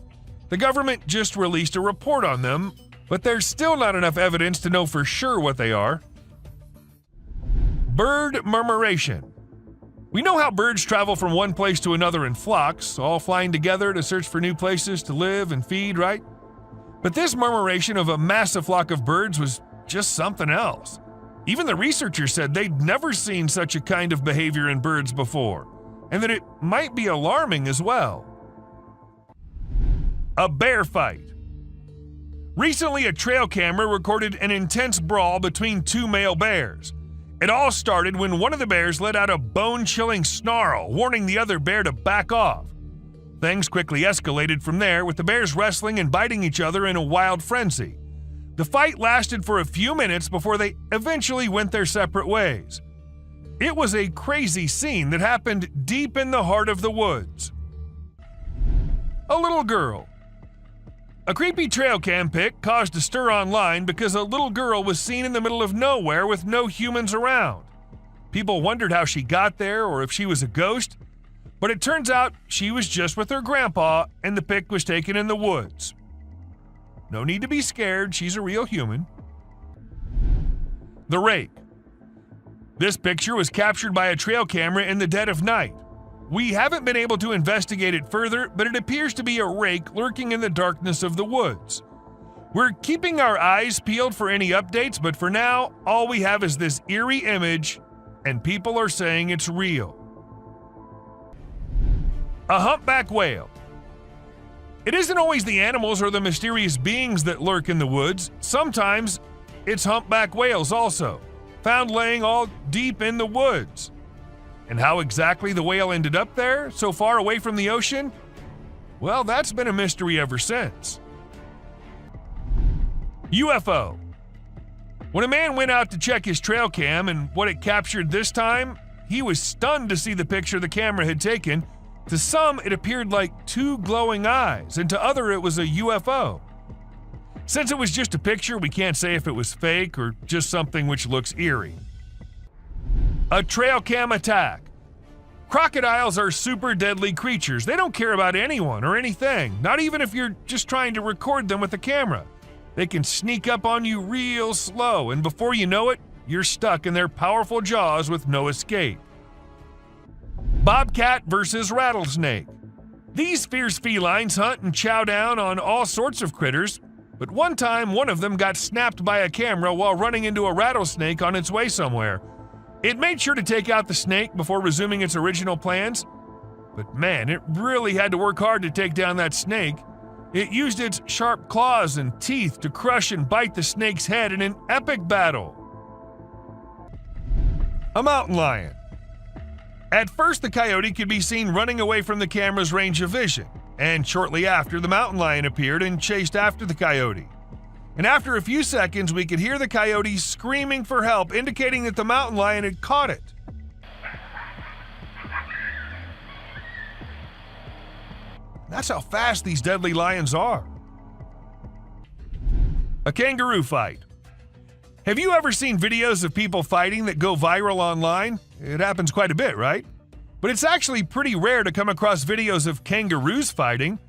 The government just released a report on them, but there's still not enough evidence to know for sure what they are. Bird murmuration. We know how birds travel from one place to another in flocks, all flying together to search for new places to live and feed, right? But this murmuration of a massive flock of birds was just something else. Even the researchers said they'd never seen such a kind of behavior in birds before, and that it might be alarming as well. A bear fight. Recently, a trail camera recorded an intense brawl between two male bears. It all started when one of the bears let out a bone-chilling snarl, warning the other bear to back off. Things quickly escalated from there, with the bears wrestling and biting each other in a wild frenzy. The fight lasted for a few minutes before they eventually went their separate ways. It was a crazy scene that happened deep in the heart of the woods. A little girl. A creepy trail cam pic caused a stir online because a little girl was seen in the middle of nowhere with no humans around. People wondered how she got there or if she was a ghost, but it turns out she was just with her grandpa and the pic was taken in the woods. No need to be scared, she's a real human. The rake. This picture was captured by a trail camera in the dead of night. We haven't been able to investigate it further, but it appears to be a rake lurking in the darkness of the woods. We're keeping our eyes peeled for any updates, but for now, all we have is this eerie image, and people are saying it's real. A humpback whale. It isn't always the animals or the mysterious beings that lurk in the woods. Sometimes it's humpback whales also, found laying all deep in the woods. And how exactly the whale ended up there, so far away from the ocean? Well, that's been a mystery ever since. UFO. When a man went out to check his trail cam and what it captured this time, he was stunned to see the picture the camera had taken. To some, it appeared like two glowing eyes, and to others, it was a UFO. Since it was just a picture, we can't say if it was fake or just something which looks eerie. A trail cam attack. Crocodiles are super deadly creatures. They don't care about anyone or anything, not even if you're just trying to record them with a camera. They can sneak up on you real slow, and before you know it, you're stuck in their powerful jaws with no escape. Bobcat versus rattlesnake. These fierce felines hunt and chow down on all sorts of critters, but one time one of them got snapped by a camera while running into a rattlesnake on its way somewhere. It made sure to take out the snake before resuming its original plans, but man, it really had to work hard to take down that snake. It used its sharp claws and teeth to crush and bite the snake's head in an epic battle. A mountain lion. At first, the coyote could be seen running away from the camera's range of vision, and shortly after, the mountain lion appeared and chased after the coyote. And after a few seconds, we could hear the coyote screaming for help, indicating that the mountain lion had caught it. That's how fast these deadly lions are. A kangaroo fight. Have you ever seen videos of people fighting that go viral online? It happens quite a bit, right? But it's actually pretty rare to come across videos of kangaroos fighting.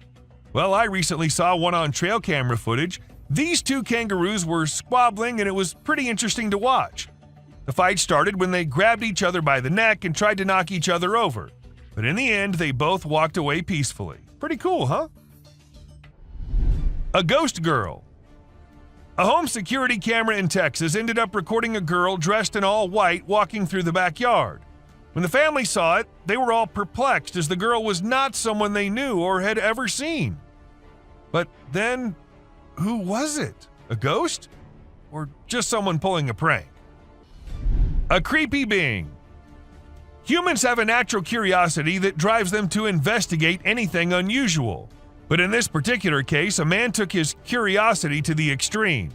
Well, I recently saw one on trail camera footage. These two kangaroos were squabbling and it was pretty interesting to watch. The fight started when they grabbed each other by the neck and tried to knock each other over. But in the end, they both walked away peacefully. Pretty cool, huh? A ghost girl. A home security camera in Texas ended up recording a girl dressed in all white walking through the backyard. When the family saw it, they were all perplexed as the girl was not someone they knew or had ever seen. But then, who was it? A ghost? Or just someone pulling a prank? A creepy being. Humans have a natural curiosity that drives them to investigate anything unusual. But in this particular case, a man took his curiosity to the extreme.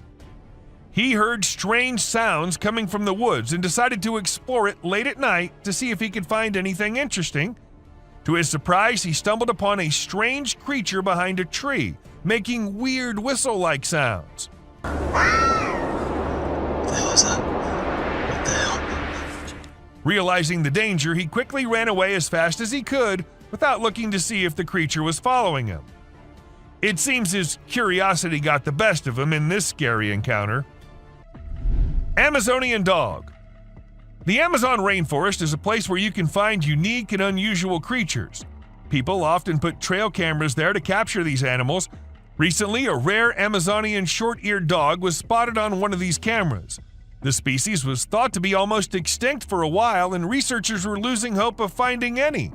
He heard strange sounds coming from the woods and decided to explore it late at night to see if he could find anything interesting. To his surprise, he stumbled upon a strange creature behind a tree, making weird whistle-like sounds. What the hell is that? What the hell? Realizing the danger, he quickly ran away as fast as he could without looking to see if the creature was following him. It seems his curiosity got the best of him in this scary encounter. Amazonian dog. The Amazon rainforest is a place where you can find unique and unusual creatures. People often put trail cameras there to capture these animals. Recently, a rare Amazonian short-eared dog was spotted on one of these cameras. The species was thought to be almost extinct for a while, and researchers were losing hope of finding any.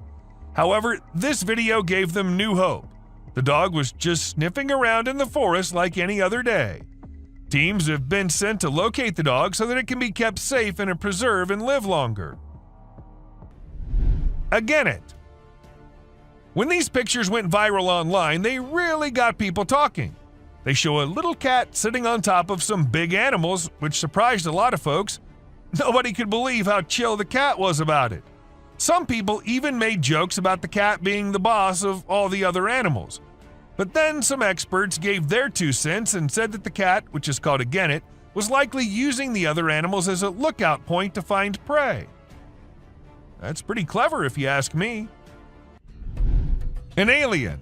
However, this video gave them new hope. The dog was just sniffing around in the forest like any other day. Teams have been sent to locate the dog so that it can be kept safe in a preserve and live longer. Again it. When these pictures went viral online, they really got people talking. They show a little cat sitting on top of some big animals, which surprised a lot of folks. Nobody could believe how chill the cat was about it. Some people even made jokes about the cat being the boss of all the other animals. But then some experts gave their 2 cents and said that the cat, which is called a genet, was likely using the other animals as a lookout point to find prey. That's pretty clever if you ask me. An alien.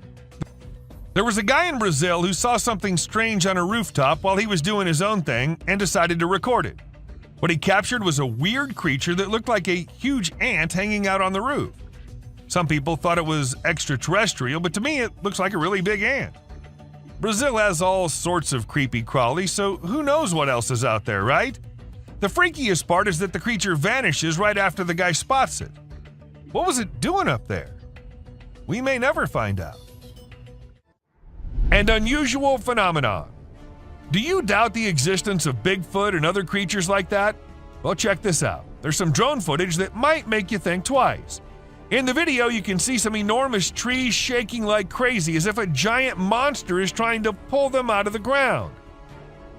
There was a guy in Brazil who saw something strange on a rooftop while he was doing his own thing and decided to record it. What he captured was a weird creature that looked like a huge ant hanging out on the roof. Some people thought it was extraterrestrial, but to me it looks like a really big ant. Brazil has all sorts of creepy crawlies, so who knows what else is out there, right? The freakiest part is that the creature vanishes right after the guy spots it. What was it doing up there? We may never find out. An unusual phenomenon. Do you doubt the existence of Bigfoot and other creatures like that? Well, check this out. There's some drone footage that might make you think twice. In the video, you can see some enormous trees shaking like crazy as if a giant monster is trying to pull them out of the ground.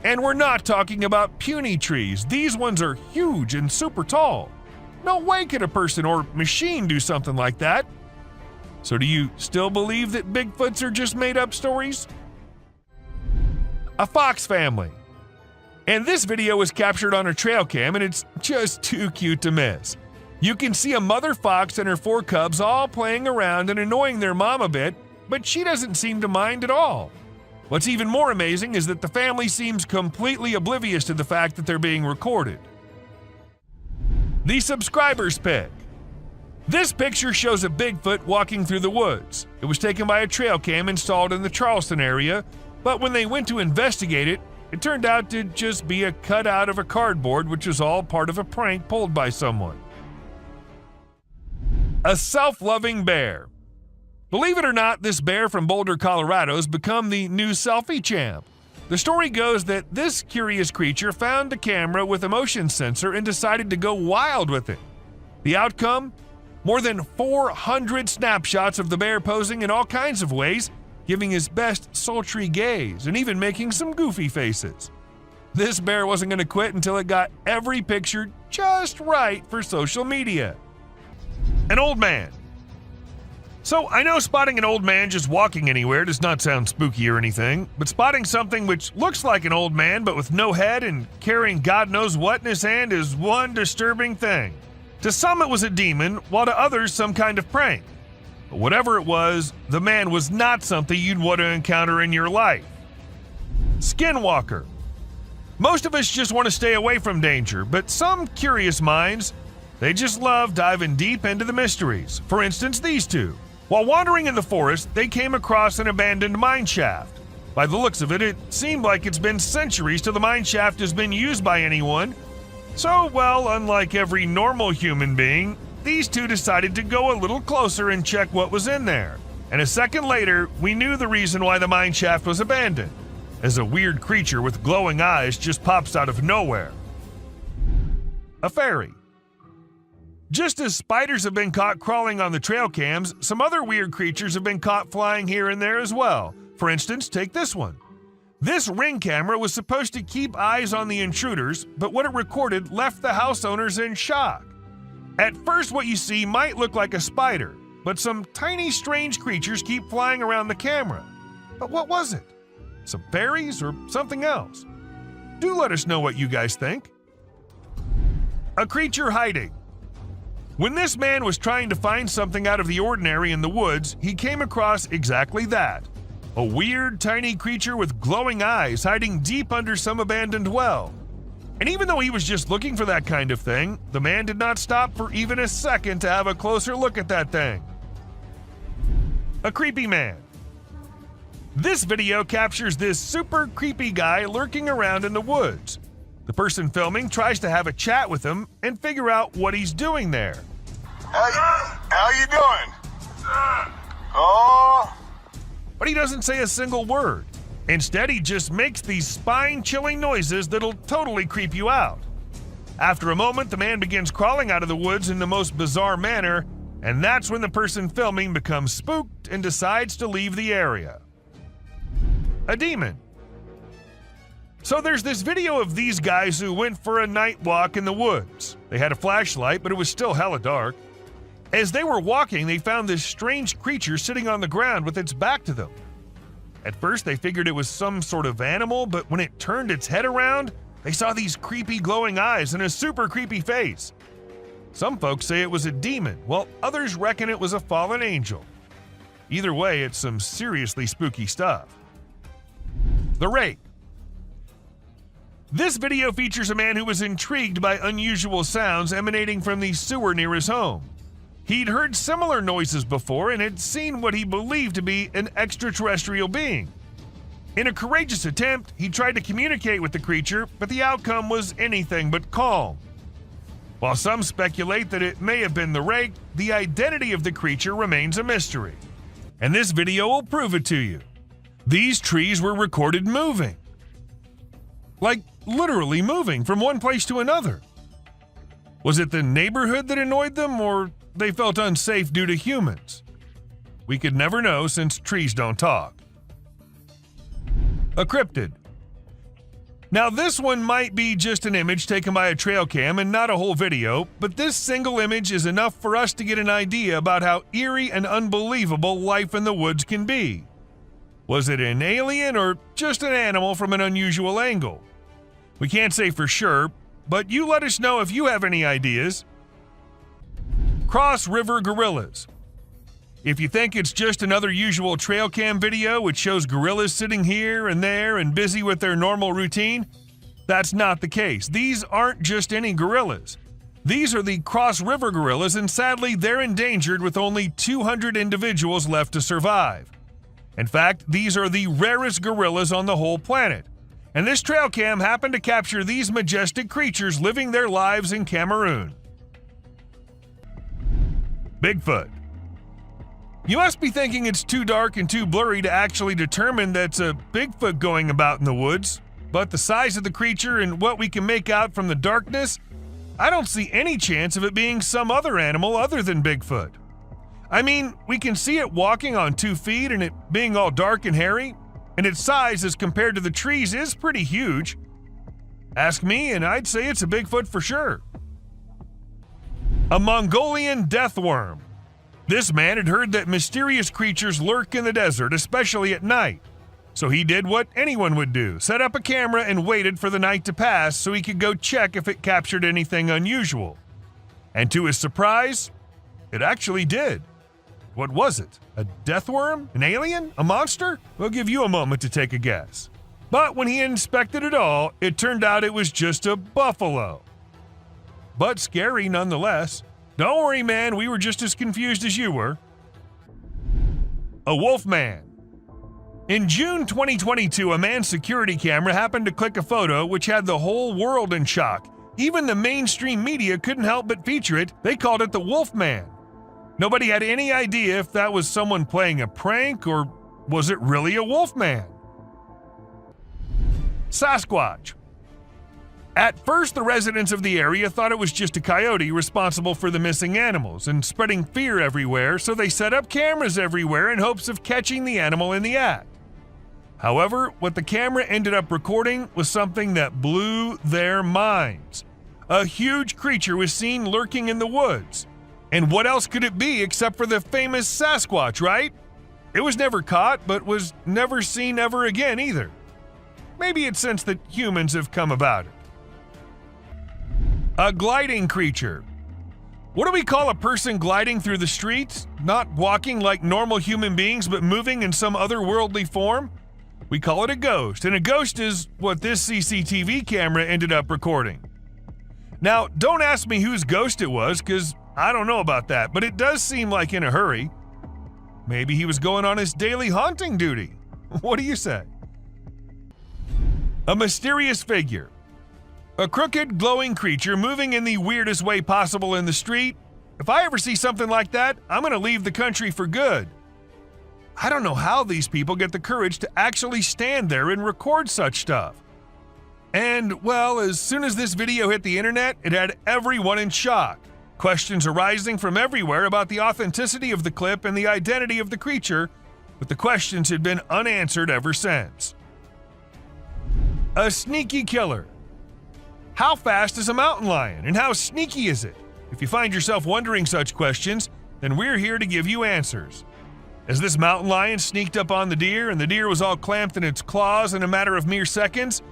And we're not talking about puny trees. These ones are huge and super tall. No way could a person or machine do something like that. So do you still believe that Bigfoots are just made-up stories? A fox family. And this video was captured on a trail cam, and it's just too cute to miss. You can see a mother fox and her 4 cubs all playing around and annoying their mom a bit, but she doesn't seem to mind at all. What's even more amazing is that the family seems completely oblivious to the fact that they're being recorded. The subscriber's pick. This picture shows a Bigfoot walking through the woods. It was taken by a trail cam installed in the Charleston area, but when they went to investigate it, it turned out to just be a cutout of a cardboard, which was all part of a prank pulled by someone. A self-loving bear. Believe it or not, this bear from Boulder, Colorado has become the new selfie champ. The story goes that this curious creature found a camera with a motion sensor and decided to go wild with it. The outcome? More than 400 snapshots of the bear posing in all kinds of ways, giving his best sultry gaze and even making some goofy faces. This bear wasn't going to quit until it got every picture just right for social media. An old man. So I know spotting an old man just walking anywhere does not sound spooky or anything, but spotting something which looks like an old man but with no head and carrying God knows what in his hand is one disturbing thing. To some it was a demon, while to others some kind of prank. But whatever it was, the man was not something you'd want to encounter in your life. Skinwalker. Most of us just want to stay away from danger, but some curious minds, they just love diving deep into the mysteries. For instance, these two. While wandering in the forest, they came across an abandoned mine shaft. By the looks of it, it seemed like it's been centuries till the mine shaft has been used by anyone. So, well, unlike every normal human being, these two decided to go a little closer and check what was in there. And a second later, we knew the reason why the mine shaft was abandoned, as a weird creature with glowing eyes just pops out of nowhere. A fairy. Just as spiders have been caught crawling on the trail cams, some other weird creatures have been caught flying here and there as well. For instance, take this one. This Ring camera was supposed to keep eyes on the intruders, but what it recorded left the house owners in shock. At first, what you see might look like a spider, but some tiny strange creatures keep flying around the camera. But what was it? Some fairies or something else? Do let us know what you guys think. A creature hiding. When this man was trying to find something out of the ordinary in the woods, he came across exactly that. A weird, tiny creature with glowing eyes hiding deep under some abandoned well. And even though he was just looking for that kind of thing, the man did not stop for even a second to have a closer look at that thing. A creepy man. This video captures this super creepy guy lurking around in the woods. The person filming tries to have a chat with him and figure out what he's doing there. How you doing? Oh, but he doesn't say a single word. Instead, he just makes these spine-chilling noises that'll totally creep you out. After a moment, the man begins crawling out of the woods in the most bizarre manner, and that's when the person filming becomes spooked and decides to leave the area. A demon. So there's this video of these guys who went for a night walk in the woods. They had a flashlight, but it was still hella dark. As they were walking, they found this strange creature sitting on the ground with its back to them. At first, they figured it was some sort of animal, but when it turned its head around, they saw these creepy glowing eyes and a super creepy face. Some folks say it was a demon, while others reckon it was a fallen angel. Either way, it's some seriously spooky stuff. The Rake. This video features a man who was intrigued by unusual sounds emanating from the sewer near his home. He'd heard similar noises before and had seen what he believed to be an extraterrestrial being. In a courageous attempt, he tried to communicate with the creature, but the outcome was anything but calm. While some speculate that it may have been the Rake, the identity of the creature remains a mystery. And this video will prove it to you. These trees were recorded moving. Like, literally moving from one place to another. Was it the neighborhood that annoyed them, or they felt unsafe due to humans? We could never know since trees don't talk. A cryptid. Now this one might be just an image taken by a trail cam and not a whole video, but this single image is enough for us to get an idea about how eerie and unbelievable life in the woods can be. Was it an alien or just an animal from an unusual angle? We can't say for sure, but you let us know if you have any ideas. Cross River Gorillas. If you think it's just another usual trail cam video which shows gorillas sitting here and there and busy with their normal routine, that's not the case. These aren't just any gorillas. These are the Cross River gorillas, and sadly they're endangered with only 200 individuals left to survive. In fact, these are the rarest gorillas on the whole planet. And this trail cam happened to capture these majestic creatures living their lives in Cameroon. Bigfoot. You must be thinking it's too dark and too blurry to actually determine that's a Bigfoot going about in the woods, but the size of the creature and what we can make out from the darkness, I don't see any chance of it being some other animal other than Bigfoot. I mean, we can see it walking on 2 feet and it being all dark and hairy, and its size as compared to the trees is pretty huge. Ask me and I'd say it's a Bigfoot for sure. A Mongolian death worm. This man had heard that mysterious creatures lurk in the desert, especially at night. So he did what anyone would do, set up a camera and waited for the night to pass so he could go check if it captured anything unusual. And to his surprise, it actually did. What was it? A death worm? An alien? A monster? We'll give you a moment to take a guess. But when he inspected it all, it turned out it was just a buffalo. But scary nonetheless. Don't worry, man, we were just as confused as you were. A wolf man. In June 2022, a man's security camera happened to click a photo which had the whole world in shock. Even the mainstream media couldn't help but feature it. They called it the Wolf Man. Nobody had any idea if that was someone playing a prank or was it really a wolf man? Sasquatch. At first, the residents of the area thought it was just a coyote responsible for the missing animals and spreading fear everywhere, so they set up cameras everywhere in hopes of catching the animal in the act. However, what the camera ended up recording was something that blew their minds. A huge creature was seen lurking in the woods. And what else could it be except for the famous Sasquatch, right? It was never caught, but was never seen ever again either. Maybe it's since that humans have come about it. A gliding creature. What do we call a person gliding through the streets? Not walking like normal human beings, but moving in some otherworldly form? We call it a ghost, and a ghost is what this CCTV camera ended up recording. Now, don't ask me whose ghost it was, because I don't know about that, but it does seem like in a hurry. Maybe he was going on his daily haunting duty. What do you say? A mysterious figure. A crooked, glowing creature moving in the weirdest way possible in the street. If I ever see something like that, I'm going to leave the country for good. I don't know how these people get the courage to actually stand there and record such stuff. And, well, as soon as this video hit the internet, it had everyone in shock. Questions arising from everywhere about the authenticity of the clip and the identity of the creature, but the questions had been unanswered ever since. A sneaky killer. How fast is a mountain lion, and how sneaky is it? If you find yourself wondering such questions, then we're here to give you answers. As this mountain lion sneaked up on the deer, and the deer was all clamped in its claws in a matter of mere seconds,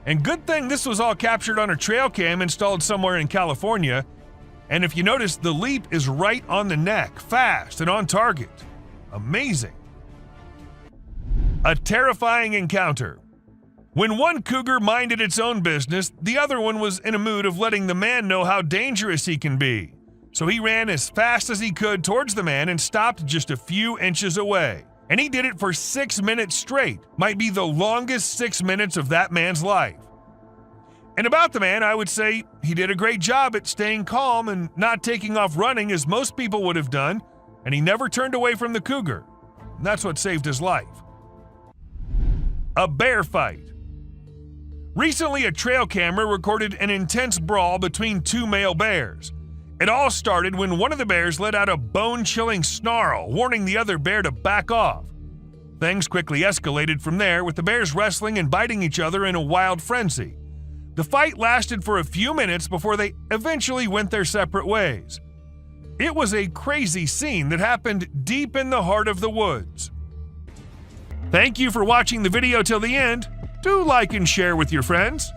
and good thing this was all captured on a trail cam installed somewhere in California, and if you notice, the leap is right on the neck, fast and on target. Amazing. A terrifying encounter. When one cougar minded its own business, the other one was in a mood of letting the man know how dangerous he can be. So he ran as fast as he could towards the man and stopped just a few inches away. And he did it for 6 minutes straight. Might be the longest 6 minutes of that man's life. And about the man, I would say he did a great job at staying calm and not taking off running as most people would have done, and he never turned away from the cougar. And that's what saved his life. A bear fight. Recently, a trail camera recorded an intense brawl between two male bears. It all started when one of the bears let out a bone-chilling snarl, warning the other bear to back off. Things quickly escalated from there, with the bears wrestling and biting each other in a wild frenzy. The fight lasted for a few minutes before they eventually went their separate ways. It was a crazy scene that happened deep in the heart of the woods. Thank you for watching the video till the end. Do like and share with your friends.